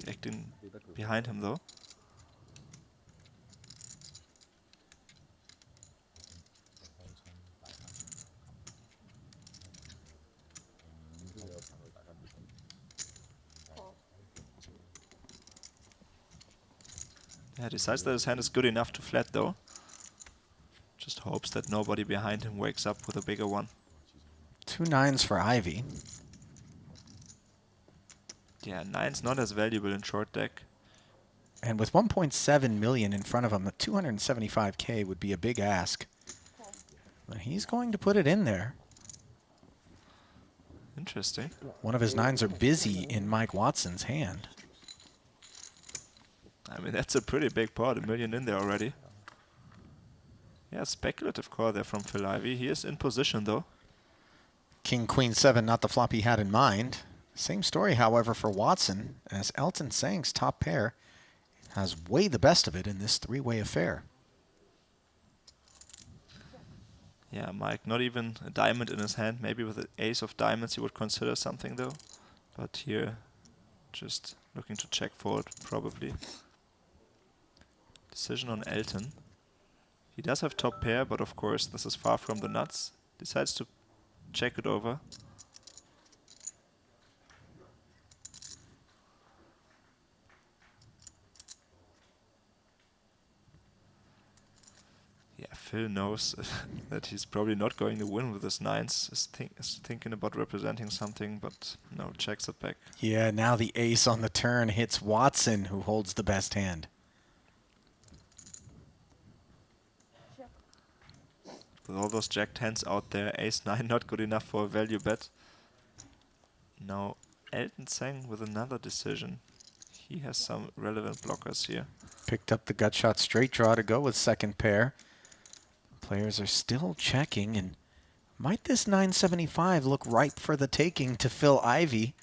acting behind him though. Yeah, decides that his hand is good enough to flat though. Just hopes that nobody behind him wakes up with a bigger one. 2 9s for Ivy. Yeah, 9's not as valuable in short deck. And with 1.7 million in front of him, a 275K would be a big ask. But he's going to put it in there. Interesting. One of his 9s are busy in Mike Watson's hand. I mean, that's a pretty big pot, $1 million in there already. Yeah, speculative call there from Phil Ivey. He is in position though. King, Queen, 7, not the flop he had in mind. Same story, however, for Watson, as Elton Sang's top pair has way the best of it in this 3-way affair. Yeah, Mike, not even a diamond in his hand. Maybe with the ace of diamonds he would consider something though. But here, just looking to check fold, probably. Decision on Elton. He does have top pair, but of course this is far from the nuts. Decides to check it over. Yeah, Phil knows that he's probably not going to win with his 9s. Is thinking about representing something, but no, checks it back. Yeah, now the ace on the turn hits Watson, who holds the best hand. With all those jacked hands out there, ace-9 not good enough for a value bet. Now Elton Sang with another decision. He has some relevant blockers here. Picked up the gut shot straight draw to go with second pair. Players are still checking, and might this 975 look ripe for the taking to Phil Ivey?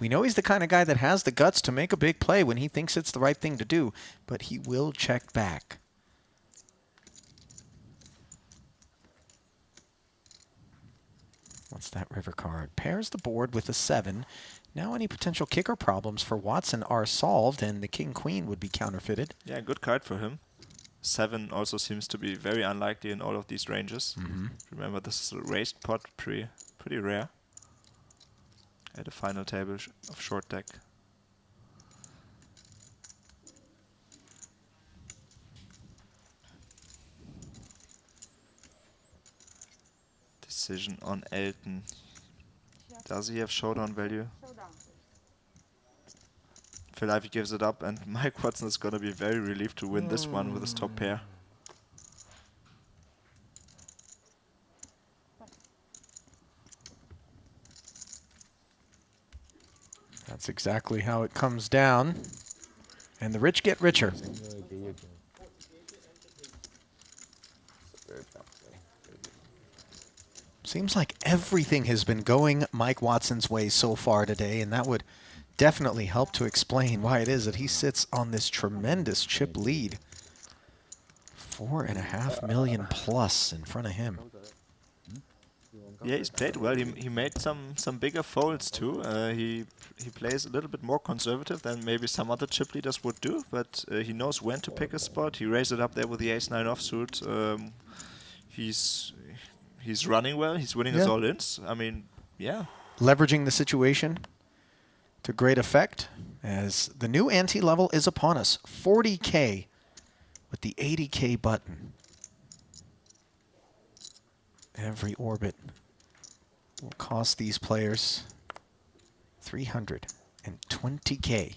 We know he's the kind of guy that has the guts to make a big play when he thinks it's the right thing to do, but he will check back. What's that river card? Pairs the board with a 7. Now any potential kicker problems for Watson are solved, and the king-queen would be counterfeited. Yeah, good card for him. 7 also seems to be very unlikely in all of these ranges. Remember, this is a raised pot, pretty rare. At a final table of short deck. Decision on Elton. Does he have showdown value? Phil Ivey gives it up, and Mike Watson is going to be very relieved to win this one with his top pair. That's exactly how it comes down. And the rich get richer. Seems like everything has been going Mike Watson's way so far today, and that would definitely help to explain why it is that he sits on this tremendous chip lead. 4.5 million plus in front of him. Yeah, he's played well. He made some bigger folds too. He plays a little bit more conservative than maybe some other chip leaders would do, but he knows when to pick a spot. He raised it up there with the ace-9 offsuit. He's running well. He's winning his all-ins. I mean, yeah. Leveraging the situation to great effect as the new ante level is upon us. 40K with the 80K button. Every orbit will cost these players 320K.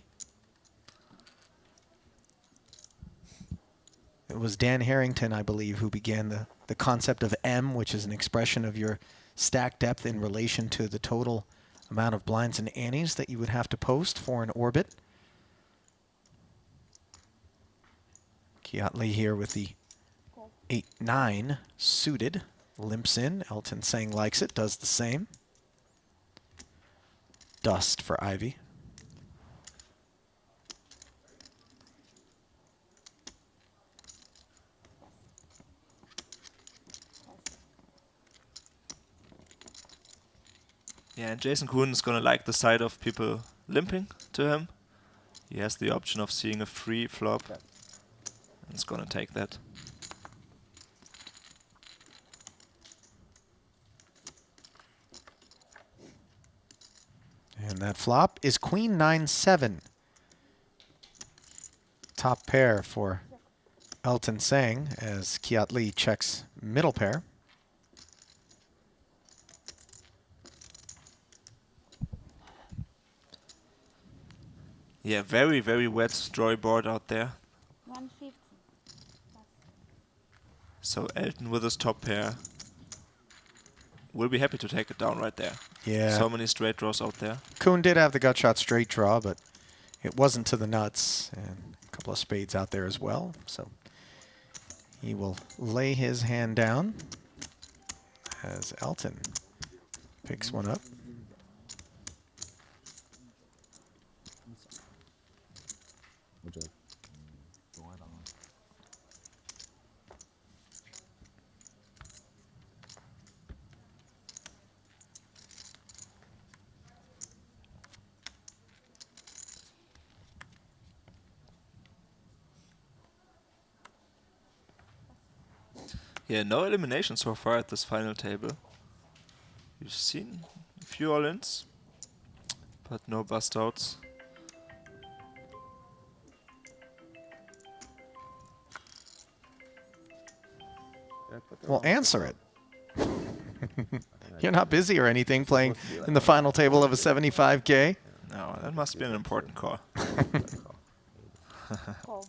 It was Dan Harrington, I believe, who began the concept of M, which is an expression of your stack depth in relation to the total amount of blinds and antes that you would have to post for an orbit. Kiatley here with the 8-9 suited. Limps in. Elton Sang likes it, does the same. Dust for Ivy. Yeah, and Jason Kuhn is going to like the side of people limping to him. He has the option of seeing a free flop. And it's going to take that. And that flop is Queen 9-7. top pair for Elton Sang as Kiat Lee checks middle pair. Yeah, very, very wet storyboard out there. 150. So Elton with his top pair will be happy to take it down right there. Yeah. So many straight draws out there. Kuhn did have the gut shot straight draw, but it wasn't to the nuts. And a couple of spades out there as well. So he will lay his hand down as Elton picks one up. Yeah, no elimination so far at this final table. You've seen a few all-ins, but no bust-outs. Well, answer it. You're not busy or anything playing in the final table of a 75K? No, that must be an important call. Call.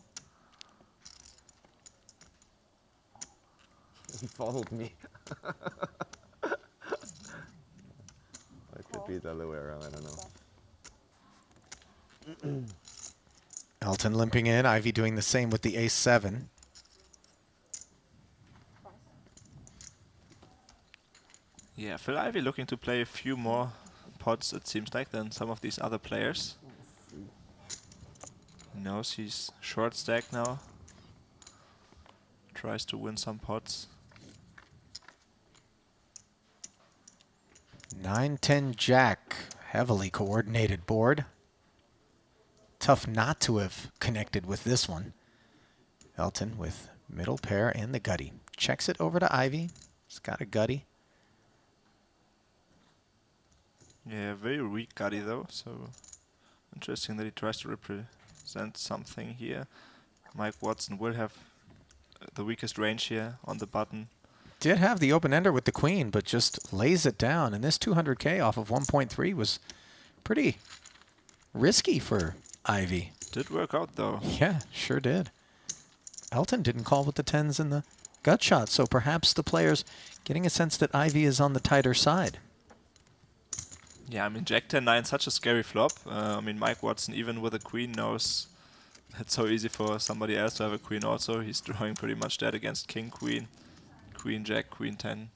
He followed me. It could be the other way around, I don't know. Elton limping in, Ivy doing the same with the ace-7. Yeah, Phil Ivey looking to play a few more pots, it seems like, than some of these other players. He knows he's short stack now. Tries to win some pots. 9-10 Jack, heavily coordinated board. Tough not to have connected with this one. Elton with middle pair and the gutty. Checks it over to Ivy. He's got a gutty. Yeah, very weak gutty though, so interesting that he tries to represent something here. Mike Watson will have the weakest range here on the button. Did have the open-ender with the queen, but just lays it down. And this 200K off of 1.3 was pretty risky for Ivy. Did work out though. Yeah, sure did. Elton didn't call with the 10s in the gut shot, so perhaps the players getting a sense that Ivy is on the tighter side. Yeah, I mean, Jack 10-9, such a scary flop. I mean, Mike Watson, even with a queen, knows it's so easy for somebody else to have a queen also. He's drawing pretty much dead against king, queen, queen, jack, queen 10.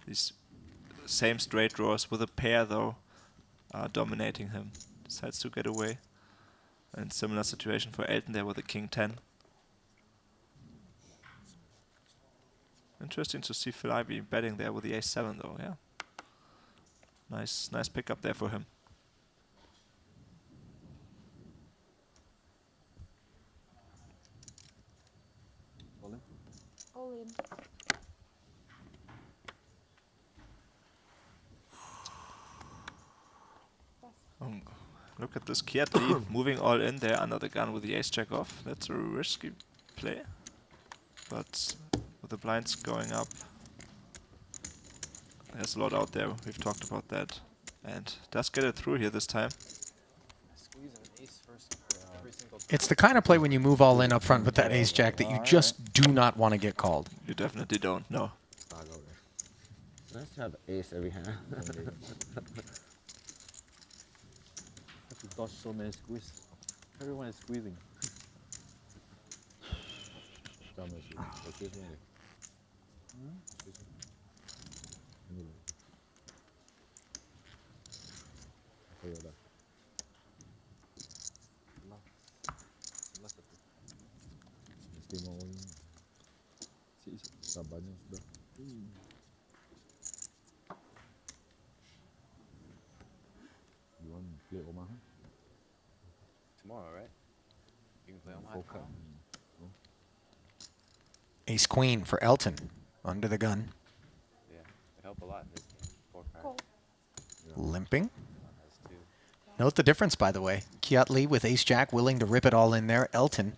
These same straight draws with a pair, though, are dominating him. Decides to get away. And similar situation for Elton there with a king 10. Interesting to see Phil Ivey betting there with the ace-7, though, yeah. Nice pickup there for him. All in. Look at this Kiat Lee moving all in there under the gun with the ace-jack off. That's a risky play. But with the blinds going up, there's a lot out there. We've talked about that. And does get it through here this time. It's the kind of play when you move all in up front with that ace-jack that you just do not want to get called. You definitely don't, no. Let's have ace every hand. Have to dodge so many squeeze. Everyone is squeezing. Tomorrow, right? You can play Omaha tomorrow. Ace-queen for Elton under the gun. Yeah, it helped a lot in this game. 4-5. Limping. Note the difference, by the way. Kiat Lee with ace-jack willing to rip it all in there. Elton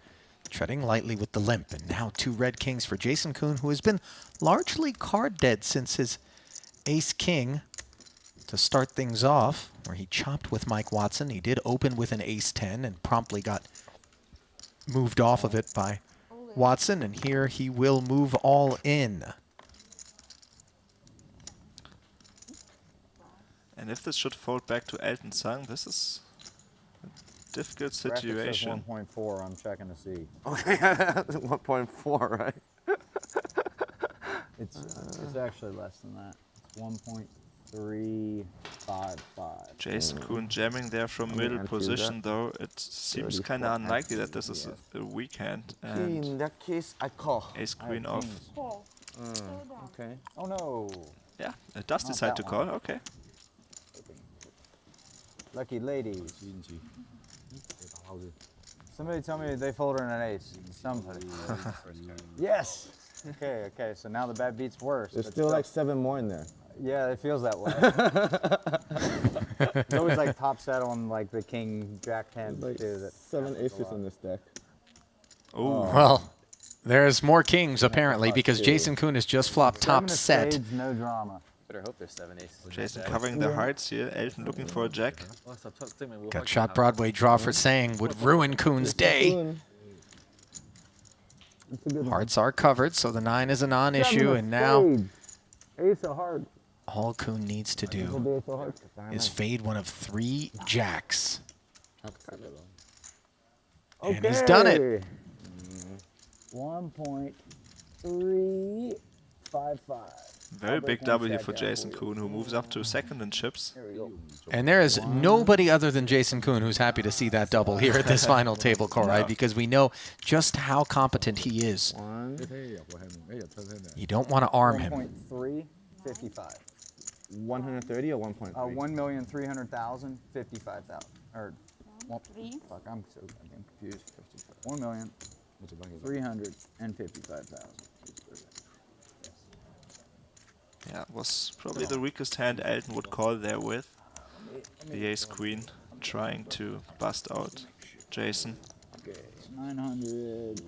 treading lightly with the limp. And now 2 red kings for Jason Kuhn, who has been largely card dead since his ace-king to start things off, where he chopped with Mike Watson. He did open with an ace-10 and promptly got moved off of it by Watson, and here he will move all in. And if this should fold back to Elton Sung, this is a difficult situation. 1.4, I'm checking to see. Okay, 1.4, right? It's actually less than that. It's 1.355. Jason Kuhn jamming there from middle position, though. It seems kind of unlikely that this is a weak hand. In And that case, I call. ace queen off. Okay. Oh no. Yeah, it does Not decide that to one. call. Okay. Lucky ladies. Somebody tell me they folded an ace. Somebody. Yes. Okay. So now the bet beats worse. There's but still like 7 more in there. Yeah, it feels that way. It's always like top set on like the king jack 10 Like too. That 7 aces in this deck. Oh. Well, there's more kings apparently, because Jason Kuhn has just flopped top set. Spades, no drama. Better hope there's 7 aces. in Jason that deck. covering the hearts here. Elton looking for a jack. Got shot Broadway draw for saying would ruin Kuhn's day. Hearts are covered, so the 9 is a non-issue, and now Ace of hearts. all Kuhn needs to do is fade one of 3 jacks. And he's done it. 1.355. Very big W here for Jason Kuhn, who moves up to second in chips. There we go. And there is nobody other than Jason Kuhn who's happy to see that double here at this final table, Korai, because we know just how competent he is. You don't want to arm him. 1.355. 130 or 1.3? 1,300,000, 55,000. Or, well, fuck, I'm so goddamn confused. 1,355,000. Yeah, was probably the weakest hand Elton would call there with. The ace queen trying to bust out Jason. Okay, it's 900.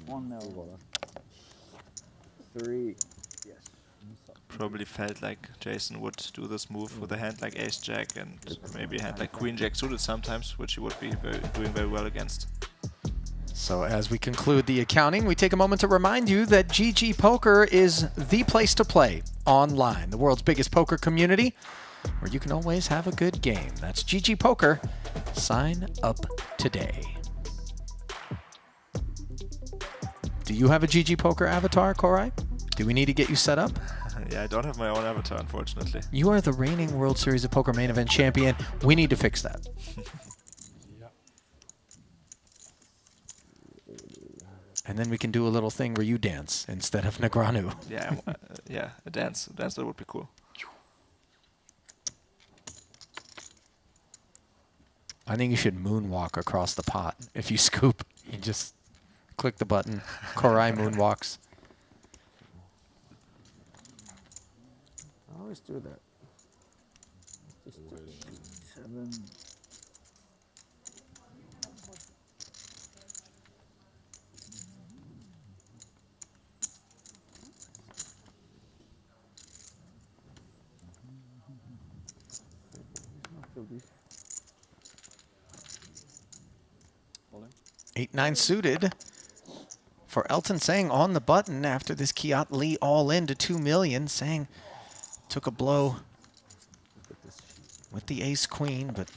1 mil. 3. Yes. Probably felt like Jason would do this move with a hand like ace jack and maybe a hand like queen jack suited sometimes, which he would be doing very well against. So as we conclude the accounting, we take a moment to remind you that GG Poker is the place to play online, the world's biggest poker community, where you can always have a good game. That's GG Poker. Sign up today. Do you have a GG Poker avatar, Korai? Do we need to get you set up? Yeah, I don't have my own avatar, unfortunately. You are the reigning World Series of Poker main event champion. We need to fix that. And then we can do a little thing where you dance instead of Negranu. Yeah, yeah, a dance that would be cool. I think you should moonwalk across the pot. If you scoop, you just click the button. Korai moonwalks. I always do that. 7. Holding. 8-9 suited for Elton Sang on the button after this Ante-Only all in to 2 million. Sang took a blow with the ace-queen, but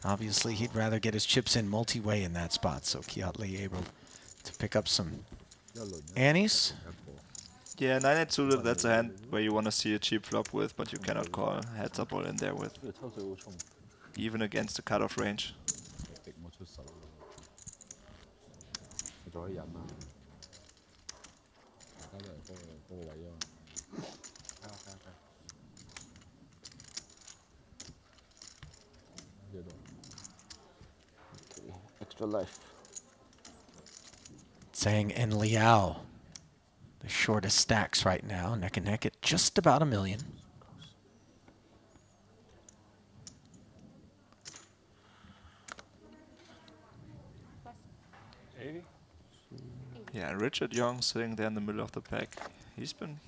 obviously he'd rather get his chips in multi-way in that spot. So Ante-Only able to pick up some annies. Yeah, 9-8 suited, that's a hand where you want to see a cheap flop with, but you cannot call heads up all in there with. Even against the cutoff range. Extra life. Sang and Liao, the shortest stacks right now, neck and neck at just about $1 million. Yeah, Richard Young sitting there in the middle of the pack. He's been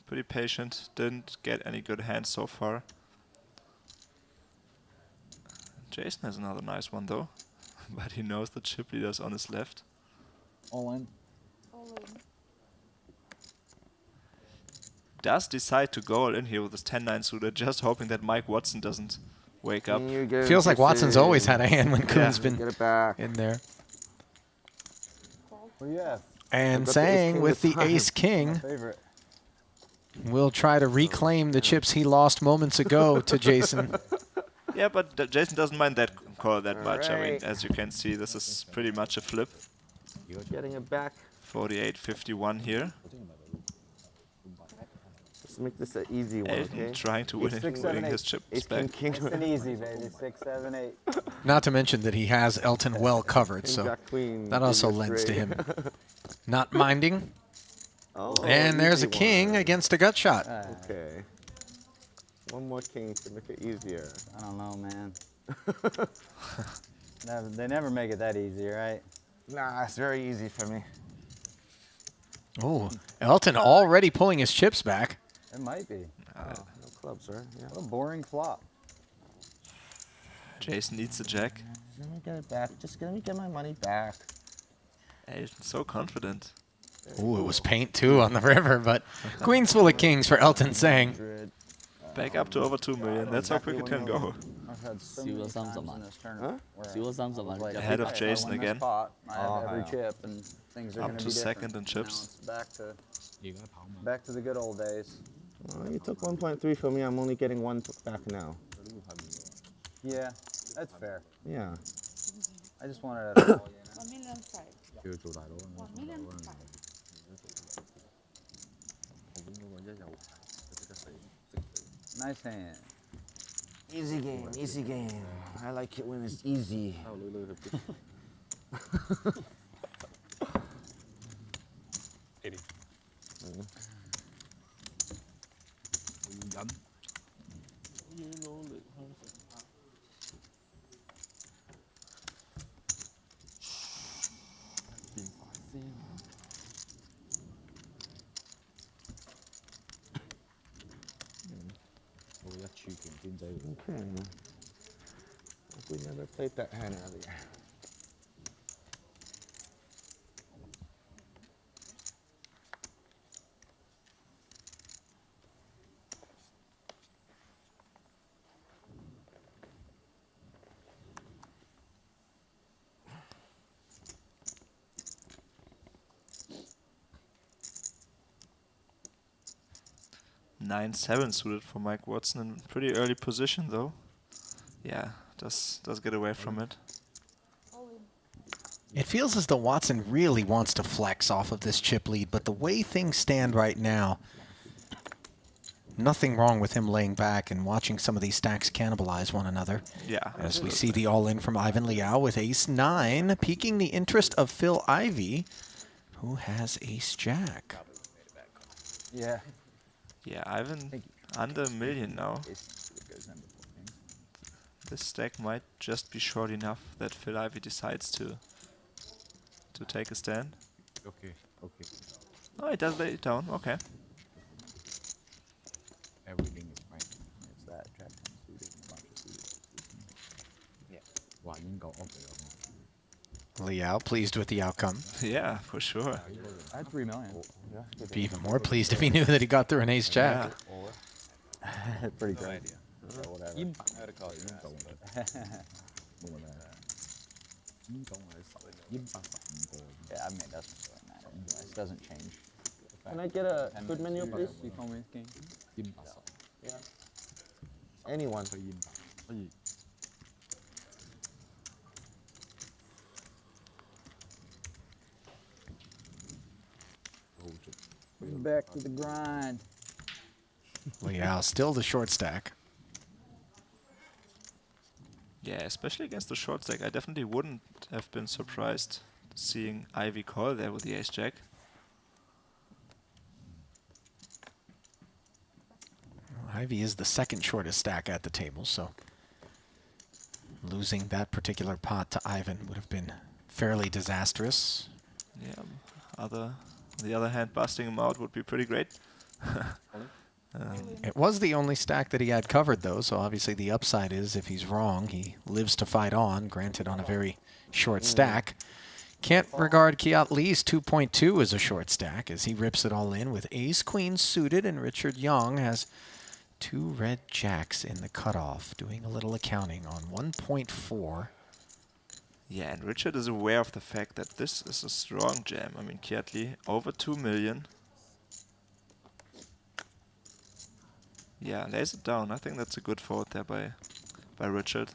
pretty patient. Didn't get any good hands so far. Jason has another nice one though, but he knows the chip leader's on his left. All in. All in. Does decide to go all in here with his 10-9 suited, just hoping that Mike Watson doesn't wake up. Feels like Watson's always had a hand when Kuhn's been Get it back. in there. What do you have? And got the saying ace-king with this the time. ace-king, Favorite. we'll try to reclaim the chips he lost moments ago to Jason. Yeah, but Jason doesn't mind that call that much. I mean, Alright. as you can see, this is pretty much a flip. You're getting it back. 48-51 here. Let's make this an easy one, Elton okay? trying to win, 6, 7, winning 8. his chips Ace, back. king, It's an easy, baby. 6, 7, 8. Not to mention that he has Elton well covered, King, so jack, queen, that also king, lends to straight. him not minding. Oh, And there's a easy king one. against a gut shot. Okay. One more king to make it easier. I don't know, man. They never make it that easy, right? Nah, it's very easy for me. Oh, Elton already pulling his chips back. It might be. No clubs, right? Yeah. What a boring flop. Jason needs a jack. Let me get it back. Just let me get my money back. Elton's so confident. Ooh, it was paint too on the river, but queens full of kings for Elton saying. Back up to over 2 million. That's how quick it can go. I've had so少 many 咗 times 30 in 萬， this tournament where 少咗30萬 like, 入 Ahead of if I Jason win this again. pot, I have Oh, every wow. chip, and things are Up going to be second different. in chips. Now it's back to the good old days. Oh, you took 1.3 from me. I'm only getting one back now. Yeah, that's fair. Yeah. I just wanted to. 1,500,000. 1,500,000. Nice hand. Easy game, easy game. I like it when it's easy. Okay. We never played that hand earlier. Nine seven suited for Mike Watson in pretty early position though. Yeah, does get away from it. All in. It feels as though Watson really wants to flex off of this chip lead, but the way things stand right now, nothing wrong with him laying back and watching some of these stacks cannibalize one another. Yeah. As we see the all-in from Ivan Liao with ace-9, piquing the interest of Phil Ivey, who has ace-jack. Yeah. Yeah, Ivan under $1 million now. This stack might just be short enough that Phil Ivey decides to take a stand. Okay, okay. Oh, he does lay it down. Okay. Everything is fine. It's that jack 10 suited and a bunch of suited. Yeah. 哇，已經夠 off 咗。 Liao pleased with the outcome. Yeah, for sure. I had 3 million. Be even more pleased if he knew that he got through an ace-jack. Yeah. Pretty great. So whatever. 煙白喺度講煙夠嘅，冇問題。煙講我哋煙白15個。 Yeah, I mean, it doesn't really matter. It doesn't change. Can I get a good menu, please? You told me king. 煙白10。 Yeah. Anyone. 佢煙白，所以 Back to the grind. Liao still the short stack. Yeah, especially against the short stack, I definitely wouldn't have been surprised seeing Ivy call there with the ace-jack. Ivy is the second shortest stack at the table, so losing that particular pot to Ivan would have been fairly disastrous. Yeah, the other hand, busting him out would be pretty great. It was the only stack that he had covered, though, so obviously the upside is if he's wrong, he lives to fight on, granted on a very short stack. Can't regard Kiat Lee's 2.2 as a short stack, as he rips it all in with ace-queen suited, and Richard Young has 2 red jacks in the cutoff, doing a little accounting on 1.4. Yeah, and Richard is aware of the fact that this is a strong jam. I mean, Kiat Lee over 2 million. Yeah, lays it down. I think that's a good fold there by Richard.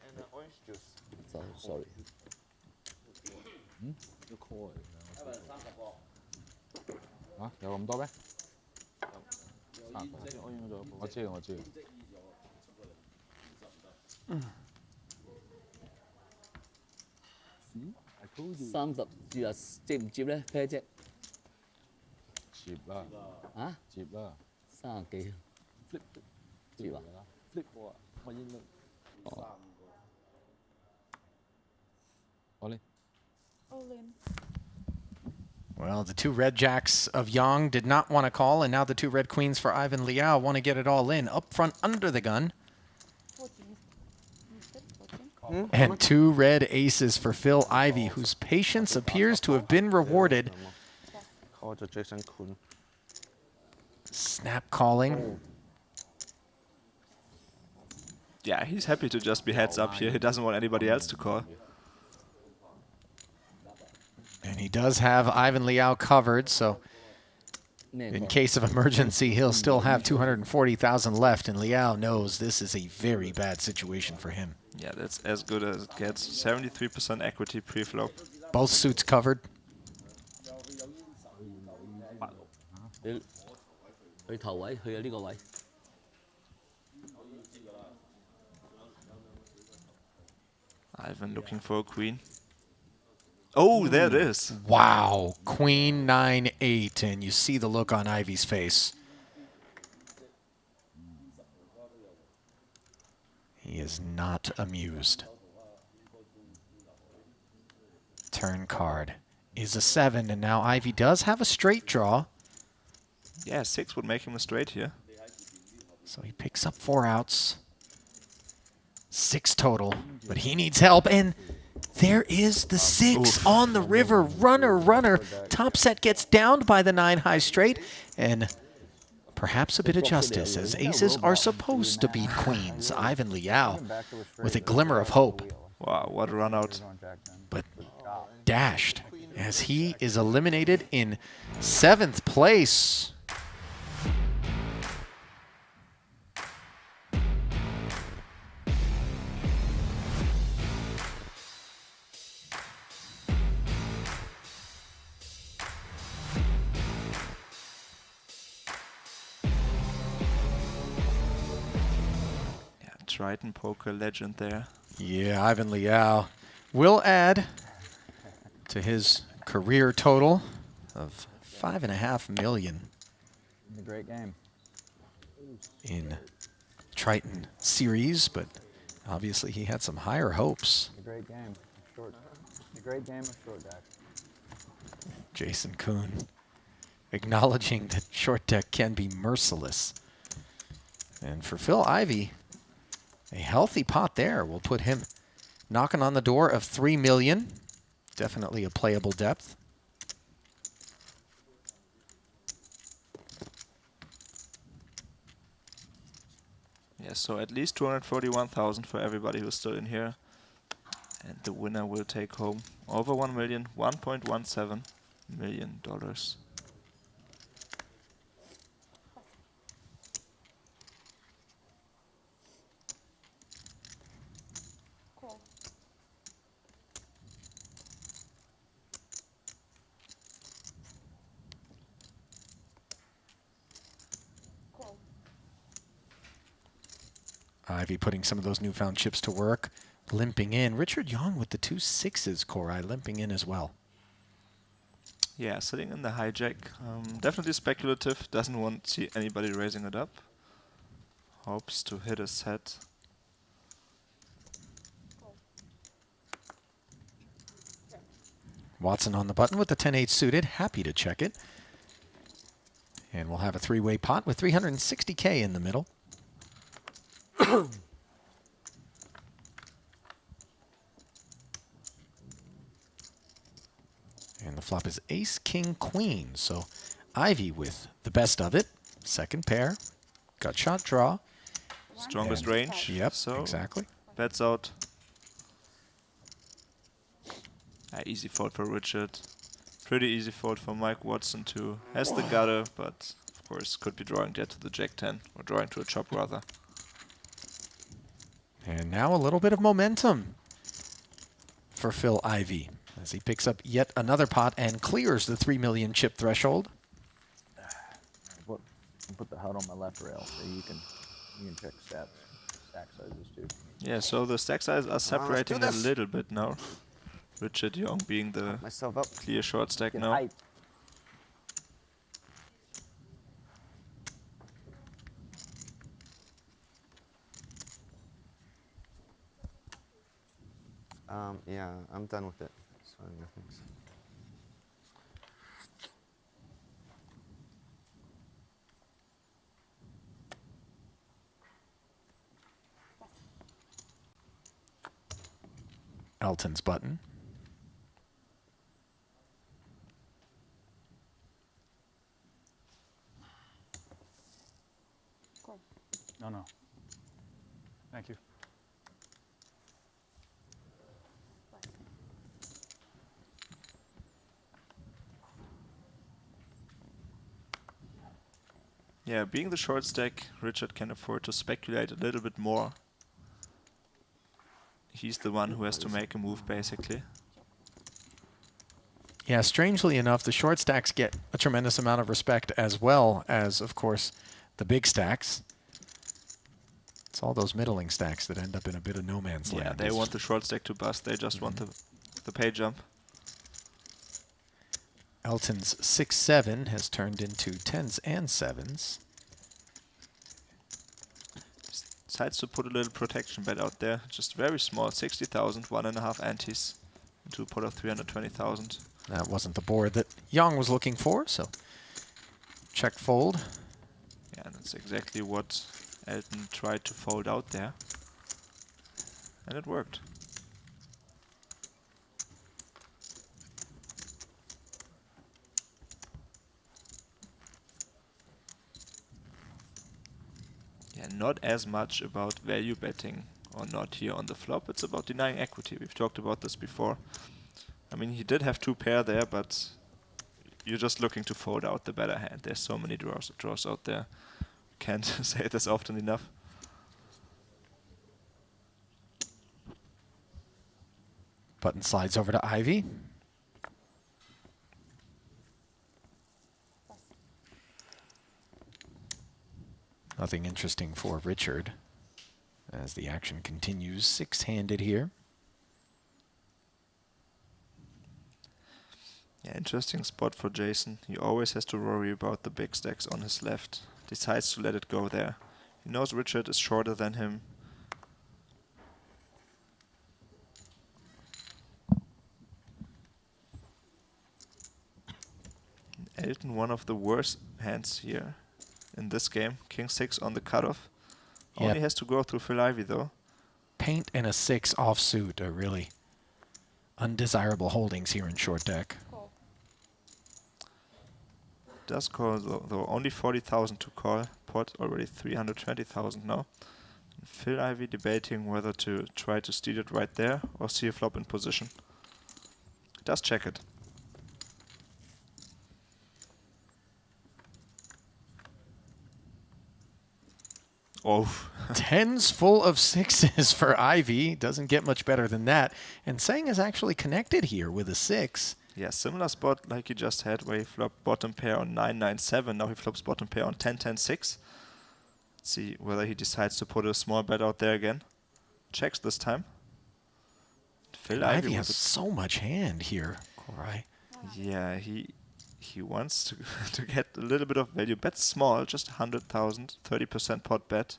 And orange juice. Sorry. 要 call 嚟㗎。嚇？有咁多咩？我知我知。30注啊，接唔接咧？啤啫。接啦。啊？接啦。30幾。接啊？flip 喎，我應該。哦。我咧。All in. Well, the 2 red jacks of Yang did not want to call, and now the 2 red queens for Ivan Liao want to get it all in. Up front under the gun. 14. And 2 red aces for Phil Ivey, whose patience appears to have been rewarded. Call to Jason Kuhn. Snap calling. Yeah, he's happy to just be heads up here. He doesn't want anybody else to call. And he does have Ivan Liao covered, so in case of emergency, he'll still have 240,000 left, and Liao knows this is a very bad situation for him. Yeah, that's as good as it gets. 73% equity pre-flop. Both suits covered. 去頭位，去咗呢個位。Ivan looking for a queen. Oh, there it is. Wow. Queen 9-8, and you see the look on Ivy's face. He is not amused. Turn card is a 7, and now Ivy does have a straight draw. Yeah, 6 would make him a straight here. So he picks up 4 outs. 6 total, but he needs help, and there is the 6 on the river. Runner, runner. Top set gets downed by the 9 high straight, and perhaps a bit of justice, as aces are supposed to beat queens. Ivan Liao with a glimmer of hope. Wow, what a run out. But dashed as he is eliminated in 7th place. Triton poker legend there. Yeah, Ivan Liao will add to his career total of $5.5 million. A great game. In Triton series, but obviously he had some higher hopes. A great game. A great game of short deck. Jason Kuhn acknowledging that short deck can be merciless. And for Phil Ivey, a healthy pot there will put him knocking on the door of $3 million. Definitely a playable depth. Yeah, so at least 241,000 for everybody who's still in here. And the winner will take home over 1 million, $1.17 million. Ivy putting some of those newfound chips to work, limping in. Richard Young with the 2 6s, Korai, limping in as well. Yeah, sitting in the hijack. Definitely speculative. Doesn't want to see anybody raising it up. Hopes to hit a set. Watson on the button with the 10-8 suited. Happy to check it. And we'll have a 3-way pot with 360K in the middle. And the flop is ace, king, queen. So Ivy with the best of it. Second pair. Gut shot draw. Strongest And range. Yep, So exactly. bets out. Easy fold for Richard. Pretty easy fold for Mike Watson too. Has the gutter, but of course could be drawing there to the Jack 10 or drawing to a chop rather. And now a little bit of momentum for Phil Ivey as he picks up yet another pot and clears the 3 million chip threshold. Put the HUD on my left rail so you can check stack sizes too. Yeah, so the stack sizes are separating a little bit now. Richard Young being the clear short stack now. Hype. Yeah, I'm done with it. So, no thanks. Elton's button. No. Thank you. Yeah, being the short stack, Richard can afford to speculate a little bit more. He's the one who has to make a move, basically. Yeah, strangely enough, the short stacks get a tremendous amount of respect as well as, of course, the big stacks. It's all those middling stacks that end up in a bit of no man's land. Yeah, they want the short stack to bust. They just want the pay jump. Elton's 6-7 has turned into 10s and 7s. Decides to put a little protection bet out there. Just very small, 60,000, 1.5 antes into a pot of 320,000. That wasn't the board that Young was looking for, so check fold. Yeah, and that's exactly what Elton tried to fold out there. And it worked. Yeah, not as much about value betting or not here on the flop. It's about denying equity. We've talked about this before. I mean, he did have 2 pair there, but you're just looking to fold out the better hand. There's so many draws out there. Can't say this often enough. Button slides over to Ivy. Nothing interesting for Richard as the action continues 6-handed here. Yeah, interesting spot for Jason. He always has to worry about the big stacks on his left. Decides to let it go there. He knows Richard is shorter than him. Elton, one of the worst hands here in this game. King 6 on the cutoff. Yep. Only has to go through Phil Ivey though. Paint and a 6 offsuit are really undesirable holdings here in short deck. Does call though, only 40,000 to call. Pot already 320,000 now. And Phil Ivey debating whether to try to steal it right there or see a flop in position. Does check it. Oh. 10s full of 6s for Ivy. Doesn't get much better than that. And Sang is actually connected here with a 6. Yeah, similar spot like he just had where he flopped bottom pair on 9-9-7. Now he flops bottom pair on 10-10-6. See whether he decides to put a small bet out there again. Checks this time. Phil Ivy Ivy has with so much hand here, Korai. yeah, he wants to to get a little bit of value. Bet small, just 100,000, 30% pot bet.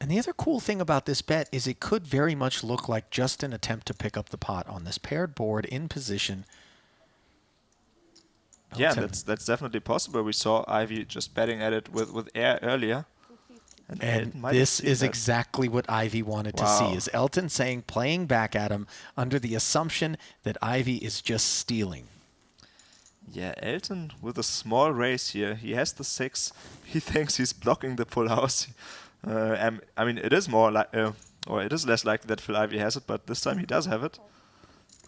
And the other cool thing about this bet is it could very much look like just an attempt to pick up the pot on this paired board in position. Yeah, Elton. that's definitely possible. We saw Ivy just betting at it with air earlier. And Elton might have this seen is that. exactly what Ivy wanted to Wow. see. Is Elton saying, playing back at him under the assumption that Ivy is just stealing. Yeah, Elton with a small raise here. He has the 6. He thinks he's blocking the full house. I mean, it is more like, or it is less likely that Phil Ivy has it, but this time he does have it.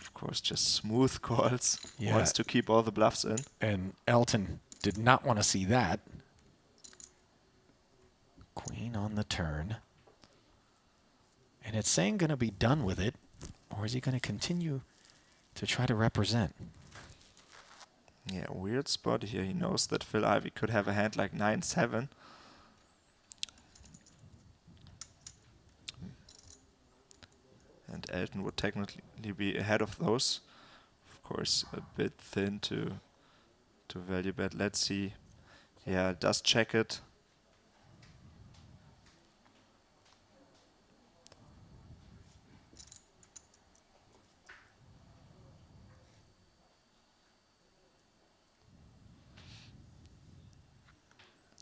Of course, just smooth calls. Yeah. Wants to keep all the bluffs in. And Elton did not want to see that. Queen on the turn. And it's saying going to be done with it, or is he going to continue to try to represent? Yeah, weird spot here. He knows that Phil Ivy could have a hand like 9-7. And Elton would technically be ahead of those. Of course, a bit thin to value bet. Let's see. Yeah, does check it.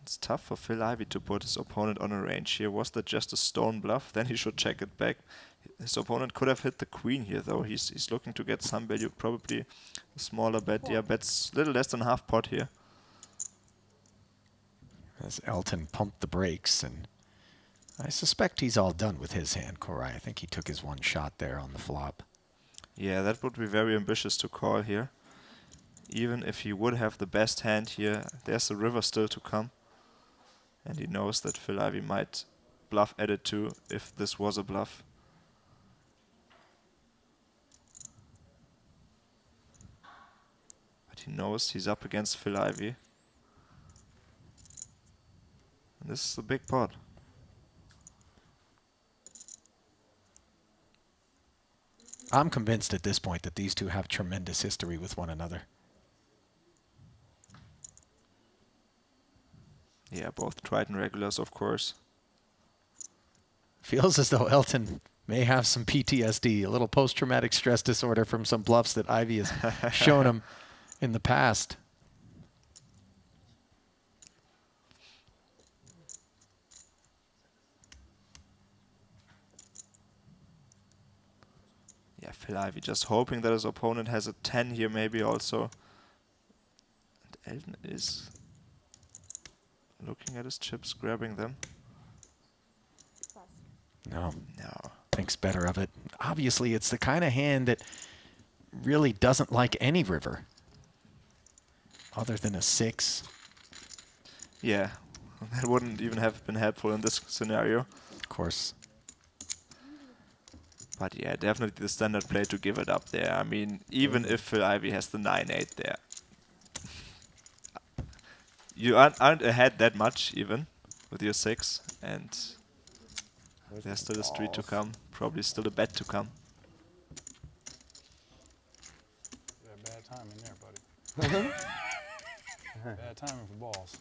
It's tough for Phil Ivy to put his opponent on a range here. Was that just a stone bluff? Then he should check it back. His opponent could have hit the queen here, though. He's looking to get some value, probably a smaller bet. Yeah, bets a little less than half pot here. As Elton pumped the brakes, and I suspect he's all done with his hand, Korai. I think he took his one shot there on the flop. Yeah, that would be very ambitious to call here. Even if he would have the best hand here, there's the river still to come. And he knows that Phil Ivy might bluff at it too, if this was a bluff. But he knows he's up against Phil Ivy. And this is the big pot. I'm convinced at this point that these two have tremendous history with one another. Yeah, both Triton regulars, of course. Feels as though Elton may have some PTSD, a little post-traumatic stress disorder from some bluffs that Ivy has shown him in the past. Yeah, Phil Ivy just hoping that his opponent has a 10 here maybe also. And Elton is looking at his chips, grabbing them. No. No. Thinks better of it. Obviously, it's the kind of hand that really doesn't like any river other than a 6. Yeah, that wouldn't even have been helpful in this scenario. Of course. But yeah, definitely the standard play to give it up there. I mean, even if Phil Ivy has the 9-8 there. You aren't ahead that much even with your 6, and there's still a street to come, probably still a bet to come. Yeah, bad timing there, buddy. Bad timing for balls.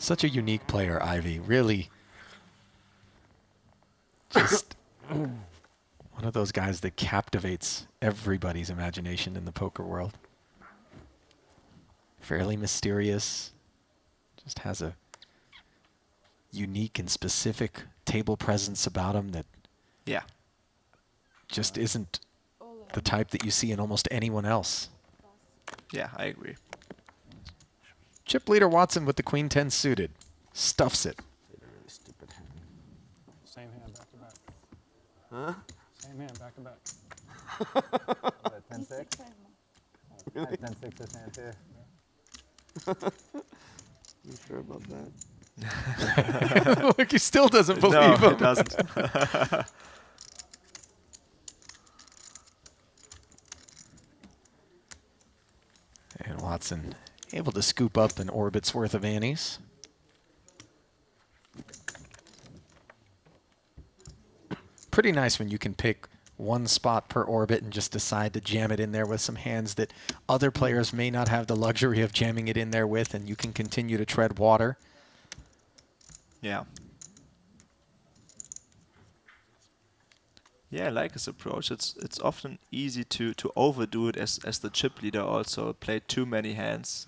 Such a unique player, Ivy. Really just one of those guys that captivates everybody's imagination in the poker world. Fairly mysterious. Just has a unique and specific table presence about him that yeah, just isn't the type that you see in almost anyone else. Yeah, I agree. Chip leader Watson with the Queen 10 suited. Stuffs it. Same hand back to back. Huh? Same hand back to back. 10-6? Really? 10-6 this hand too. You sure about that? Look, he still doesn't believe No, him. he doesn't. And Watson able to scoop up an orbit's worth of antes. Pretty nice when you can pick one spot per orbit and just decide to jam it in there with some hands that other players may not have the luxury of jamming it in there with, and you can continue to tread water. Yeah. Yeah, I like his approach. It's often easy to overdo it as the chip leader also. Play too many hands.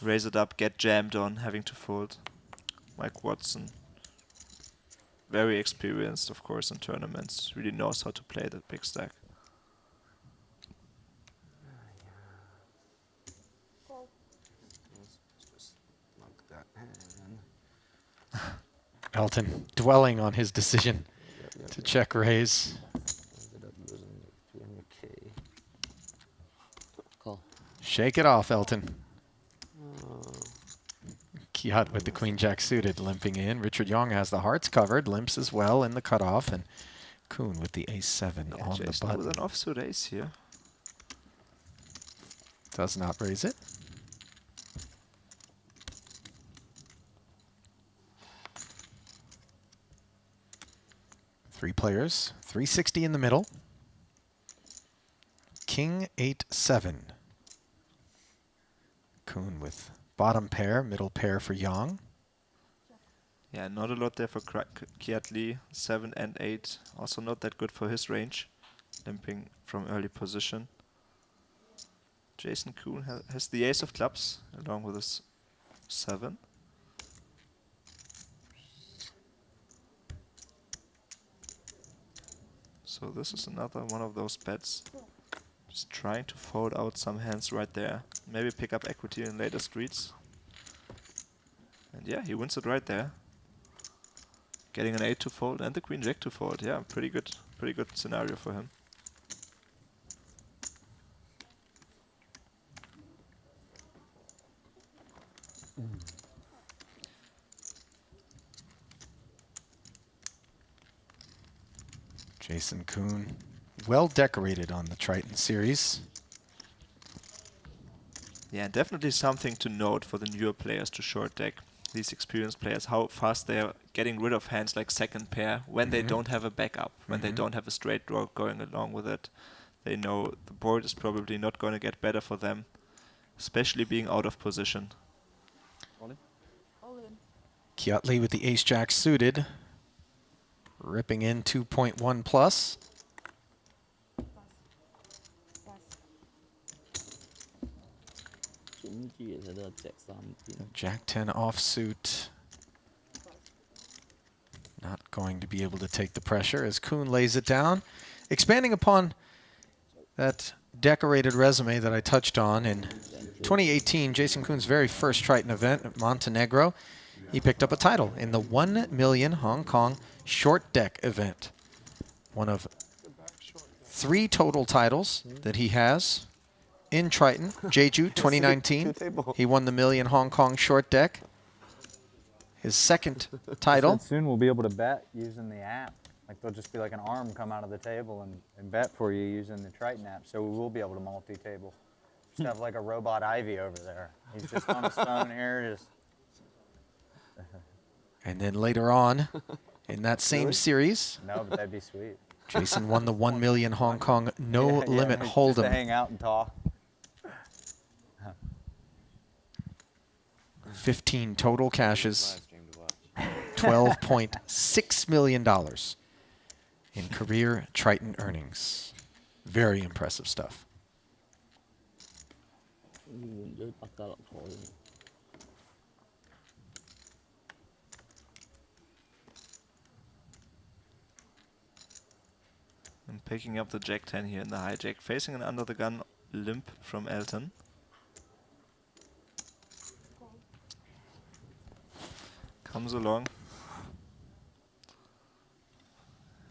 Raise it up, get jammed on, having to fold. Mike Watson. Very experienced, of course, in tournaments. Really knows how to play the big stack. Just knock that hand. Elton dwelling on his decision to check raise. Ended up losing 300K. Call. Shake it off, Elton. Kiat with the queen jack suited, limping in. Richard Young has the hearts covered, limps as well in the cutoff, and Kuhn with the ace-7 Yeah, on the Jason button. with an offsuit ace here. Does not raise it. Three players, 360 in the middle. King 8-7. Kuhn with bottom pair, middle pair for Yang. Yeah, not a lot there for Kiat Lee. 7 and 8. Also not that good for his range. Limping from early position. Jason Kuhn has the ace of clubs along with his 7. So this is another one of those bets. Just trying to fold out some hands right there. Maybe pick up equity in later streets. And yeah, he wins it right there. Getting an 8 to fold and the queen jack to fold. Yeah, pretty good scenario for him. Jason Kuhn, well decorated on the Triton series. Yeah, definitely something to note for the newer players to short deck. These experienced players, how fast they are getting rid of hands like second pair when they don't have a backup, when they don't have a straight draw going along with it. They know the board is probably not going to get better for them, especially being out of position. Kiat Lee with the ace-jack suited, ripping in 2.1 plus. Jack 10 offsuit. Not going to be able to take the pressure as Kuhn lays it down. Expanding upon that decorated resume that I touched on, in 2018, Jason Kuhn's very first Triton event at Montenegro, he picked up a title in the 1 million Hong Kong short deck event. One of 3 total titles that he has in Triton. Jeju 2019, he won the million Hong Kong short deck. His second title. Soon we'll be able to bet using the app. Like there'll just be like an arm come out of the table and bet for you using the Triton app. So we will be able to multi-table. Just have like a robot Ivy over there. He's just on his phone here, just. And then later on, in that same series, No, but that'd be sweet. Jason won the 1 million Hong Kong no limit just hold'em. to hang out and talk. 15 total cashes, $12.6 million in career Triton earnings. Very impressive stuff. And picking up the Jack 10 here in the hijack, facing an under the gun limp from Elton. Comes along.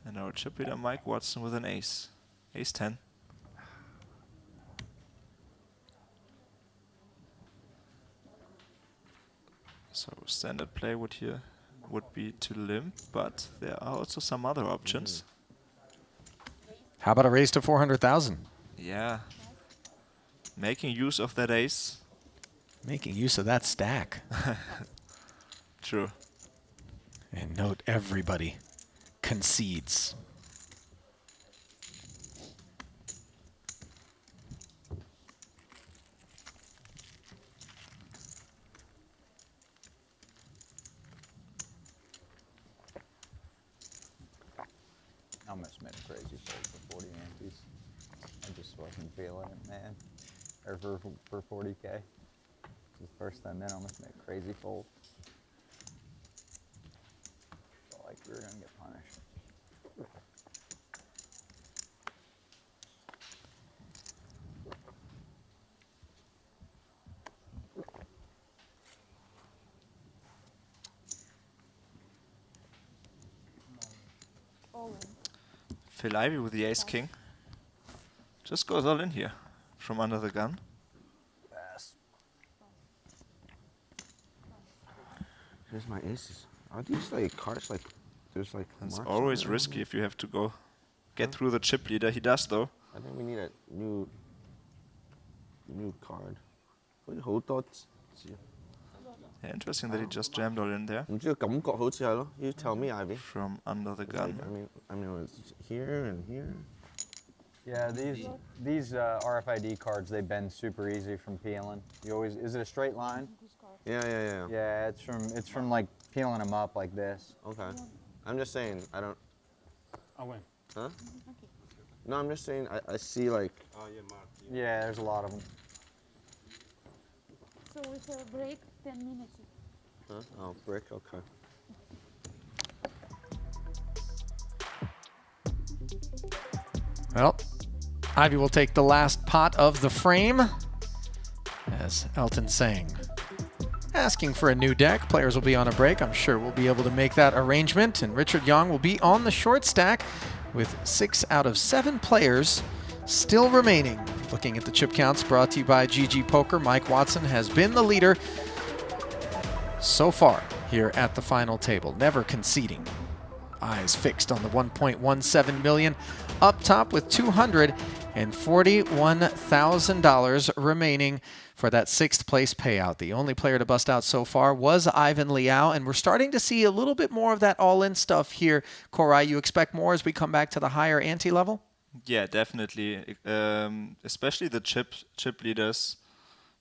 And our chip leader Mike Watson with an ace. Ace 10. So standard play would be to limp, but there are also some other options. How about a raise to 400,000? Yeah. Making use of that ace. Making use of that stack. True. And note, everybody concedes. I almost made a crazy fold for 40 antes. I just wasn't feeling it, man. Or for 40K. The first time in, I almost made a crazy fold. Felt like we were gonna get punished. Phil Ivey with the ace-king. Just goes all in here from under the gun. Pass. Here's my aces. Are these like cards like there's like It's marks always on them? risky if you have to go get through the chip leader. He does though. I think we need a new card. Hãy好多字. Yeah, interesting that he just jammed all in there. 唔知個感覺好似係咯。You tell me, Ivy. From under the gun. I mean, it's here and here. Yeah, these RFID cards, they bend super easy from peeling. You always, is it a straight line? Yeah. Yeah, it's from like peeling them up like this. Okay. I'm just saying, I don't. I win. Huh? No, I'm just saying, I see like. Oh, yeah, Mark. Yeah, there's a lot of them. So with a break, 10 minutes. Huh? Oh, brick. Okay. Well, Ivy will take the last pot of the frame, as Elton sang. Asking for a new deck. Players will be on a break. I'm sure we'll be able to make that arrangement. And Richard Young will be on the short stack with 6 out of 7 players still remaining. Looking at the chip counts brought to you by GG Poker, Mike Watson has been the leader so far here at the final table, never conceding. Eyes fixed on the 1.17 million up top with $241,000 remaining for that 6th place payout. The only player to bust out so far was Ivan Liao, and we're starting to see a little bit more of that all-in stuff here. Koray, you expect more as we come back to the higher ante level? Yeah, definitely. Especially the chip leaders.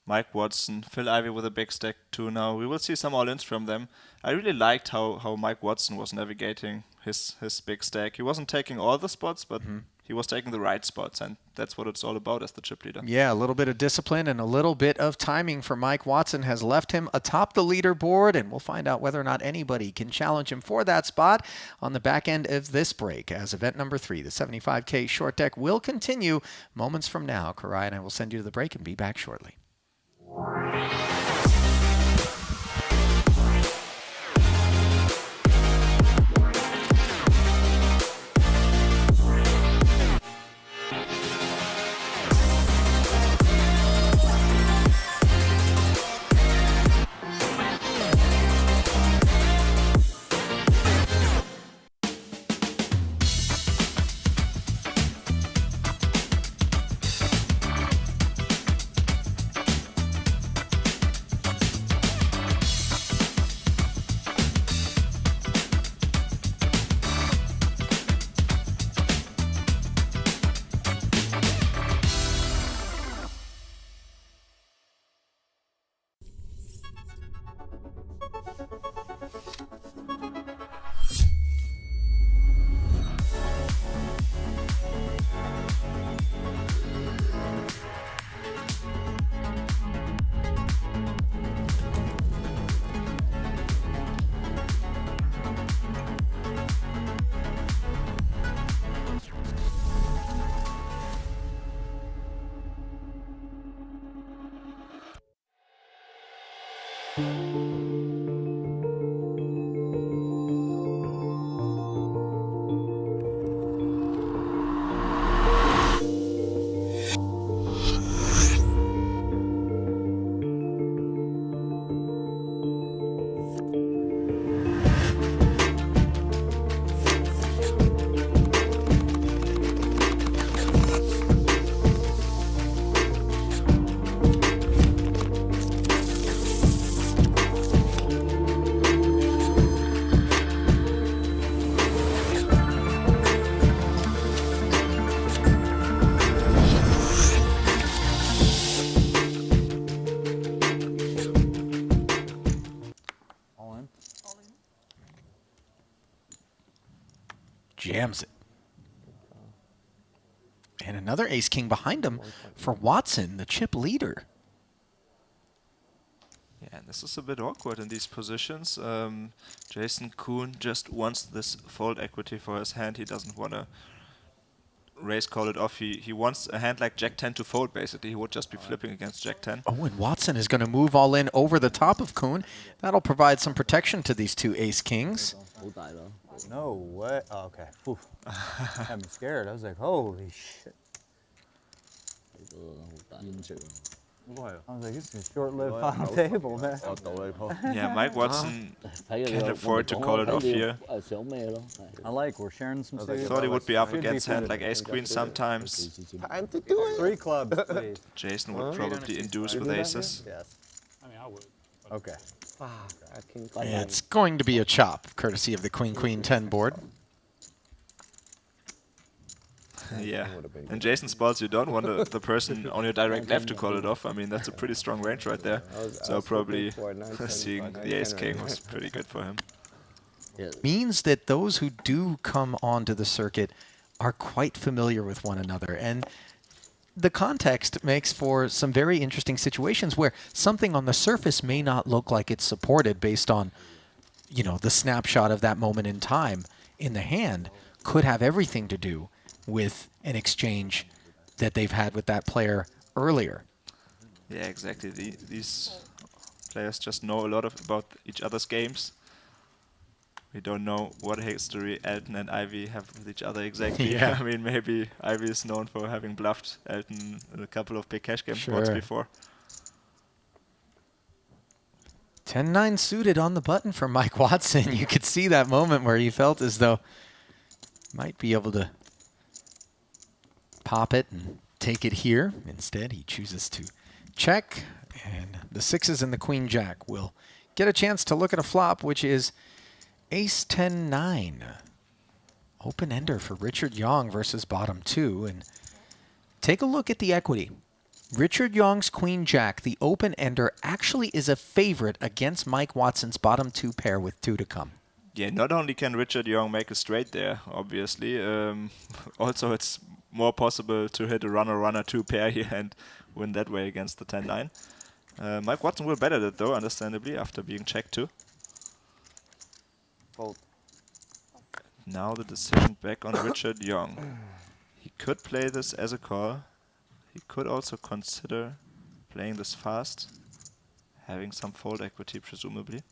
Mike Watson, Phil Ivey with a big stack too now. We will see some all-ins from them. I really liked how Mike Watson was navigating his big stack. He wasn't taking all the spots, but he was taking the right spots, and that's what it's all about as the chip leader. Yeah, a little bit of discipline and a little bit of timing for Mike Watson has left him atop the leaderboard, and we'll find out whether or not anybody can challenge him for that spot on the back end of this break as event number 3, the 75K short deck, will continue moments from now. Koray and I will send you to the break and be back shortly. jams it. And another ace-king behind him for Watson, the chip leader. Yeah, and this is a bit awkward in these positions. Jason Kuhn just wants this fold equity for his hand. He doesn't want to raise call it off. He wants a hand like Jack 10 to fold, basically. He would just be flipping against Jack 10. Oh, and Watson is going to move all in over the top of Kuhn. That'll provide some protection to these two ace-kings. No way. Oh, okay. Whew. I'm scared. I was like, holy shit. I was like, this is a short-lived final table, man. Yeah, Mike Watson can afford to call it off here. I like, we're sharing some I suits. thought he would be up against hand like ace-queen sometimes. Time to do it. 3 clubs, please. Jason would probably induce with aces. Yes. I mean, I would. Okay. Yeah, it's going to be a chop, courtesy of the Queen 10 board. Yeah, in Jason's spots, you don't want the person on your direct left to call it off. I mean, that's a pretty strong range right there. So probably seeing the ace-king was pretty good for him. Means that those who do come onto the circuit are quite familiar with one another. And the context makes for some very interesting situations where something on the surface may not look like it's supported based on, you know, the snapshot of that moment in time in the hand could have everything to do with an exchange that they've had with that player earlier. Yeah, exactly. These players just know a lot about each other's games. We don't know what history Elton and Ivy have with each other exactly. Yeah. I mean, maybe Ivy is known for having bluffed Elton in a couple of big cash game spots before. 10-9 suited on the button for Mike Watson. You could see that moment where he felt as though might be able to pop it and take it here. Instead, he chooses to check, and the sixes and the Queen Jack will get a chance to look at a flop, which is Ace 10-9. Open ender for Richard Yong versus bottom two. And take a look at the equity. Richard Yong's Queen Jack, the open ender, actually is a favorite against Mike Watson's bottom two pair with two to come. Yeah, not only can Richard Yong make a straight there, obviously, also it's more possible to hit a runner-runner two pair here and win that way against the 10-9. Mike Watson will bet at it though, understandably, after being checked too. Fold. Now the decision back on Richard Yong. He could play this as a call. He could also consider playing this fast, having some fold equity presumably.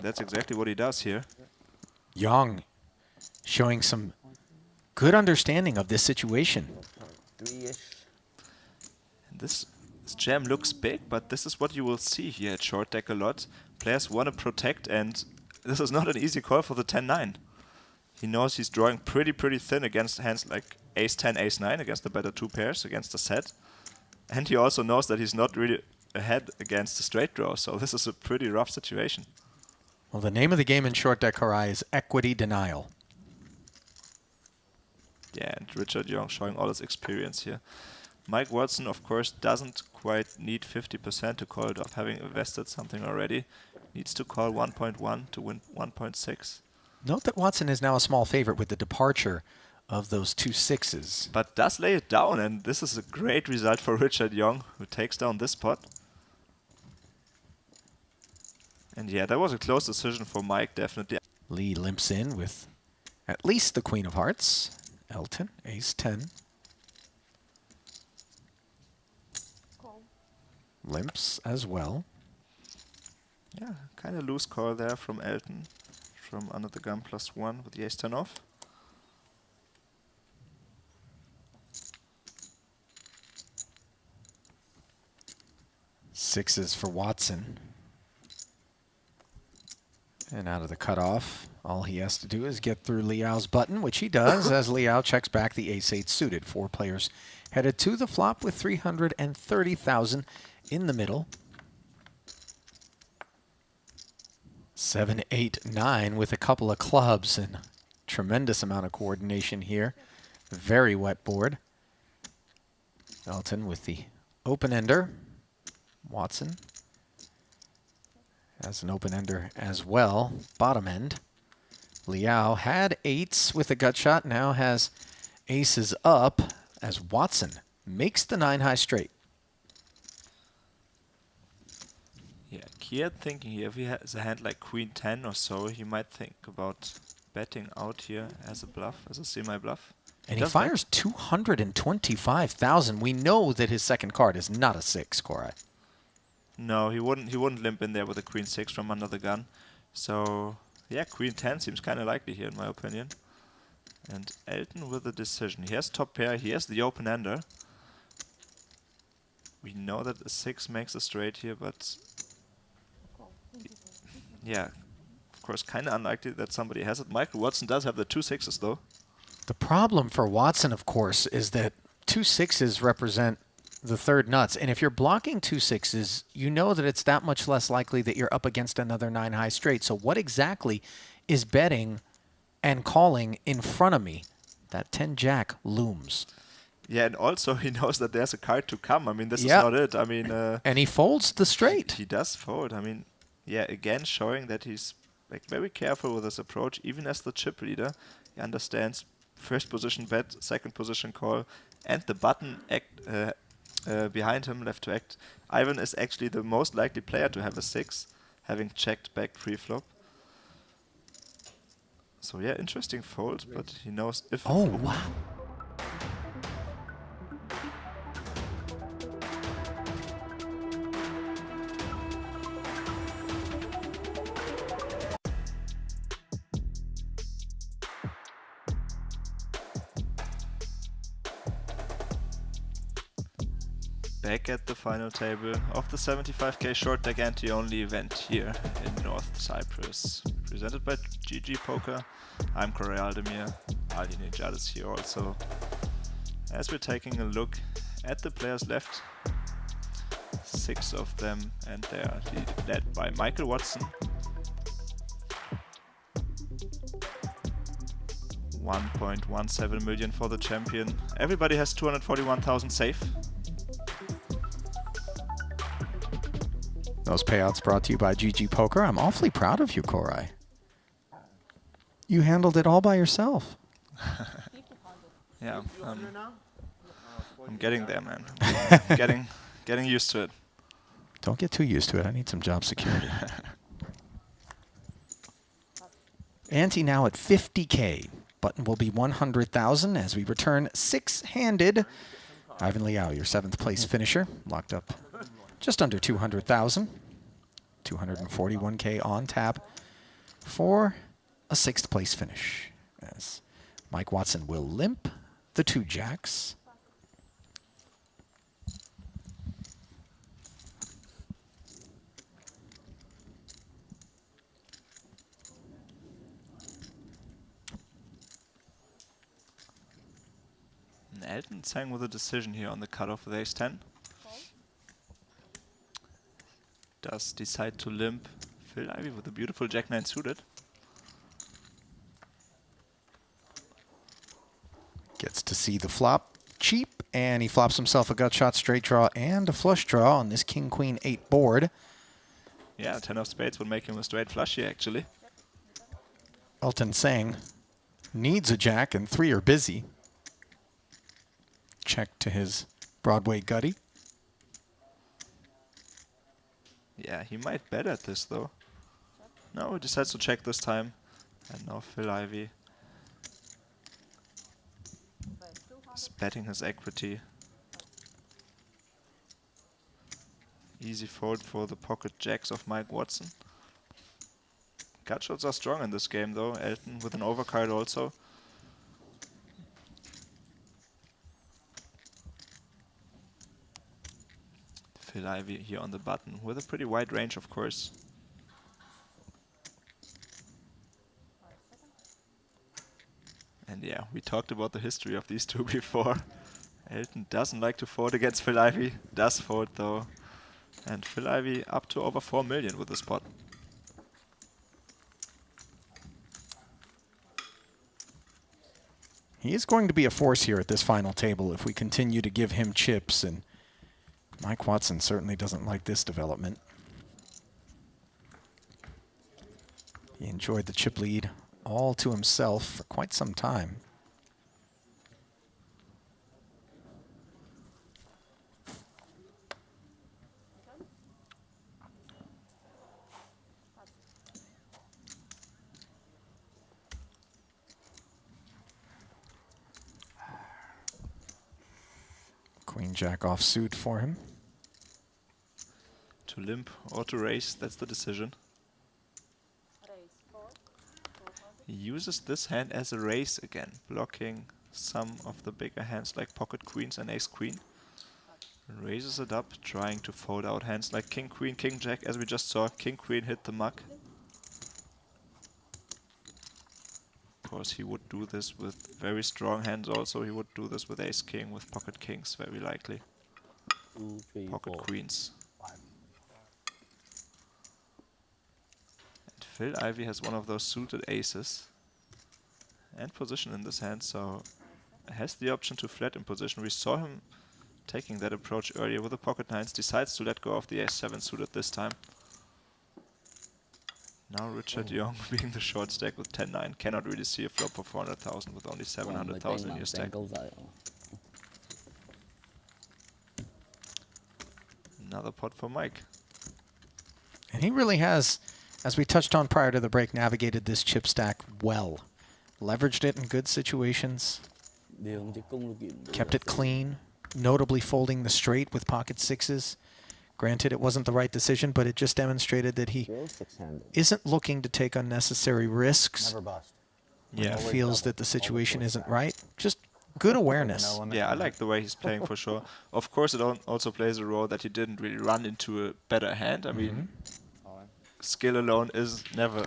That's exactly what he does here. Yong showing some good understanding of this situation. This jam looks big, but this is what you will see here at short deck a lot. Players want to protect, and this is not an easy call for the 10-9. He knows he's drawing pretty thin against hands like ace-10, ace-9, against the better two pairs, against the set. And he also knows that he's not really ahead against the straight draw, so this is a pretty rough situation. Well, the name of the game in short deck Harai is equity denial. Yeah, and Richard Yong showing all his experience here. Mike Watson, of course, doesn't quite need 50% to call it off, having invested something already. Needs to call 1.1 to win 1.6. Note that Watson is now a small favorite with the departure of those two sixes. But does lay it down, and this is a great result for Richard Yong, who takes down this pot. And yeah, that was a close decision for Mike, definitely. Lee limps in with at least the Queen of Hearts. Elton, ace-10. Limps as well. Yeah, kind of loose call there from Elton, from under the gun +1 with the ace-10 off. Sixes for Watson. And out of the cutoff, all he has to do is get through Liao's button, which he does as Liao checks back the ace-8 suited. Four players headed to the flop with 330,000 in the middle. 7, 8, 9 with a couple of clubs and tremendous amount of coordination here. Very wet board. Elton with the open ender. Watson Has an open-ender as well. Bottom end. Liao had 8s with a gut shot, now has aces up as Watson makes the 9-high straight. Yeah, Kiat thinking here, if he has a hand like Queen 10 or so, he might think about betting out here as a bluff, as a semi-bluff. And he fires 225,000. We know that his second card is not a 6, Korai. No, he wouldn't limp in there with a Queen 6 from under the gun. So, yeah, Queen 10 seems kind of likely here in my opinion. And Elton with a decision. He has top pair, he has the open-ender. We know that a 6 makes a straight here, but yeah, of course, kind of unlikely that somebody has it. Michael Watson does have the 2 6s though. The problem for Watson, of course, is that 2 6s represent the third nuts. And if you're blocking 2 6s, you know that it's that much less likely that you're up against another 9-high straight. So what exactly is betting and calling in front of me? That 10-jack looms. Yeah, and also he knows that there's a card to come. I mean, this is not it. I mean, and he folds the straight. He does fold. I mean, yeah, again showing that he's like very careful with his approach, even as the chip leader. He understands first position bet, second position call, and the button act behind him, left to act. Ivan is actually the most likely player to have a 6, having checked back pre-flop. So yeah, interesting fold, but he knows if... Oh, wow. Back at the final table of the 75k short deck Ante-Only event here in North Cyprus. Presented by GG Poker. I'm Koray Aldemir. Ali Nejad is here also. As we're taking a look at the players left, 6 of them, and they are led by Michael Watson. 1.17 million for the champion. Everybody has 241,000 safe. Those payouts brought to you by GG Poker. I'm awfully proud of you, Korai. You handled it all by yourself. Yeah, I'm getting there, man. getting used to it. Don't get too used to it. I need some job security. Ante now at 50k. Button will be 100,000 as we return 6-handed. Ivan Liao, your 7th place finisher, locked up just under 200,000. 241k on tap for a 6th place finish. As Mike Watson will limp the 2 jacks. And Elton sang with a decision here on the cutoff with ace-10. Does decide to limp Phil Ivey with a beautiful jack-9 suited. Gets to see the flop cheap, and he flops himself a gut shot, straight draw, and a flush draw on this king-queen 8 board. Yeah, 10 of spades would make him a straight flush here, actually. Elton Sang needs a jack, and 3 are busy. Check to his Broadway gutty. Yeah, he might bet at this though. No, he decides to check this time. And now Phil Ivey is betting his equity. Easy fold for the pocket jacks of Mike Watson. Gut shots are strong in this game though. Elton with an overcard also. Phil Ivey here on the button with a pretty wide range, of course. And yeah, we talked about the history of these two before. Elton doesn't like to fold against Phil Ivey, does fold though. And Phil Ivey up to over 4 million with this pot. He is going to be a force here at this final table if we continue to give him chips, and Mike Watson certainly doesn't like this development. He enjoyed the chip lead all to himself for quite some time. Queen Jack offsuit for him. To limp or to raise, that's the decision. He uses this hand as a raise again, blocking some of the bigger hands like pocket queens and ace queen. Raises it up, trying to fold out hands like king queen, king jack, as we just saw. King queen hit the muck. Of course, he would do this with very strong hands also. He would do this with ace king, with pocket kings, very likely. Pocket queens. And Phil Ivey has one of those suited aces and position in this hand, so has the option to flat in position. We saw him taking that approach earlier with the pocket nines, decides to let go of the ace-7 suited this time. Now Richard Young, being the short stack with 10-9, cannot really see a flop for 400,000 with only 700,000 in your stack. Another pot for Mike. And he really has, as we touched on prior to the break, navigated this chip stack well. Leveraged it in good situations. Kept it clean. Notably folding the straight with pocket sixes. Granted, it wasn't the right decision, but it just demonstrated that he isn't looking to take unnecessary risks. Never bust. Yeah, he feels that the situation isn't right. Just good awareness. Yeah, I like the way he's playing for sure. Of course, it also plays a role that he didn't really run into a better hand. I mean, skill alone is never...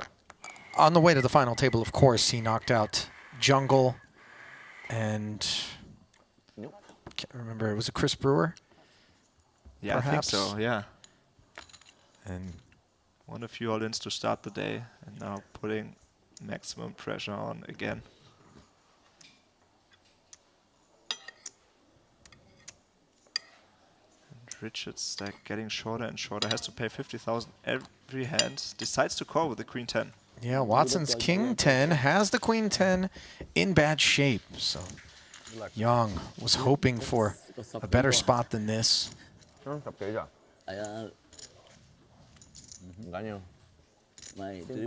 On the way to the final table, of course, he knocked out Jungle and... Can't remember, it was a Chris Brewer? Yeah, perhaps? I think so, yeah. And won a few all-ins to start the day, and now putting maximum pressure on again. And Richard's stack getting shorter and shorter, has to pay 50,000 every hand, decides to call with the Queen 10. Yeah, Watson's King 10 has the Queen 10 in bad shape, so Young was hoping for a better spot than this.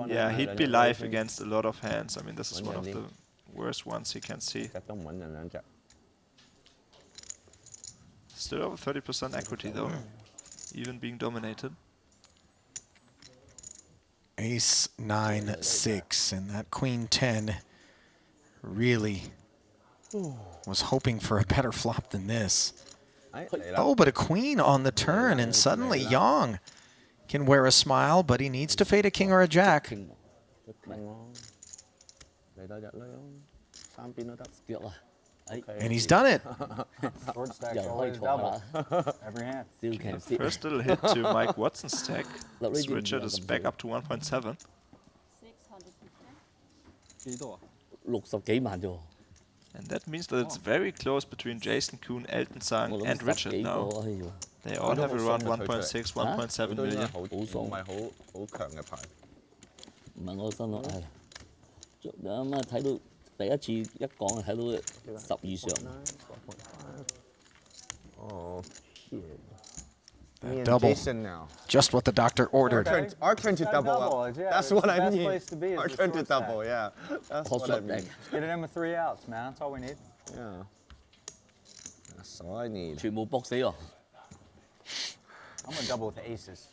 Yeah, he'd be live against a lot of hands. I mean, this is one of the worst ones he can see. Still over 30% equity though, even being dominated. Ace 9 6, and that Queen 10 really was hoping for a better flop than this. Oh, but a queen on the turn, and suddenly Young can wear a smile, but he needs to fade a king or a jack. And he's done it. Short stack's always double. Every hand. First little hit to Mike Watson's stack. Richard is back up to 1.7. 60幾萬啫喎。 And that means that it's very close between Jason Kuhn, Elton Sang, and Richard now. They all have around 1.6, 1.7 million. 唔係好強嘅牌。唔係我心諗係，啱啱睇到第一次一講睇到10以上。Oh, shit. That double. Now. Just what the doctor ordered. Our turn to double up. Yeah, that's what I best need. Place to be is our the turn to short stack. double, yeah. That's what I mean. Just get it in with 3 outs, man. That's all we need. Yeah. That's all I need. 全部搏死我。 I'm going to double with the aces.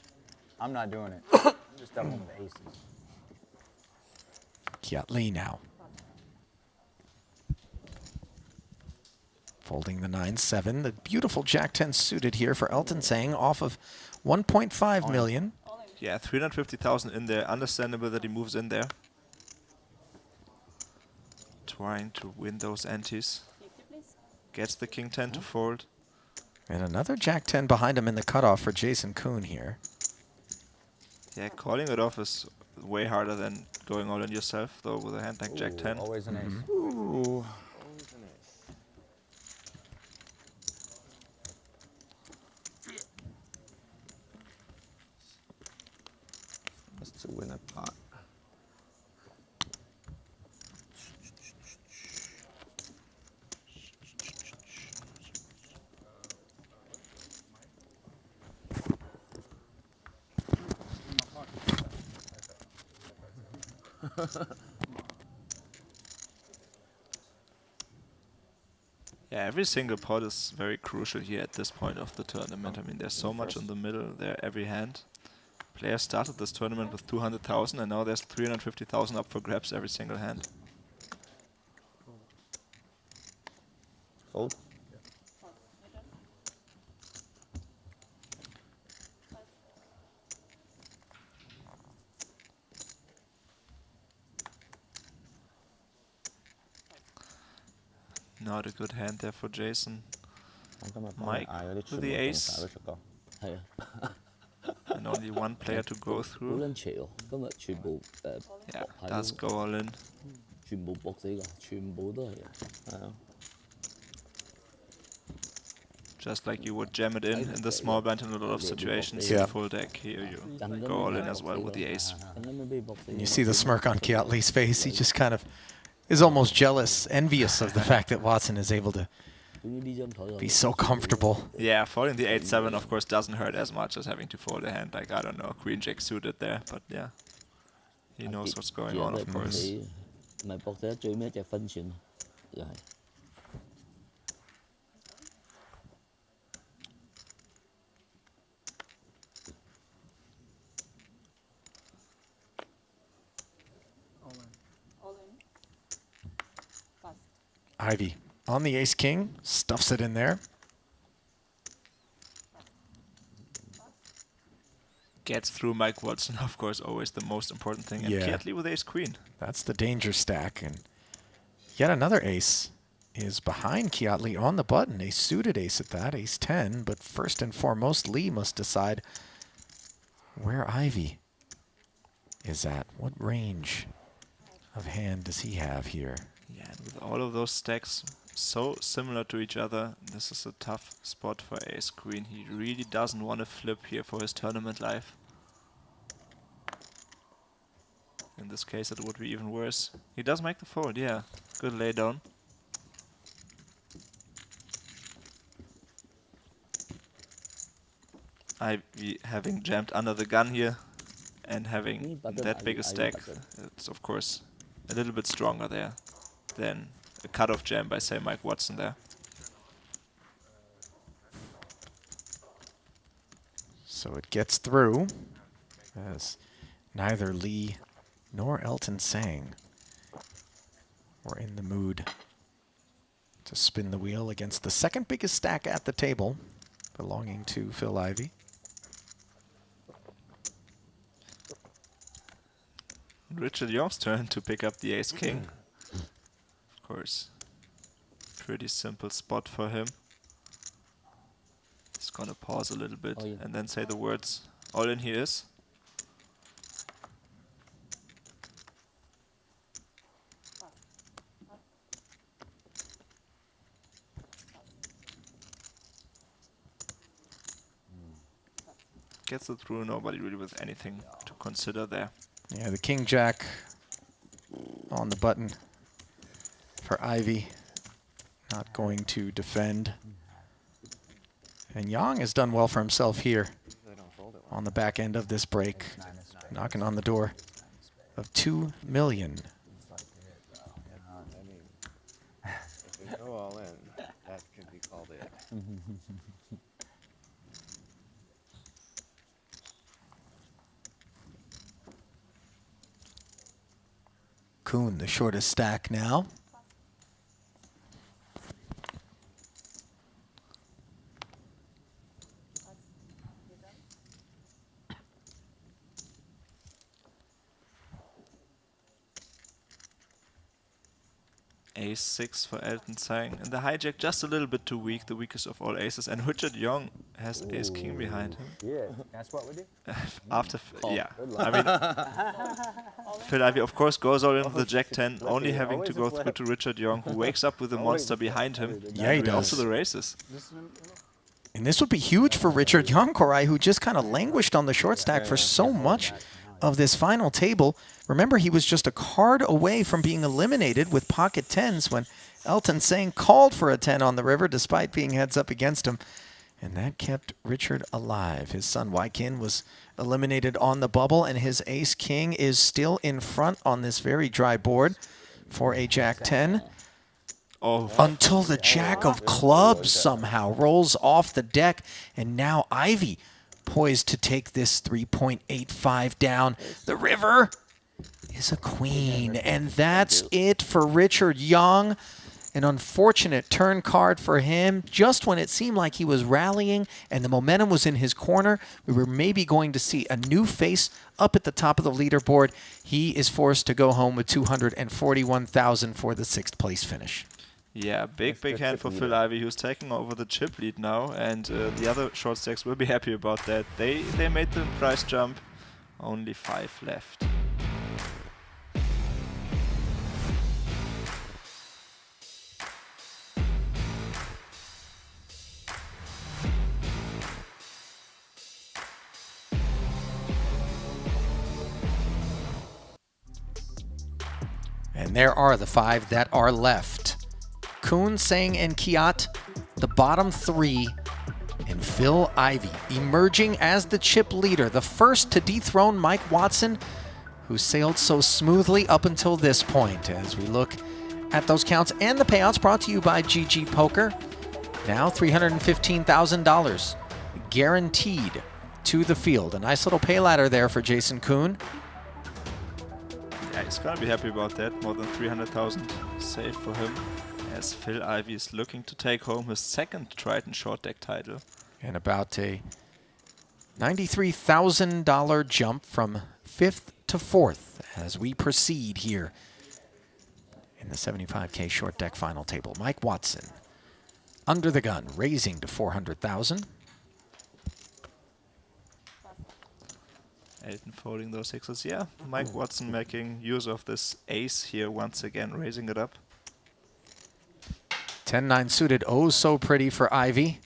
I'm not doing it. I'm just doubling with the aces. Kiat Lee now. Folding the 9-7. The beautiful Jack 10 suited here for Elton Sang off of 1.5 million. Yeah, 350,000 in there. Understandable that he moves in there. Trying to win those antes. Gets the King 10 to fold. And another Jack 10 behind him in the cutoff for Jason Kuhn here. Yeah, calling it off is way harder than going all in yourself, though, with a hand like Jack 10. Always an ace. Ooh. To win a pot. Yeah, every single pot is very crucial here at this point of the tournament. I mean, there's so much in the middle there, every hand. Players started this tournament with 200,000 and now there's 350,000 up for grabs every single hand. Fold. Not a good hand there for Jason. Mike with the ace. And only one player to go through. Yeah, does go all in. Just like you would jam it in the small blind in a lot of situations. Yeah. Full deck, here you go all in as well with the ace. And you see the smirk on Kiatli's face. He just kind of is almost jealous, envious of the fact that Watson is able to be so comfortable. Yeah, folding the 8-7 of course doesn't hurt as much as having to fold a hand like, I don't know, Queen Jack suited there, but yeah. He knows what's going on, of course. Ivy on the ace-king, stuffs it in there. Gets through Mike Watson, of course, always the most important thing. And Yeah. Kiatli with ace-queen. That's the danger stack. And yet another ace is behind Kiatli on the button. A suited ace at that, ace-10. But first and foremost, Lee must decide where Ivy is at. What range of hand does he have here? Yeah, and with all of those stacks so similar to each other, this is a tough spot for ace-queen. He really doesn't want to flip here for his tournament life. In this case, it would be even worse. He does make the fold, yeah. Good laydown. Ivy having jammed under the gun here and having that big a stack, it's of course a little bit stronger there than a cutoff jam by, say, Mike Watson there. So it gets through, as neither Lee nor Elton Sang were in the mood to spin the wheel against the second biggest stack at the table, belonging to Phil Ivey. Richard Young's turn to pick up the ace-king. Of course, pretty simple spot for him. He's gonna pause a little bit and then say the words, all in he is. Gets it through, nobody really with anything to consider there. Yeah, the king-jack on the button for Ivy. Not going to defend. And Yang has done well for himself here on the back end of this break, knocking on the door of 2 million. I mean, if we go all in, that could be called it. Kuhn, the shortest stack now. Ace-6 for Elton Sang. And the hijack just a little bit too weak, the weakest of all aces. And Richard Young has ace-king behind him. Yeah, that's what we do. After, yeah. I mean, Phil Ivey, of course, goes all in with the Jack-10, only having to go through to Richard Young, who wakes up with a monster behind him. Yeah, he does. Also the races. And this would be huge for Richard Young, Korai, who just kind of languished on the short stack for so much of this final table. Remember, he was just a card away from being eliminated with pocket tens when Elton Sang called for a 10 on the river, despite being heads up against him. And that kept Richard alive. His son Wykin was eliminated on the bubble, and his ace-king is still in front on this very dry board for a Jack-10. Oh. Until the Jack of Clubs somehow rolls off the deck, and now Ivy poised to take this 3.85 down. The river is a queen, and that's it for Richard Young. An unfortunate turn card for him. Just when it seemed like he was rallying and the momentum was in his corner, we were maybe going to see a new face up at the top of the leaderboard. He is forced to go home with $241,000 for the 6th place finish. Yeah, big hand for Phil Ivey, who's taking over the chip lead now, and the other short stacks will be happy about that. They made the price jump. Only 5 left. And there are the 5 that are left. Kuhn, Sang, and Kiat, the bottom 3, and Phil Ivey emerging as the chip leader, the first to dethrone Mike Watson, who sailed so smoothly up until this point. As we look at those counts and the payouts, brought to you by GG Poker. Now $315,000 guaranteed to the field. A nice little pay ladder there for Jason Kuhn. Yeah, he's gonna be happy about that. More than 300,000 saved for him, as Phil Ivey is looking to take home his 2nd Triton short deck title. And about a $93,000 jump from 5th to 4th as we proceed here in the 75K short deck final table. Mike Watson under the gun, raising to 400,000. Elton folding those 6s. Yeah, Mike Watson making use of this ace here once again, raising it up. 10-9 suited, oh so pretty for Ivy.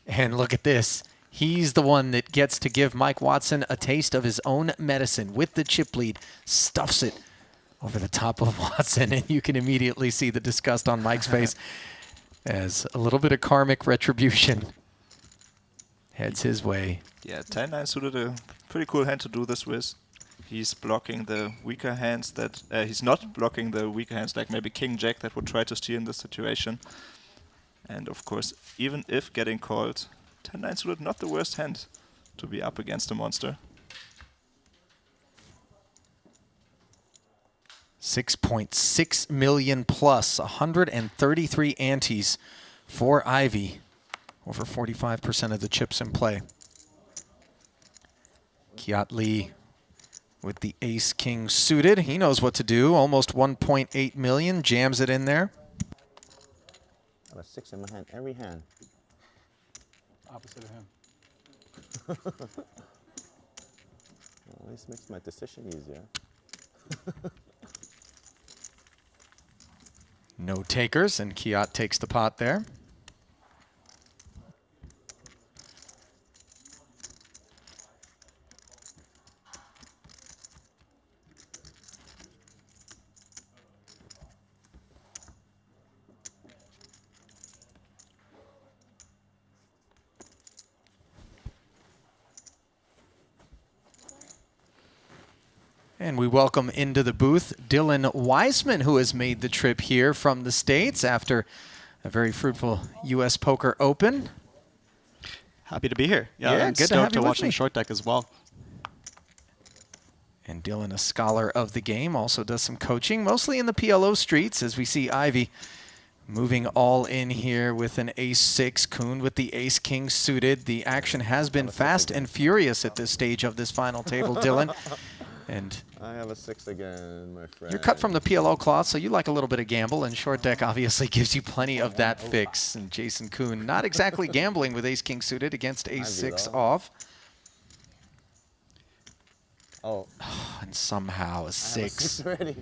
And look at this. He's the one that gets to give Mike Watson a taste of his own medicine with the chip lead. Stuffs it over the top of Watson, and you can immediately see the disgust on Mike's face as a little bit of karmic retribution heads his way. Yeah, 10-9 suited, a pretty cool hand to do this with. He's blocking the weaker hands that... he's not blocking the weaker hands like maybe King-Jack that would try to steer in this situation. And of course, even if getting called, 10-9 suited not the worst hand to be up against a monster. 6.6 million plus, 133 antes for Ivy. Over 45% of the chips in play. Kiat Lee with the ace-king suited. He knows what to do. Almost 1.8 million. Jams it in there. I have a 6 in my hand, every hand. Opposite of him. Well, this makes my decision easier. No takers, and Kiat takes the pot there. And we welcome into the booth Dylan Weissman, who has made the trip here from the States after a very fruitful U.S. Poker Open. Happy to be here. Yeah, I'm good to have stoked you to with watch me. the short deck as well. And Dylan, a scholar of the game, also does some coaching, mostly in the PLO streets, as we see Ivy moving all in here with an ace-6, Kuhn with the ace-king suited. The action has been fast and furious at this stage of this final table, Dylan. And I have a 6 again, my friend. you're cut from the PLO cloth, so you like a little bit of gamble, and short deck obviously gives you plenty of that fix. And Jason Kuhn not exactly gambling with ace-king suited against ace-6 off. Oh. And somehow a 6 already.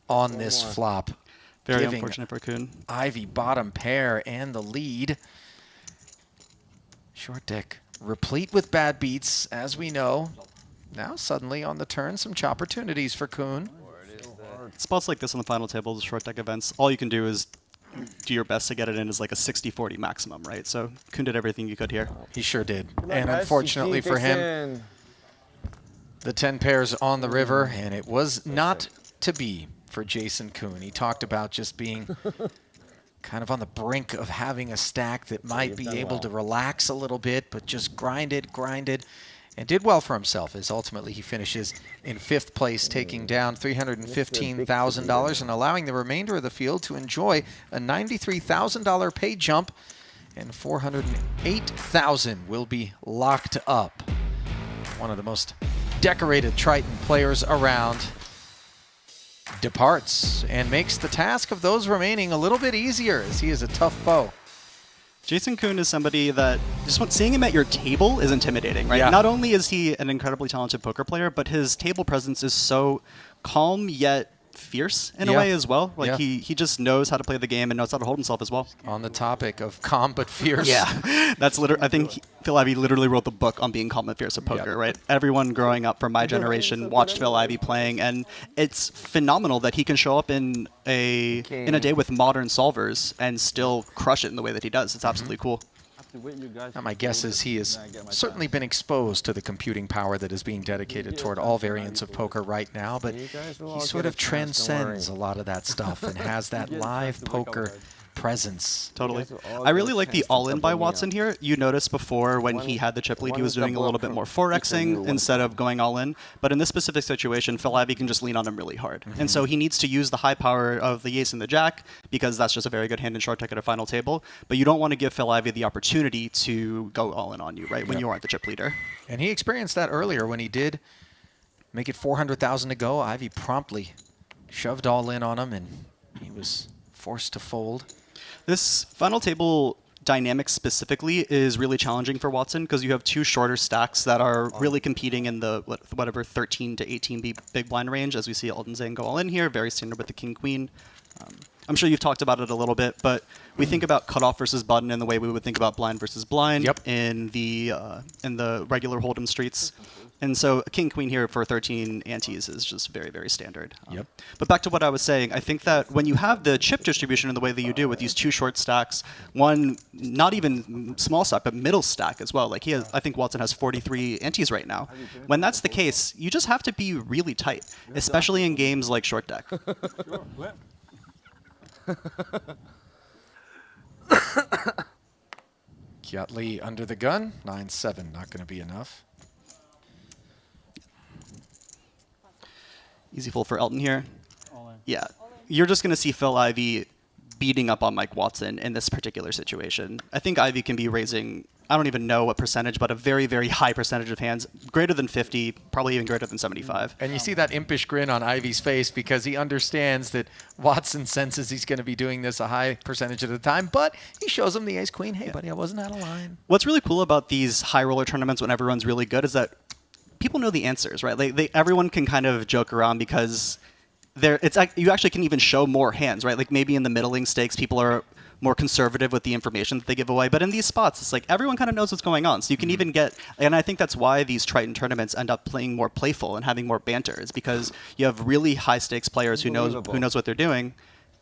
on this flop. Very giving unfortunate for Kuhn. Ivy bottom pair and the lead. Short deck replete with bad beats, as we know. Now suddenly on the turn, some opportunities for Kuhn. Spots like this on the final table, the short deck events, all you can do is do your best to get it in as like a 60-40 maximum, right? So Kuhn did everything you could here. He sure did. And unfortunately for him, the 10 pairs on the river, and it was not to be for Jason Kuhn. He talked about just being kind of on the brink of having a stack that might be able to relax a little bit, but just grinded, and did well for himself, as ultimately he finishes in 5th place, taking down $315,000 and allowing the remainder of the field to enjoy a $93,000 pay jump, and $408,000 will be locked up. One of the most decorated Triton players around departs and makes the task of those remaining a little bit easier, as he is a tough foe. Jason Kuhn is somebody that seeing him at your table is intimidating, right? Yeah. Not only is he an incredibly talented poker player, but his table presence is so calm yet fierce in a way as well. Like he just knows how to play the game and knows how to hold himself as well. On the topic of calm but fierce. Yeah, that's literally. I think Phil Ivey literally wrote the book on being calm and fierce at poker, right? Everyone growing up from my generation watched Phil Ivey playing, and it's phenomenal that he can show up in a day with modern solvers and still crush it in the way that he does. It's absolutely cool. Now, my guess is he has certainly been exposed to the computing power that is being dedicated toward all variants of poker right now, but he sort of transcends a lot of that stuff and has that live poker presence. Totally. I really like the all-in by Watson here. You noticed before when he had the chip lead, he was doing a little bit more forexing instead of going all in. But in this specific situation, Phil Ivey can just lean on him really hard. And so he needs to use the high power of the ace and the jack, because that's just a very good hand in short deck at a final table. But you don't want to give Phil Ivey the opportunity to go all in on you, right, when you aren't the chip leader. And he experienced that earlier when he did make it 400,000 to go. Ivey promptly shoved all in on him, and he was forced to fold. This final table dynamic specifically is really challenging for Watson, because you have two shorter stacks that are really competing in the whatever 13 to 18 big blind range, as we see Alton Zane go all in here, very standard with the king queen. I'm sure you've talked about it a little bit, but we think about cutoff versus button in the way we would think about blind versus blind in the regular Hold'em streets. And so a king-queen here for 13 antes is just very, very standard. But back to what I was saying, I think that when you have the chip distribution in the way that you do with these two short stacks, one not even small stack, but middle stack as well. Like I think Watson has 43 antes right now. When that's the case, you just have to be really tight, especially in games like short deck. Kyat Lee under the gun, 9-7, not going to be enough. Easy fold for Elton here. Yeah, you're just going to see Phil Ivey beating up on Mike Watson in this particular situation. I think Ivey can be raising, I don't even know what percentage, but a very, very high percentage of hands, greater than 50, probably even greater than 75. And you see that impish grin on Ivey's face, because he understands that Watson senses he's going to be doing this a high percentage of the time, but he shows him the ace-queen. Hey, buddy, I wasn't out of line. What's really cool about these high roller tournaments when everyone's really good is that people know the answers, right? Everyone can kind of joke around, because you actually can even show more hands, right? Like maybe in the middling stakes, people are more conservative with the information that they give away. But in these spots, it's like everyone kind of knows what's going on. So you can even get, and I think that's why these Triton tournaments end up playing more playful and having more banter. It's because you have really high stakes players who knows what they're doing,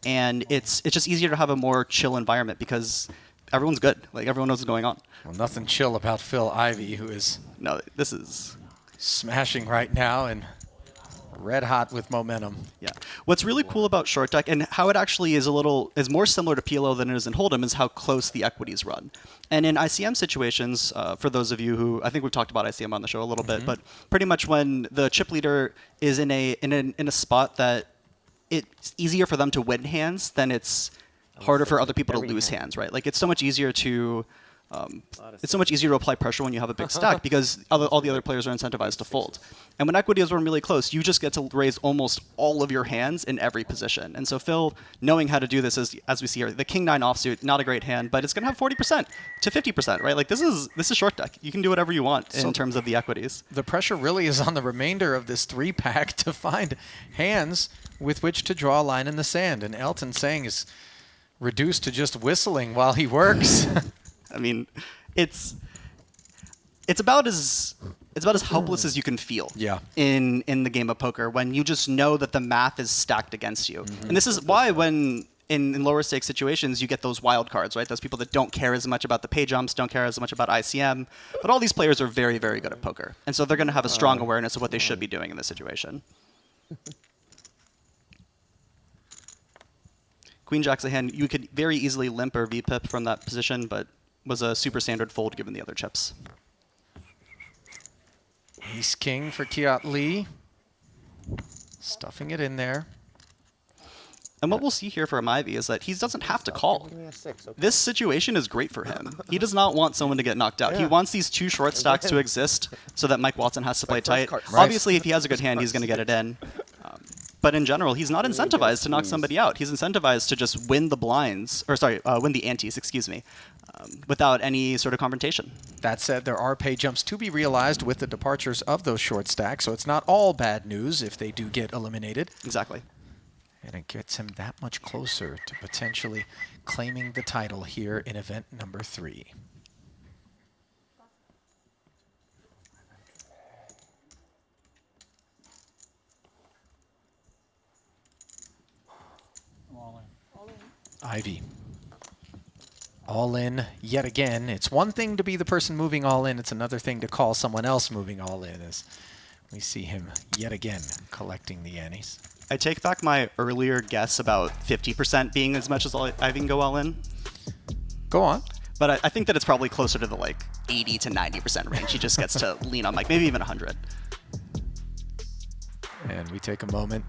and it's just easier to have a more chill environment because everyone's good. Like everyone knows what's going on. Well, nothing chill about Phil Ivey, who is this is smashing right now and red hot with momentum. Yeah. What's really cool about short deck and how it actually is more similar to PLO than it is in Hold'em is how close the equities run. And in ICM situations, for those of you who, I think we've talked about ICM on the show a little bit, but pretty much when the chip leader is in a spot that it's easier for them to win hands than it's harder for other people to lose hands, right? Like it's so much easier to apply pressure when you have a big stack because all the other players are incentivized to fold. And when equities run really close, you just get to raise almost all of your hands in every position. And so Phil, knowing how to do this, as we see here, the king-9 offsuit, not a great hand, but it's going to have 40% to 50%, right? Like this is short deck. You can do whatever you want in terms of the equities. The pressure really is on the remainder of this 3-pack to find hands with which to draw a line in the sand. And Elton Sang is reduced to just whistling while he works. I mean, it's about as helpless as you can feel in the game of poker when you just know that the math is stacked against you. And this is why when in lower stakes situations, you get those wild cards, right? Those people that don't care as much about the pay jumps, don't care as much about ICM. But all these players are very, very good at poker. And so they're going to have a strong awareness of what they should be doing in this situation. Queen Jack's a hand you could very easily limp or VPIP from that position, but was a super standard fold given the other chips. Ace King for Kiat Lee. Stuffing it in there. And what we'll see here from Ivy is that he doesn't have to call. Give me a 6, okay? This situation is great for him. He does not want someone to get knocked out. He wants these 2 short stacks to exist so that Mike Watson has to play tight. Obviously, if he has a good hand, he's going to get it in. But in general, he's not incentivized to knock somebody out. He's incentivized to just win the blinds, or sorry, win the antes, excuse me, without any sort of confrontation. That said, there are pay jumps to be realized with the departures of those short stacks, so it's not all bad news if they do get eliminated. Exactly. And it gets him that much closer to potentially claiming the title here in event number 3. Ivy. All in yet again. It's one thing to be the person moving all in. It's another thing to call someone else moving all in, as we see him yet again collecting the antes. I take back my earlier guess about 50% being as much as Ivy can go all in. Go on. But I think that it's probably closer to the like 80 to 90% range. He just gets to lean on Mike, maybe even 100. And we take a moment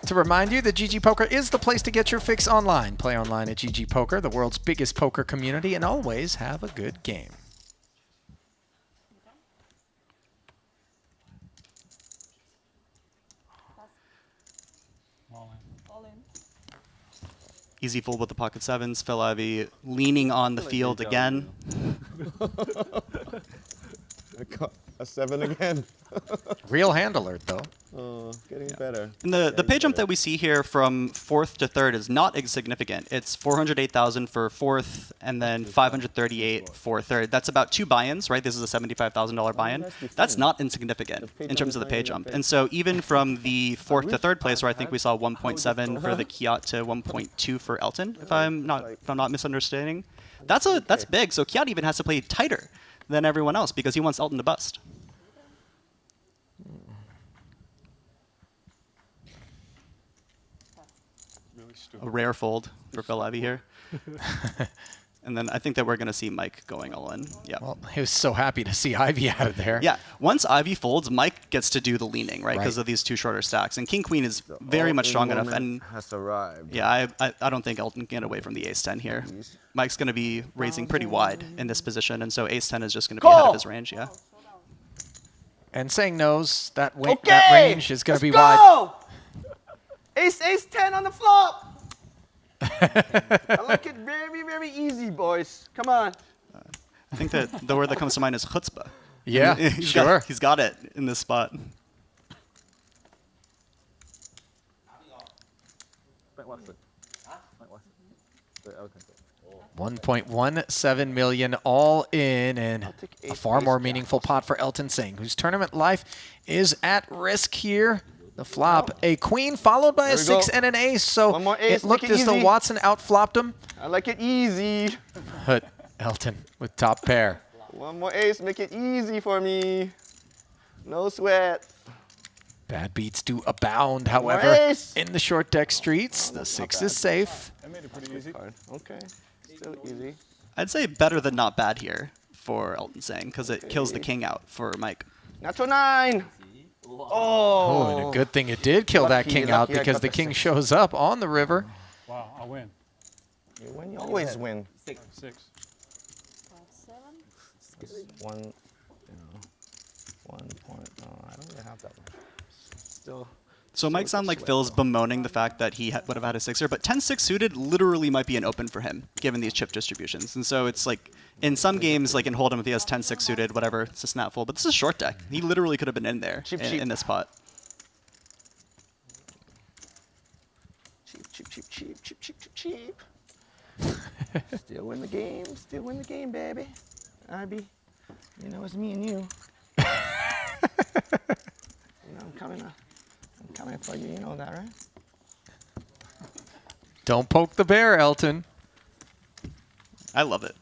to remind you that GG Poker is the place to get your fix online. Play online at GG Poker, the world's biggest poker community, and always have a good game. Easy fold with the pocket sevens. Phil Ivy leaning on the field again. I got a 7 again. Real hand alert, though. Oh, getting better. And the pay jump that we see here from 4th to 3rd is not insignificant. It's 408,000 for 4th and then 538 for 3rd. That's about 2 buy-ins, right? This is a $75,000 buy-in. That's not insignificant in terms of the pay jump. And so even from the 4th to 3rd place, where I think we saw 1.7 for the Kiat to 1.2 for Elton, if I'm not misunderstanding, that's big. So Kiat even has to play tighter than everyone else because he wants Elton to bust. A rare fold for Phil Ivy here. And then I think that we're going to see Mike going all in. Yeah. Well, he was so happy to see Ivy out of there. Yeah. Once Ivy folds, Mike gets to do the leaning, right? Because of these 2 shorter stacks. And King Queen is very much strong enough. And has arrived. Yeah, I don't think Elton can get away from the ace-10 here. Mike's going to be raising pretty wide in this position, and so ace-10 is just going to be ahead of his range. Yeah. And saying no's, that range is going to be wide. Go! Ace 10 on the flop. I like it very, very easy, boys. Come on. I think that the word that comes to mind is chutzpah. Yeah, sure. He's got it in this spot. 1.17 million all in, and a far more meaningful pot for Elton Singh, whose tournament life is at risk here. The flop, a queen followed by a 6 and an ace, so it looked as though Watson outflopped him. I like it easy. But Elton with top pair. One more ace, make it easy for me. No sweat. Bad beats do abound, however, in the short deck streets. The 6 is safe. I made it pretty easy. Okay, still easy. I'd say better than not bad here for Elton Singh, because it kills the king out for Mike. Natural 9. Oh, and a good thing it did kill that king out, because the king shows up on the river. Wow, I win. You win, you always win. 6. 1 point. Oh, I don't really have that much. Still. So Mike sound like Phil's bemoaning the fact that he would have had a 6er, but 10-6 suited literally might be an open for him, given these chip distributions. And so it's like, in some games, like in Hold'em, if he has 10-6 suited, whatever, it's a snap full. But this is short deck. He literally could have been in there in this pot. Cheap. Still win the game, baby. Ivy, you know it's me and you. I'm coming for you, you know that, right? Don't poke the bear, Elton. I love it.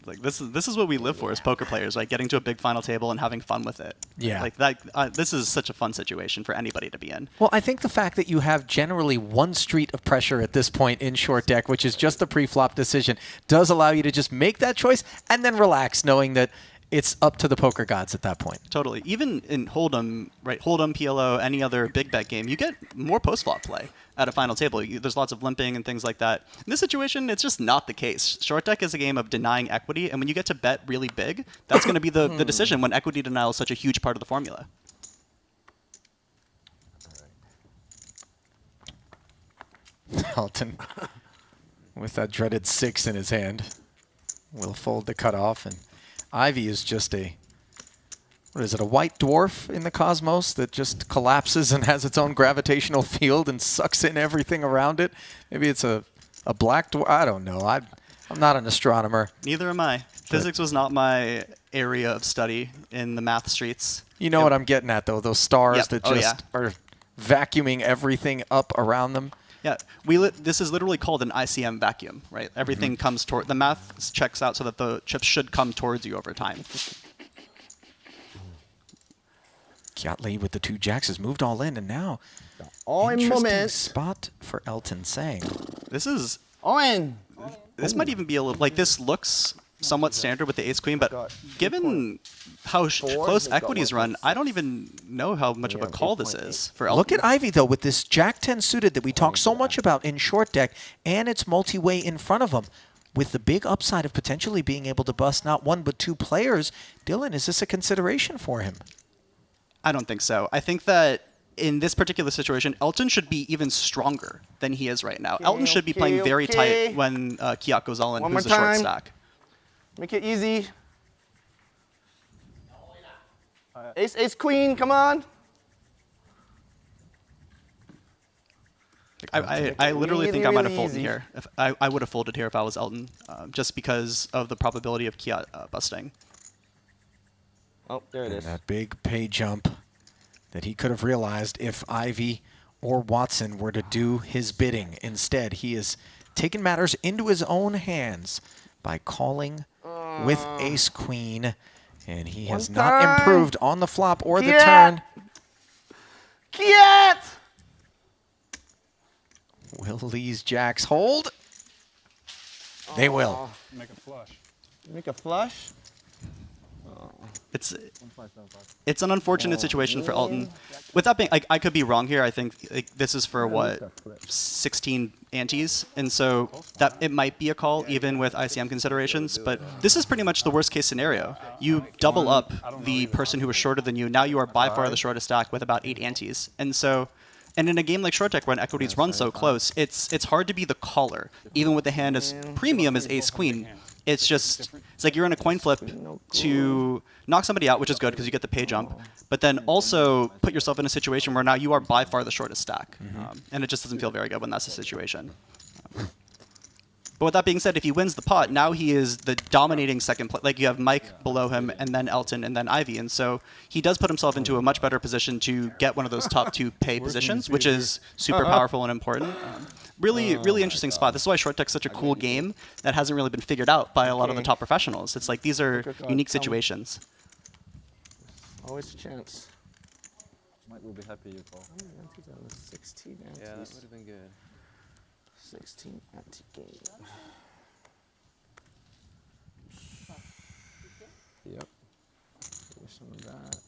Like this is what we live for as poker players, like getting to a big final table and having fun with it. Yeah. Like that. This is such a fun situation for anybody to be in. Well, I think the fact that you have generally one street of pressure at this point in short deck, which is just the pre-flop decision, does allow you to just make that choice and then relax, knowing that it's up to the poker gods at that point. Totally. Even in Hold'em, right? Hold'em, PLO, any other big bet game, you get more post-flop play at a final table. There's lots of limping and things like that. In this situation, it's just not the case. Short deck is a game of denying equity, and when you get to bet really big, that's going to be the decision when equity denial is such a huge part of the formula. Elton, with that dreaded 6 in his hand, will fold the cutoff, and Ivy is just a, what is it, a white dwarf in the cosmos that just collapses and has its own gravitational field and sucks in everything around it? Maybe it's a black dwarf. I don't know. I'm not an astronomer. Neither am I. Physics was not my area of study in the math streets. You know what I'm getting at, though, those stars that Oh, just are vacuuming everything up around them. Yeah, this is literally called an ICM vacuum, right? Everything comes toward, the math checks out so that the chips should come towards you over time. Kiat-Lee with the 2 jacks has moved all in, and now All-in interesting moment. spot for Elton Sang. This is, All-in. this might even be a little, like this looks somewhat standard with the ace-queen, but given how close equities run, I don't even know how much of a call this is for Elton. Look at Ivy, though, with this Jack-10 suited that we talk so much about in short deck, and its multi-way in front of him, with the big upside of potentially being able to bust not 1 but 2 players. Dylan, is this a consideration for him? I don't think so. I think that in this particular situation, Elton should be even stronger than he is right now. Elton should be playing very tight when Kiat goes all in, who's a short stack. Make it easy. Ace, ace, queen, come on. I literally think I might have folded easy. here. If I would have folded here if I was Elton, just because of the probability of Kiat busting. Oh, there it And is. that big pay jump that he could have realized if Ivy or Watson were to do his bidding. Instead, he has taken matters into his own hands by calling with ace-queen, and he has not improved on the flop or the turn. Kiat! Will these jacks hold? They will. Make a flush. Make a flush? It's an unfortunate situation for Elton. With that being, I could be wrong here. I think this is for what, 16 antes, and so that it might be a call even with ICM considerations. But this is pretty much the worst case scenario. You double up the person who is shorter than you. Now you are by far the shortest stack with about 8 antes, and so. And in a game like short deck, when equities run so close, it's hard to be the caller, even with the hand as premium as ace queen. It's like you're in a coin flip to knock somebody out, which is good because you get the pay jump, but then also put yourself in a situation where now you are by far the shortest stack, and it just doesn't feel very good when that's the situation. But with that being said, if he wins the pot, now he is the dominating second player. Like you have Mike below him, and then Elton, and then Ivy, and so he does put himself into a much better position to get one of those top 2 pay positions, which is super powerful and important. Really, really interesting spot. This is why short deck's such a cool game that hasn't really been figured out by a lot of the top professionals. It's like these are unique situations. Always a chance. Mike will be happy you call. 16 antes. Yeah, that would have been good. 16 anti-game. Yep. Give some of that.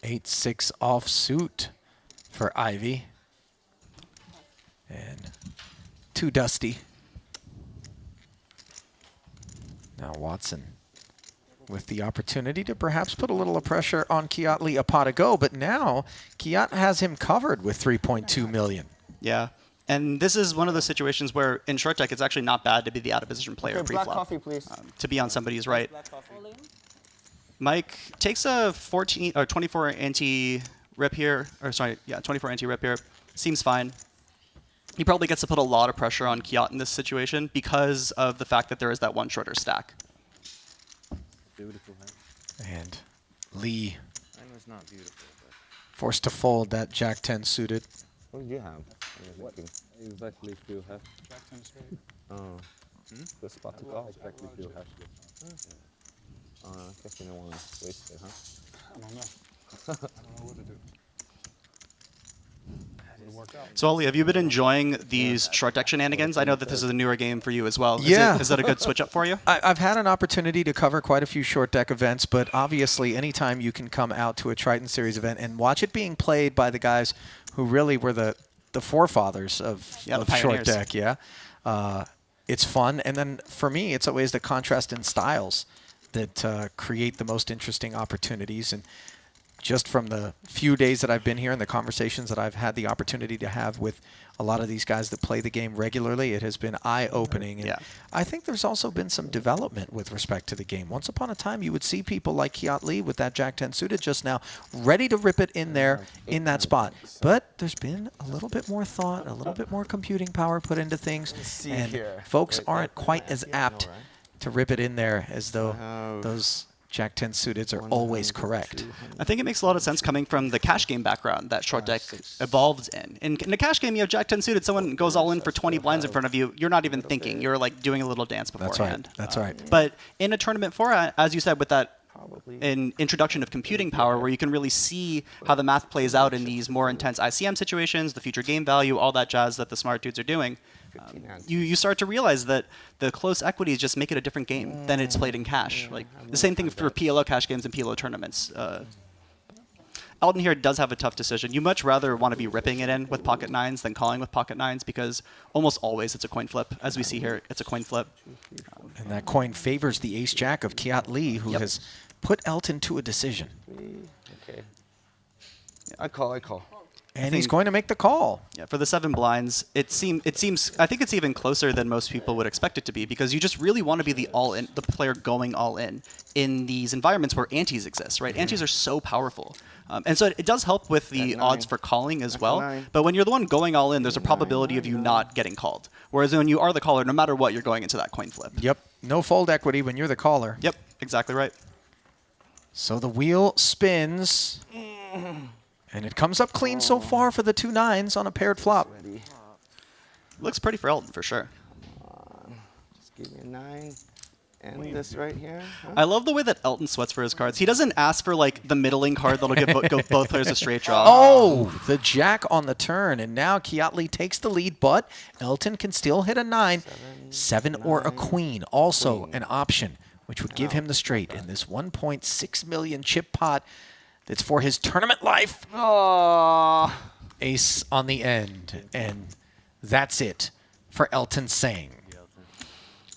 8-6 offsuit for Ivy. And too dusty. Now Watson with the opportunity to perhaps put a little pressure on Kiat-Lee a pot ago, but now Kiat has him covered with 3.2 million. Yeah. And this is one of those situations where in short deck, it's actually not bad to be the out-of-position player Okay, black pre-flop. coffee, please. To be on somebody's right. Mike takes a 14 or 24 anti rip here, or sorry, yeah, 24 anti rip here. Seems fine. He probably gets to put a lot of pressure on Kiat in this situation because of the fact that there is that one shorter stack. Beautiful hand. And Lee Mine was not beautiful, but Forced to fold that Jack 10 suited. What did you have? What exactly do you have? Jack 10 straight. Oh, The spot to call. Exactly do you have? I guess you don't want to waste it, huh? I don't know. I don't know what to do. Would work out. So, Ollie, have you been enjoying these short deck shenanigans? I know that this is a newer game for you as well. Yeah. Is that a good switch up for you? I've had an opportunity to cover quite a few short deck events, but obviously anytime you can come out to a Triton Series event and watch it being played by the guys who really were the forefathers of short deck, it's fun. And then for me, it's always the contrast in styles that create the most interesting opportunities. And just from the few days that I've been here and the conversations that I've had the opportunity to have with a lot of these guys that play the game regularly, it has been eye-opening. And I think there's also been some development with respect to the game. Once upon a time, you would see people like Kiat-Lee with that Jack 10 suited just now, ready to rip it in there in that spot. But there's been a little bit more thought, a little bit more computing power put into things, and folks aren't quite as apt to rip it in there as though those Jack 10 suiteds are always correct. I think it makes a lot of sense coming from the cash game background that short deck evolved in. In a cash game, you have Jack 10 suited, someone goes all in for 20 blinds in front of you, you're not even thinking. You're like doing a little dance beforehand. That's right. But in a tournament format, as you said, with that an introduction of computing power where you can really see how the math plays out in these more intense ICM situations, the future game value, all that jazz that the smart dudes are doing, you start to realize that the close equities just make it a different game than it's played in cash. Like the same thing for PLO cash games and PLO tournaments. Elton here does have a tough decision. You much rather want to be ripping it in with pocket nines than calling with pocket nines because almost always it's a coin flip. As we see here, it's a coin flip. And that coin favors the ace-jack of Kiat-Lee, who has put Elton to a decision. Okay. I call. And he's going to make the call. Yeah, for the 7 blinds, it seems. I think it's even closer than most people would expect it to be because you just really want to be the player going all in these environments where antes exist, right? Antes are so powerful, and so it does help with the odds for calling as well. But when you're the one going all in, there's a probability of you not getting called. Whereas when you are the caller, no matter what, you're going into that coin flip. Yep. No fold equity when you're the caller. Yep. Exactly right. So the wheel spins. And it comes up clean so far for the 2 9s on a paired flop. Looks pretty for Elton, for sure. Just give me a 9 and this right here. Huh? I love the way that Elton sweats for his cards. He doesn't ask for like the middling card that'll give both players a straight draw. Oh, the jack on the turn. And now Kiat-Lee takes the lead, but Elton can still hit a 9. 7 or a queen, also an option, which would give him the straight in this 1.6 million chip pot. It's for his tournament life. Oh. Ace on the end. And that's it for Elton Tseng.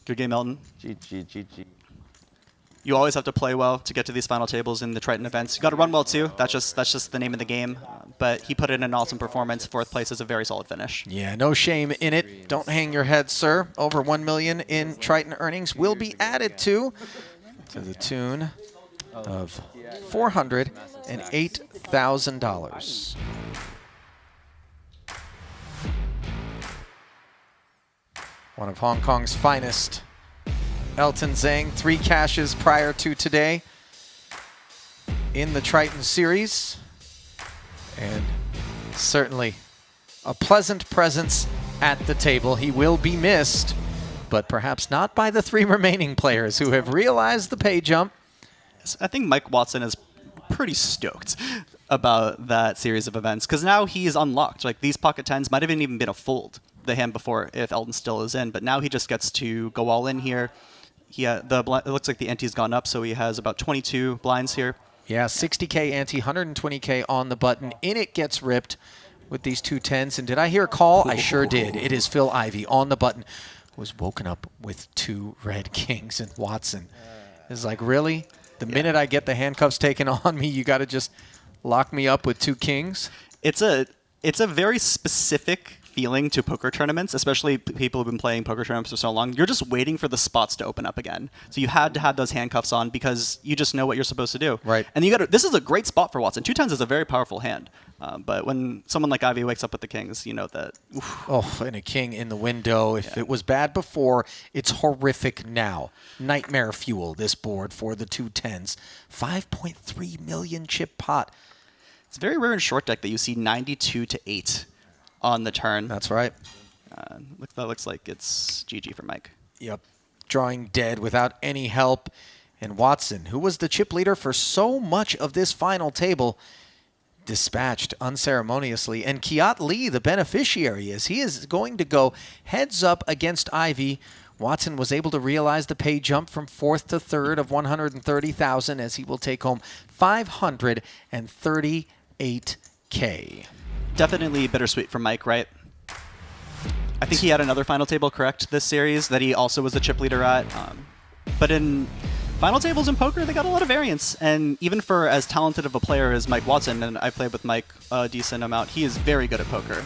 Good game, Elton. GG. You always have to play well to get to these final tables in the Triton events. You got to run well too. That's just the name of the game. But he put in an awesome performance. 4th place is a very solid finish. Yeah, no shame in it. Don't hang your head, sir. Over 1 million in Triton earnings will be added to the tune of $408,000. One of Hong Kong's finest. Elton Tseng, 3 cashes prior to today in the Triton series. And certainly a pleasant presence at the table. He will be missed, but perhaps not by the 3 remaining players who have realized the pay jump. I think Mike Watson is pretty stoked about that series of events because now he's unlocked. Like these pocket 10s might have even been a fold the hand before if Elton still is in, but now he just gets to go all in here. It looks like the ante's gone up, so he has about 22 blinds here. Yeah, 60K ante, 120K on the button. In it gets ripped with these 2 10s. And did I hear a call? I sure did. It is Phil Ivey on the button. Was woken up with 2 red kings, and Watson is like, really? The minute I get the handcuffs taken on me, you got to just lock me up with 2 kings? It's a very specific feeling to poker tournaments, especially people who've been playing poker tournaments for so long. You're just waiting for the spots to open up again. So you had to have those handcuffs on because you just know what you're supposed to do. Right. And this is a great spot for Watson. 2 10s is a very powerful hand. But when someone like Ivy wakes up with the kings, you know that. Oof. Oh, and a king in the window. If it was bad before, it's horrific now. Nightmare fuel, this board for the 2 10s. 5.3 million chip pot. It's very rare in short deck that you see 92-8 on the turn. That's right. That looks like it's GG for Mike. Yep. Drawing dead without any help. And Watson, who was the chip leader for so much of this final table, dispatched unceremoniously. And Kiat Lee, the beneficiary, as he is going to go heads up against Ivy. Watson was able to realize the pay jump from 4th to 3rd of 130,000 as he will take home 538K. Definitely bittersweet for Mike, right? I think he had another final table, correct, this series that he also was the chip leader at. But in final tables in poker, they got a lot of variance. And even for as talented of a player as Mike Watson, and I played with Mike a decent amount, he is very good at poker.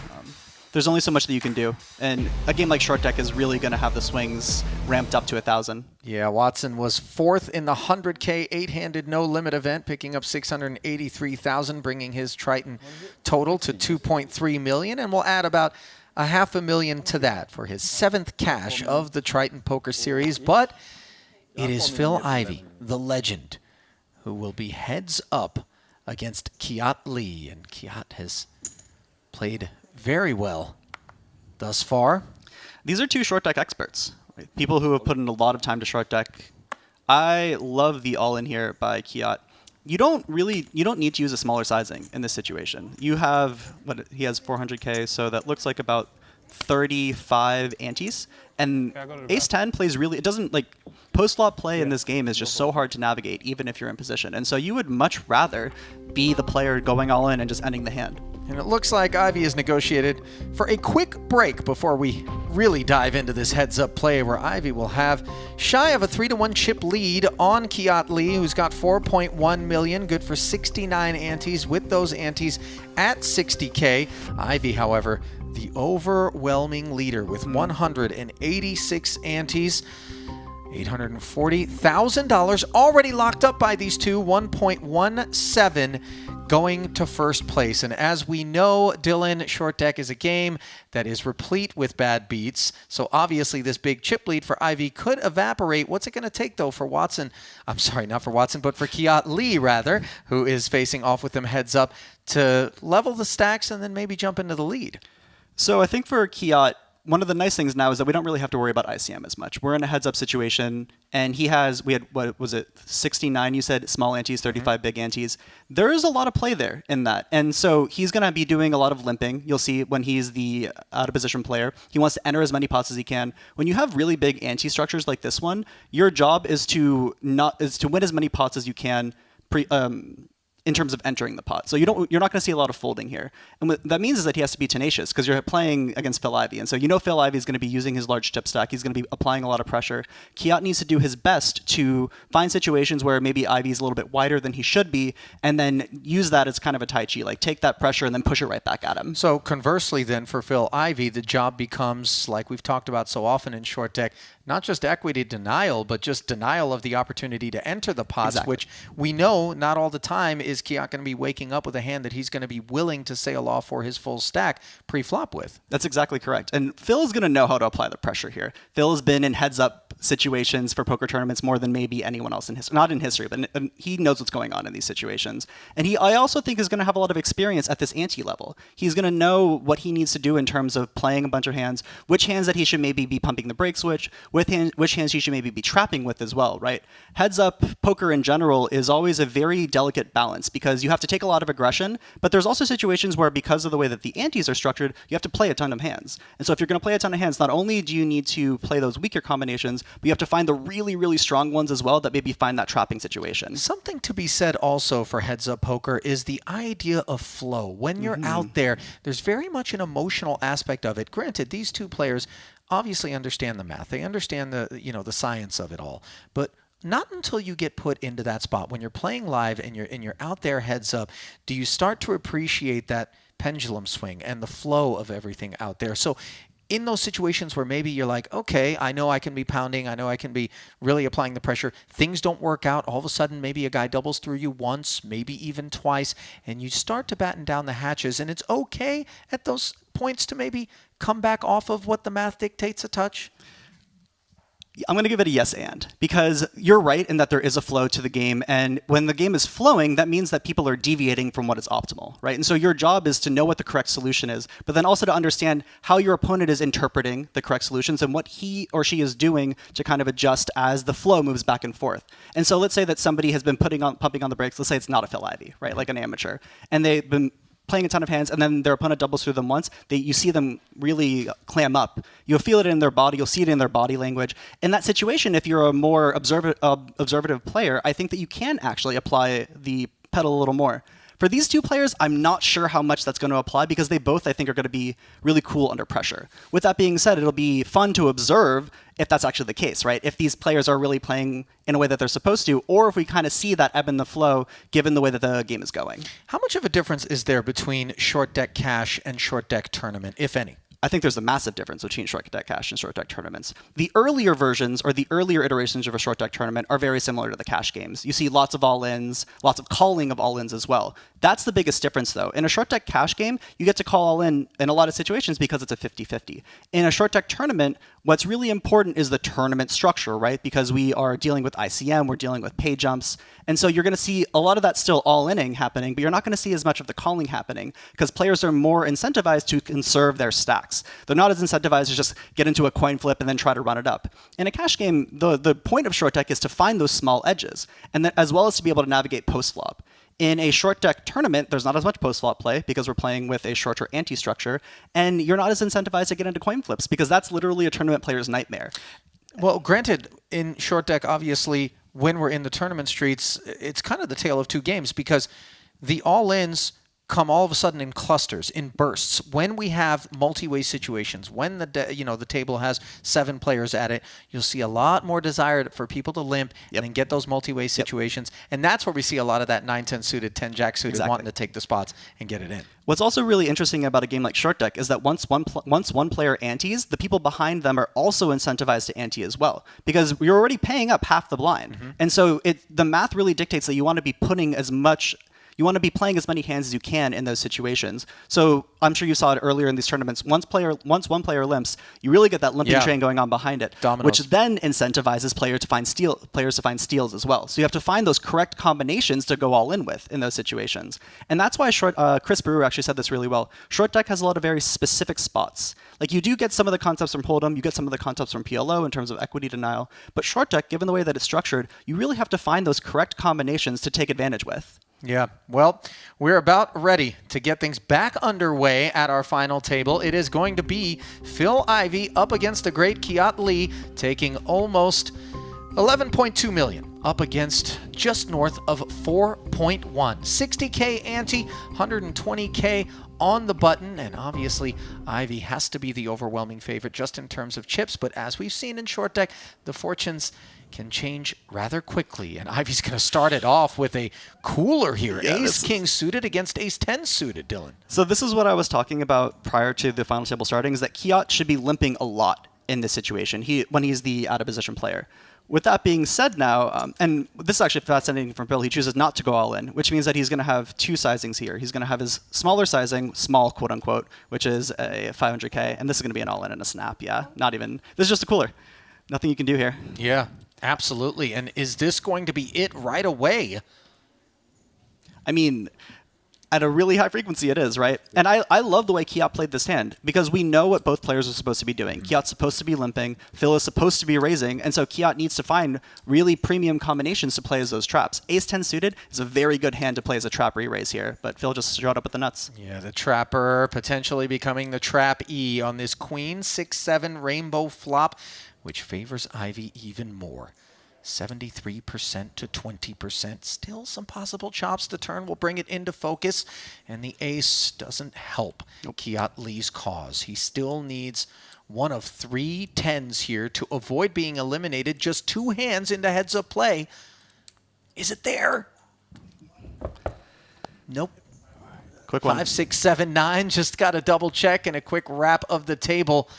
There's only so much that you can do. And a game like short deck is really going to have the swings ramped up to 1,000. Yeah, Watson was 4th in the 100K 8-handed no-limit event, picking up 683,000, bringing his Triton total to 2.3 million. And we'll add about $500,000 to that for his 7th cash of the Triton Poker Series. But it is Phil Ivey, the legend, who will be heads up against Kiat Lee. And Kiat has played very well thus far. These are two short deck experts, right? People who have put in a lot of time to short deck. I love the all-in here by Kiat. You don't need to use a smaller sizing in this situation. You have, he has 400K, so that looks like about 35 antes. And Ace-10 plays really, it doesn't, like, post-flop play in this game is just so hard to navigate, even if you're in position. And so you would much rather be the player going all in and just ending the hand. And it looks like Ivy has negotiated for a quick break before we really dive into this heads-up play where Ivy will have shy of a 3-1 chip lead on Kiat Lee, who's got 4.1 million, good for 69 antes, with those antes at 60K. Ivy, however, the overwhelming leader with 186 antes. $840,000 already locked up by these two, 1.17 going to first place. And as we know, Dylan, short deck is a game that is replete with bad beats. So obviously this big chip lead for Ivy could evaporate. What's it going to take, though, for Watson? I'm sorry, not for Watson, but for Kiat Lee, rather, who is facing off with them heads up to level the stacks and then maybe jump into the lead? So I think for Kiat, one of the nice things now is that we don't really have to worry about ICM as much. We're in a heads-up situation, and we had, what was it, 69, you said, small antes, 35 big antes. There is a lot of play there in that. And so he's going to be doing a lot of limping. You'll see when he's the out-of-position player. He wants to enter as many pots as he can. When you have really big ante structures like this one, your job is to win as many pots as you can in terms of entering the pot. So you're not going to see a lot of folding here. And what that means is that he has to be tenacious because you're playing against Phil Ivey. And so you know Phil Ivey is going to be using his large chip stack. He's going to be applying a lot of pressure. Kiat needs to do his best to find situations where maybe Ivey's a little bit wider than he should be and then use that as kind of a Tai Chi, like take that pressure and then push it right back at him. So conversely then for Phil Ivey, the job becomes, like we've talked about so often in short deck, not just equity denial, but just denial of the opportunity to enter the pots, Exactly. which we know not all the time is Kiat going to be waking up with a hand that he's going to be willing to sail off for his full stack pre-flop with. That's exactly correct. And Phil's going to know how to apply the pressure here. Phil has been in heads-up situations for poker tournaments more than maybe anyone else in history. Not in history, but he knows what's going on in these situations. And I also think is going to have a lot of experience at this ante level. He's going to know what he needs to do in terms of playing a bunch of hands, which hands that he should maybe be pumping the break switch, which hands he should maybe be trapping with as well, right? Heads-up poker in general is always a very delicate balance because you have to take a lot of aggression, but there's also situations where because of the way that the antes are structured, you have to play a ton of hands. And so if you're going to play a ton of hands, not only do you need to play those weaker combinations, but you have to find the really, really strong ones as well that maybe find that trapping situation. Something to be said also for heads-up poker is the idea of flow. When you're out there, there's very much an emotional aspect of it. Granted, these two players obviously understand the math. They understand the science of it all. But not until you get put into that spot when you're playing live and you're out there heads up do you start to appreciate that pendulum swing and the flow of everything out there. So in those situations where maybe you're like, okay, I know I can be pounding, I know I can be really applying the pressure, things don't work out, all of a sudden maybe a guy doubles through you once, maybe even twice, and you start to batten down the hatches, and it's okay at those points to maybe come back off of what the math dictates a touch? I'm going to give it a yes and, because you're right in that there is a flow to the game, and when the game is flowing, that means that people are deviating from what is optimal, right? And so your job is to know what the correct solution is, but then also to understand how your opponent is interpreting the correct solutions and what he or she is doing to kind of adjust as the flow moves back and forth. And so let's say that somebody has been pumping on the brakes. Let's say it's not a Phil Ivey, right? Like an amateur, and they've been playing a ton of hands, and then their opponent doubles through them once, you see them really clam up. You'll feel it in their body. You'll see it in their body language. In that situation, if you're a more observative player, I think that you can actually apply the pedal a little more. For these two players, I'm not sure how much that's going to apply because they both, I think, are going to be really cool under pressure. With that being said, it'll be fun to observe if that's actually the case, right? If these players are really playing in a way that they're supposed to, or if we kind of see that ebb and the flow given the way that the game is going. How much of a difference is there between short deck cash and short deck tournament, if any? I think there's a massive difference between short deck cash and short deck tournaments. The earlier versions or the earlier iterations of a short deck tournament are very similar to the cash games. You see lots of all-ins, lots of calling of all-ins as well. That's the biggest difference, though. In a short deck cash game, you get to call all-in a lot of situations because it's a 50-50. In a short deck tournament, what's really important is the tournament structure, right? Because we are dealing with ICM, we're dealing with pay jumps, and so you're going to see a lot of that still all-inning happening, but you're not going to see as much of the calling happening because players are more incentivized to conserve their stacks. They're not as incentivized to just get into a coin flip and then try to run it up. In a cash game, the point of short deck is to find those small edges, and as well as to be able to navigate post-flop. In a short deck tournament, there's not as much post-flop play because we're playing with a shorter ante-structure, and you're not as incentivized to get into coin flips because that's literally a tournament player's nightmare. Well, granted, in short deck, obviously, when we're in the tournament streets, it's kind of the tale of two games because the all-ins come all of a sudden in clusters, in bursts. When we have multi-way situations, when the table has 7 players at it, you'll see a lot more desire for people to limp and then get those multi-way situations. And that's where we see a lot of that 9-10 suited, 10-jack suited wanting to take the spots and get it in. What's also really interesting about a game like short deck is that once one player antes, the people behind them are also incentivized to ante as well because you're already paying up half the blind. And so the math really dictates that you want to be putting as much. You want to be playing as many hands as you can in those situations. So I'm sure you saw it earlier in these tournaments. Once one player limps, you really get that limping train going on behind it, Dominoes. which then incentivizes players to find steals as well. So you have to find those correct combinations to go all in with in those situations. And that's why Chris Brewer actually said this really well. Short deck has a lot of very specific spots. Like you do get some of the concepts from Hold'em, you get some of the concepts from PLO in terms of equity denial, but short deck, given the way that it's structured, you really have to find those correct combinations to take advantage with. Yeah, well, we're about ready to get things back underway at our final table. It is going to be Phil Ivey up against the great Kiat Lee, taking almost 11.2 million, up against just north of 4.1. 60K ante, 120K on the button, and obviously Ivey has to be the overwhelming favorite just in terms of chips, but as we've seen in short deck, the fortunes can change rather quickly, and Ivey's going to start it off with a cooler here. Yeah, Ace-King suited against Ace-10 suited, Dylan. So this is what I was talking about prior to the final table starting, is that Kiat should be limping a lot in this situation when he's the out-of-position player. With that being said now, and this is actually fascinating from Bill, he chooses not to go all in, which means that he's going to have 2 sizings here. He's going to have his smaller sizing, small quote-unquote, which is a 500K, and this is going to be an all-in and a snap, yeah? Not even, this is just a cooler. Nothing you can do here. Yeah. Absolutely. And is this going to be it right away? I mean, at a really high frequency it is, right? And I love the way Kiat played this hand because we know what both players are supposed to be doing. Kiat's supposed to be limping, Phil is supposed to be raising, and so Kiat needs to find really premium combinations to play as those traps. Ace-10 suited is a very good hand to play as a trap re-raise here, but Phil just showed up with the nuts. Yeah, the trapper potentially becoming the trap E on this Queen 6-7 rainbow flop, which favors Ivey even more. 73% to 20%. Still some possible chops. The turn will bring it into focus, and the ace doesn't help Kiat Lee's cause. He still needs one of 3 10s here to avoid being eliminated. Just 2 hands into heads-up play. Is it there? Nope. Quick one. 5, 6, 7, 9. Just got a double check, and a quick wrap of the table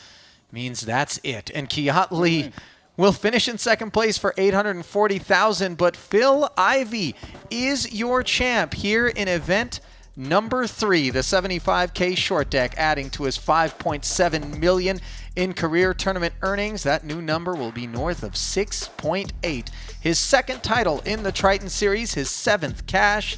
means that's it. And Kiat Lee will finish in second place for $840,000, but Phil Ivey is your champ here in event number 3, the 75K short deck, adding to his $5.7 million in career tournament earnings. That new number will be north of 6.8. His second title in the Triton Series, his 7th cash.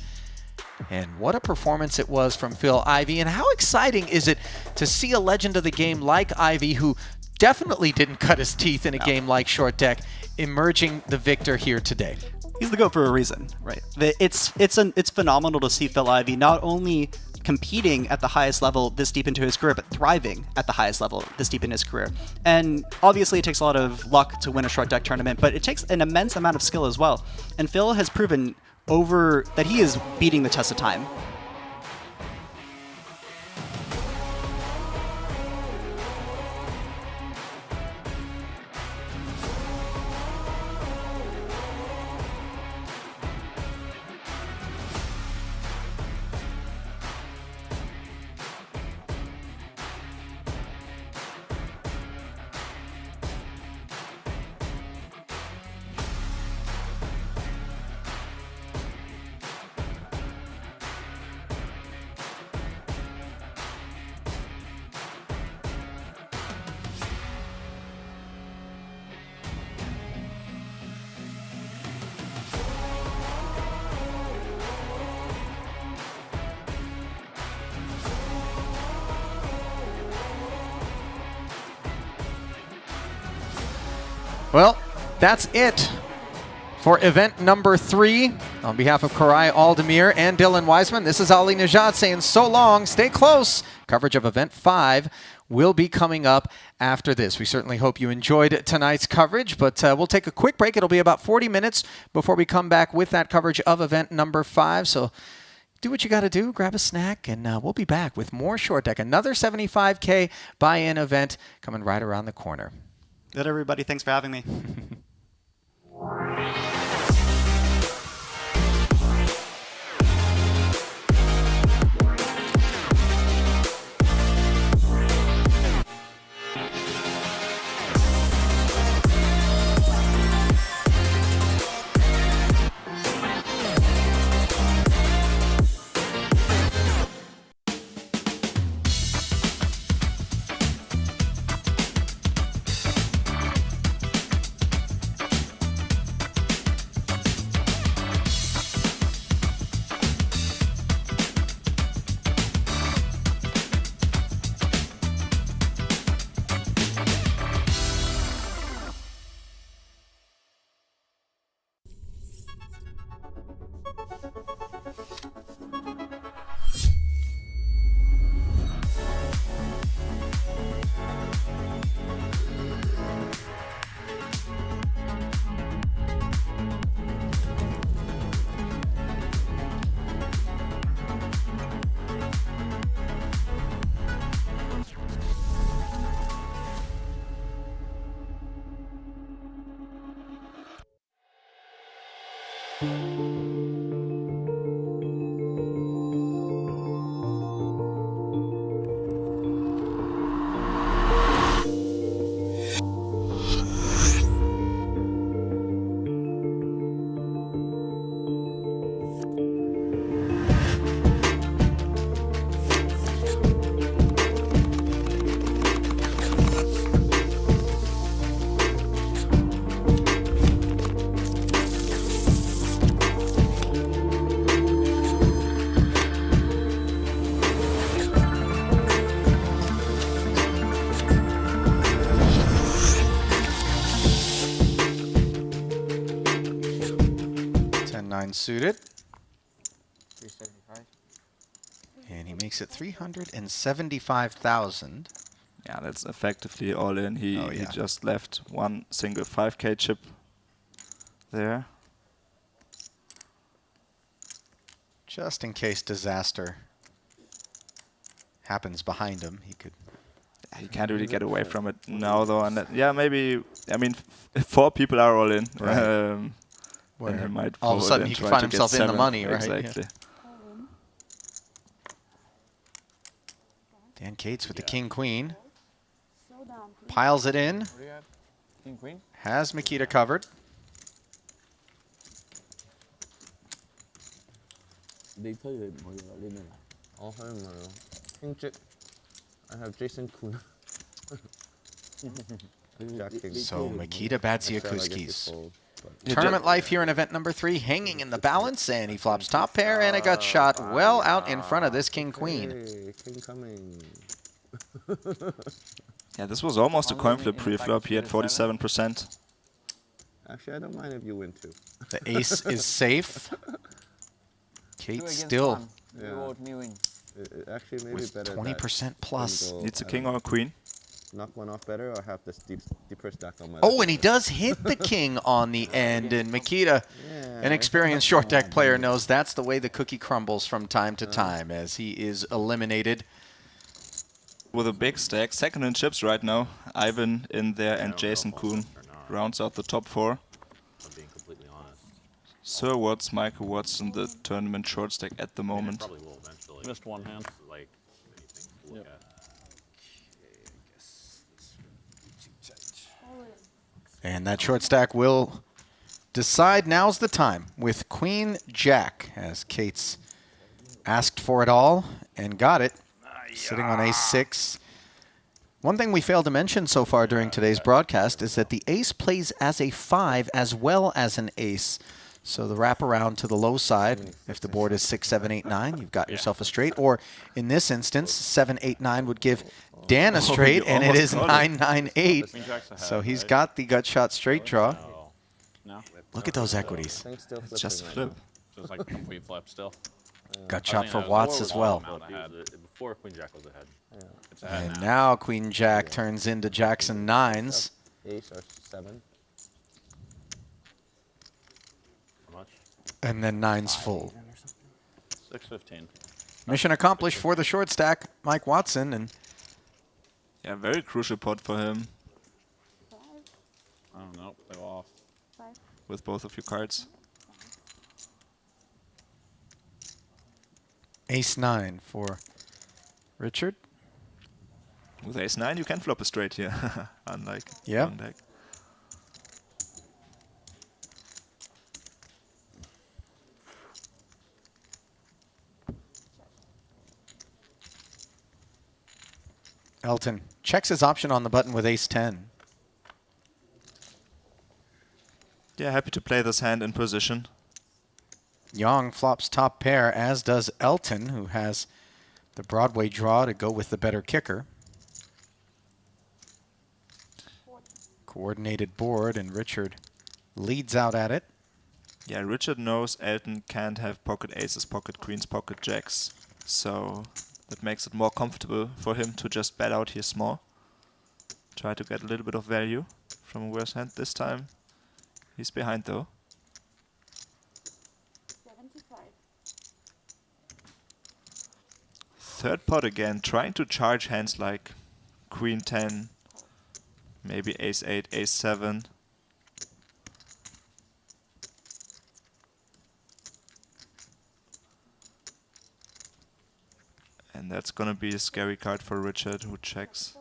And what a performance it was from Phil Ivey. And how exciting is it to see a legend of the game like Ivey, who definitely didn't cut his teeth in a game like short deck, emerging the victor here today. He's the GOAT for a reason, right? It's phenomenal to see Phil Ivey not only competing at the highest level this deep into his career, but thriving at the highest level this deep in his career. And obviously it takes a lot of luck to win a short deck tournament, but it takes an immense amount of skill as well. And Phil has proven that he is beating the test of time. Well, that's it for event number 3. On behalf of Koray Aldemir and Dylan Wiseman, this is Ali Najad saying so long, stay close. Coverage of event 5 will be coming up after this. We certainly hope you enjoyed tonight's coverage, but we'll take a quick break. It'll be about 40 minutes before we come back with that coverage of event number 5. So do what you got to do, grab a snack, and we'll be back with more Short Deck. Another 75K buy-in event coming right around the corner. Good, everybody. Thanks for having me. Suited. 375. And he makes it 375,000. Yeah, that's effectively all in. He just left one single 5K chip there. Just in case disaster happens behind him, he could. He can't really get away from it now, though. And yeah, maybe. I mean, if 4 people are all in. Right. Then he might all of a sudden he could find himself in the money, right? Exactly. Yeah. Dan Cates with the king-queen. Piles it in. King-queen? Has Makita covered. Đi tới rồi mọi người lên đây. All home rule. King Jack. I have Jason Kuhn. Jack King. So Mikita I said I guess you Batsiakuskis. fold, but- Tournament life here in event number 3, hanging in the balance, and he flops top pair, and it got shot well out in front of this king-queen. Hey, king coming. Yeah, this was almost a coin flip pre-flop. He had 47%. Actually, I don't mind if you win too. The ace is safe. Kate still Yeah. Actually, maybe with better. 20% plus. Needs a king or a queen. Knock one off better, or have this deeper stack on my. Oh, and he does hit the king on the end, and Mikita, an experienced short deck player, knows that's the way the cookie crumbles from time to time as he is eliminated. With a big stack, second in chips right now. Ivan in there and Jason Kuhn rounds out the top 4. I'm being completely honest. Sir Watts, Michael Watson, the tournament short stack at the moment. Probably will eventually. Missed one hand. Like many things to look at. And that short stack will decide now's the time with Queen Jack, as Kate's asked for it all and got it, sitting on ace-6. One thing we failed to mention so far during today's broadcast is that the ace plays as a 5 as well as an ace. So the wraparound to the low side, if the board is 6, 7, 8, 9, you've got yourself a straight. Or in this instance, 7, 8, 9 would give Dan a straight, and it is 9, 9, 8. So he's got the gut shot straight draw. No. Look at those equities. It's just a flip. Just like a complete flip still. Gut shot for Watts as well. Before Queen Jack was ahead. It's ahead And now Queen Jack turns into Jackson 9s. Ace or 7. How much? And then 9s full. 6-15. Mission accomplished for the short stack, Mike Watson. And yeah, very crucial pot for him Oh no, they go off. with both of your cards. ace-9 for Richard. With ace-9, you can flop a straight here, unlike Yeah. one deck. Elton checks his option on the button with ace-10. Yeah, happy to play this hand in position. Young flops top pair, as does Elton, who has the Broadway draw to go with the better kicker. Coordinated board, and Richard leads out at it. Yeah, Richard knows Elton can't have pocket aces, pocket queens, pocket jacks. So that makes it more comfortable for him to just bet out here small. Try to get a little bit of value from a worse hand this time. He's behind though. 75. Third pot again, trying to charge hands like Queen 10, maybe Ace 8, Ace 7. And that's gonna be a scary card for Richard, who checks.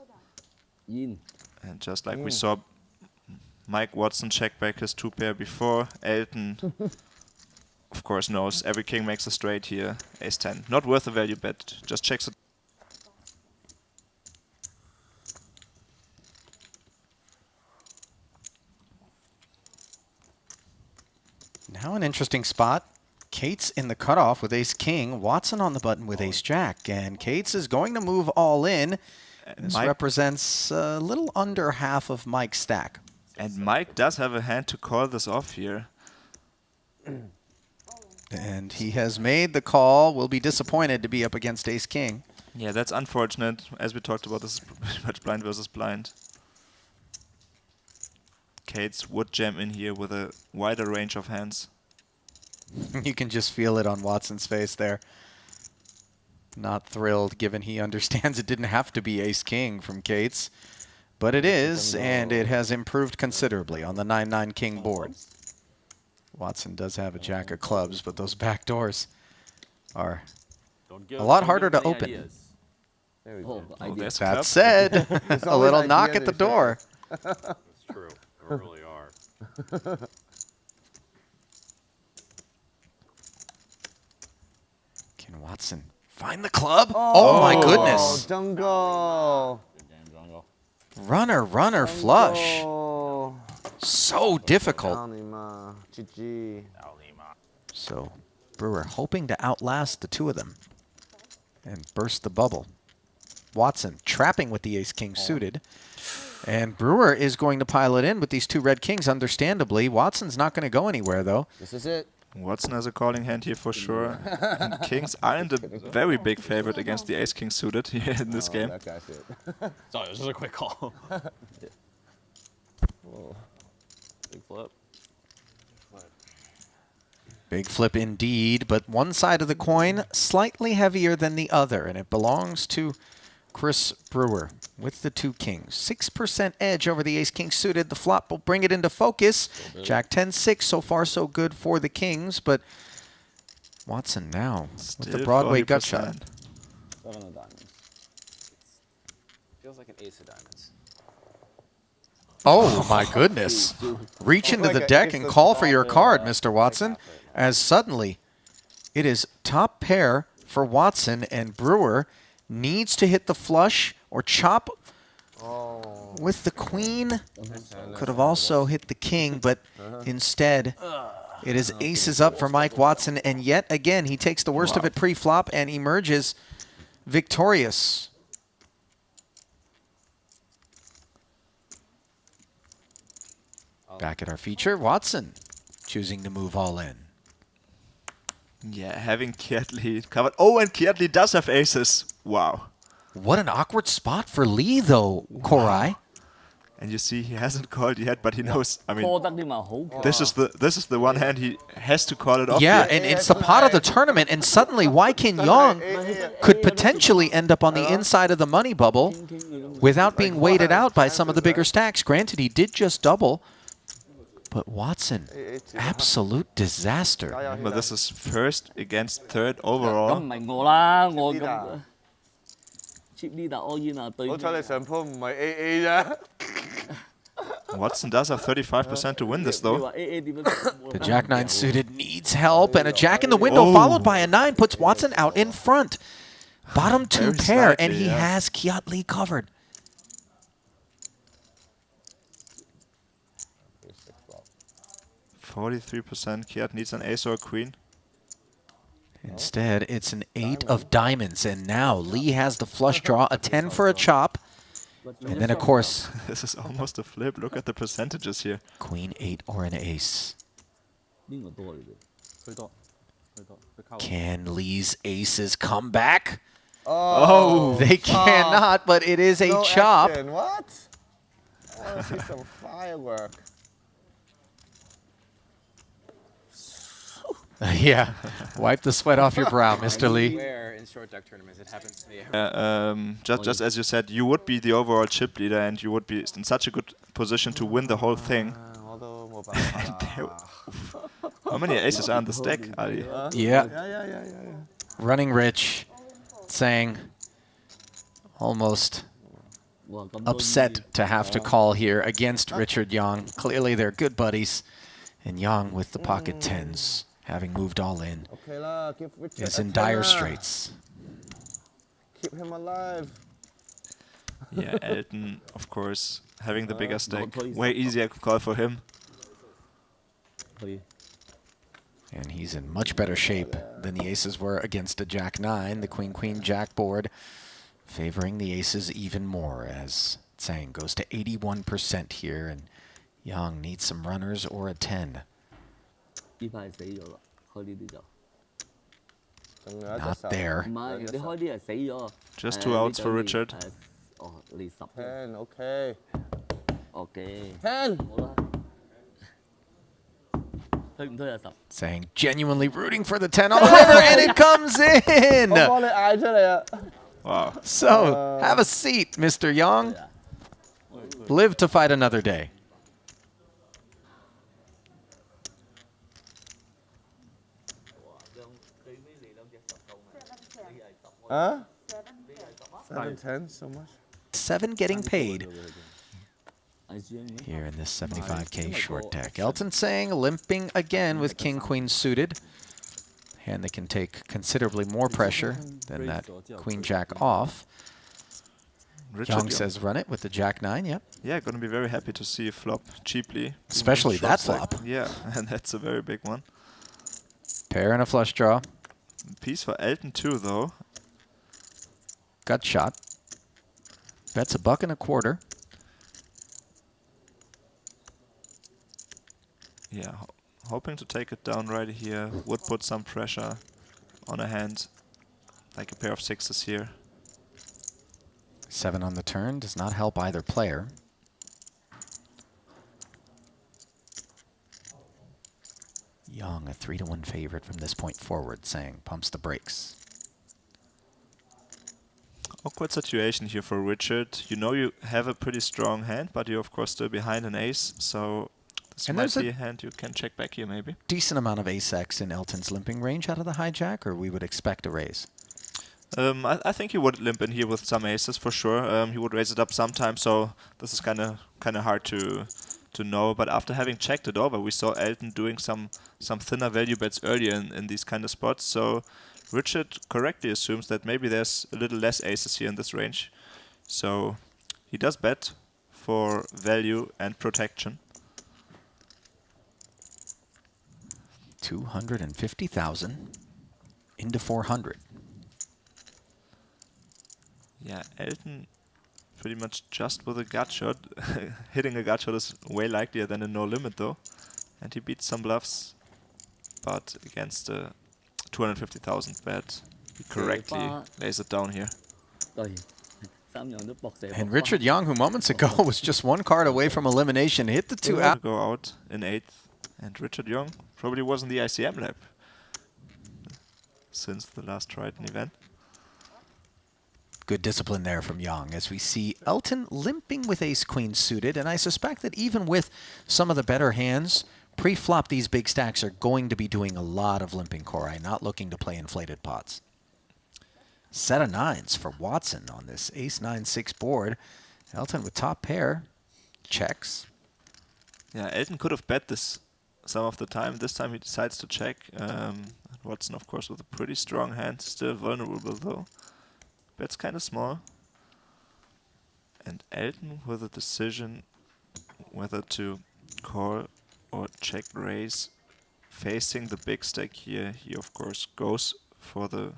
Yin. And just like we saw Mike Watson check back his 2-pair before, Elton of course knows every king makes a straight here. Ace 10. Not worth a value bet, just checks it. Now an interesting spot. Kate's in the cutoff with ace-king. Watson on the button with ace-jack. And Kate's is going to move all in. This Mike represents a little under half of Mike's stack. And Mike does have a hand to call this off here. And he has made the call. Will be disappointed to be up against ace-king. Yeah, that's unfortunate. As we talked about, this is pretty much blind versus blind. Kate's would jam in here with a wider range of hands. You can just feel it on Watson's face there. Not thrilled, given he understands it didn't have to be ace-king from Kate's. But it is, and it has improved considerably on the 9-9 king board. Watson does have a jack of clubs, but those back doors are a lot harder to open. There we go. Oh, there's That club. said, There's a always little idea knock at the there's door. That's true. They really are. Can Watson Find the club. Oh, my goodness. Jungle. Runner, runner, flush. Oh. So difficult. Alnima. GG. So Brewer hoping to outlast the two of them and burst the bubble. Watson trapping with the ace-king suited. And Brewer is going to pile it in with these two red kings, understandably. Watson's not going to go anywhere, though. This is it. Watson has a calling hand here for sure. And kings aren't a very big favorite against the ace-king suited here in this game. That guy's it. Sorry, it was just a quick call. Whoa. Big flip. Big flip indeed, but one side of the coin slightly heavier than the other, and it belongs to Chris Brewer with the two kings. 6% edge over the ace-king suited. The flop will bring it into focus. Jack 10-6, so far so good for the kings, but Watson now with the Broadway gut shot. 7 of diamonds. Feels like an ace of diamonds. Oh my goodness. Reach into the deck and call for your card, Mr. Watson, as suddenly it is top pair for Watson, and Brewer needs to hit the flush or chop with the queen. Could have also hit the king, but instead it is aces up for Mike Watson, and yet again he takes the worst of it pre-flop and emerges victorious. Back at our feature, Watson choosing to move all in. Yeah, having Kietley covered. Oh, and Kietley does have aces. Wow. What an awkward spot for Lee, though, Korai. And you see, he hasn't called yet, but he knows. I mean, 拖得啲嘛好過。 this is the one hand he has to call it off. Yeah, here. and it's the pot of the tournament, and suddenly Wai-Kin Yong could potentially end up on the inside of the money bubble without being weighted out by some of the bigger stacks. Granted, he did just double, but Watson, absolute disaster. But this is first against third overall. 咁唔係我啦，我咁 cheap leader 我煙啊對。好彩你上鋪唔係 AA 啫。 Watson does have 35% to win this, though. The Jack-9 suited needs help, and a Jack in the window followed by a 9 puts Watson out in front. Bottom two Very pair, slightly, and he yeah. has Kietley covered. %43%. Kiat needs an ace or a queen. Instead, it's an 8 of diamonds, and now Lee has the flush draw, a 10 for a chop. And then, of course, This is almost a flip. Look at the percentages here. Queen 8 or an ace. 邊個多嚟嘅？最多，最多。佢靠 Can Lee's aces come back? Oh, They cannot, but it is a no chop. action. What? I want to see some firework. Yeah, wipe the sweat off your brow, Mr. Lee. Where in short deck tournaments it happens to me. Just as you said, you would be the overall chip leader, and you would be in such a good position to win the whole thing. How many aces are on the stack, Ali? Yeah. Running rich, saying almost upset to have to call here against Richard Yang. Clearly they're good buddies, and Yang with the pocket tens, having moved all in, is in dire straits. Keep him alive. Yeah, Elton, of course, having the bigger stack. Way easier to call for him. And he's in much better shape than the aces were against a Jack-9. The Queen-Queen Jack board favoring the aces even more, as Tsang goes to 81% here, and Yang needs some runners or a 10. 呢排死咗啦，開呢啲就。 Not there. 唔係，你開啲係死咗。 Just 2 outs for Richard. 哦，你10。10, okay. OK。 10. 好啦。推唔推啊10？ Tsang genuinely rooting for the 10 on the river, and it comes in! 我幫你嗌出嚟啊！ Wow. So, have a seat, Mr. Yang. Live to fight another day. Huh? 7, 10, so much. 7 getting paid here in this 75K short deck. Elton Tsang limping again with King-Queen suited. hand that can take considerably more pressure than that queen jack off. Young says run it with the jack 9, yep. Yeah, gonna be very happy to see a flop cheaply. Especially Short that stack. flop. Yeah, and that's a very big one. Pair and a flush draw. Piece for Elton too, though. Gut shot. Bets $1.25. Yeah, hoping to take it down right here. Would put some pressure on a hand, like a pair of sixes here. 7 on the turn does not help either player. Young, a 3-1 favorite from this point forward, saying pumps the brakes. Awkward situation here for Richard. You know you have a pretty strong hand, but you're of course still behind an ace, so this And might there's be a a hand you can check back here maybe. Decent amount of ace-X in Elton's limping range out of the hijack, or we would expect a raise? I think he would limp in here with some aces for sure. He would raise it up sometime, so this is kind of hard to know. But after having checked it over, we saw Elton doing some thinner value bets earlier in these kind of spots. So Richard correctly assumes that maybe there's a little less aces here in this range. So he does bet for value and protection. 250,000 into 400. Yeah, Elton pretty much just with a gut shot. Hitting a gut shot is way likelier than a no limit though. And he beats some bluffs, but against a 250,000 bet, he correctly lays it down here. And Richard Young, who moments ago was just 1 card away from elimination, hit the 2 out. Go out in 8th. And Richard Young probably was in the ICM lab since the last Triton event. Good discipline there from Young as we see Elton limping with ace-queen suited, and I suspect that even with some of the better hands, pre-flop these big stacks are going to be doing a lot of limping Korai, not looking to play inflated pots. Set of 9s for Watson on this ace-9-6 board. Elton with top pair, checks. Yeah, Elton could have bet this some of the time. This time he decides to check. Watson, of course, with a pretty strong hand, still vulnerable though. Bets kind of small. And Elton with a decision whether to call or check raise. Facing the big stack here, he of course goes for the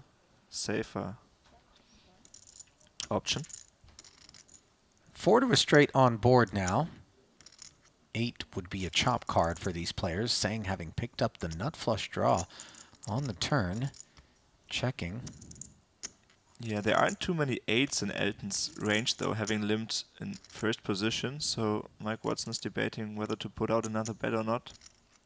safer option. 4 to a straight on board now. 8 would be a chop card for these players, saying having picked up the nut flush draw on the turn, checking. Yeah, there aren't too many 8s in Elton's range though, having limped in first position, so Mike Watson is debating whether to put out another bet or not.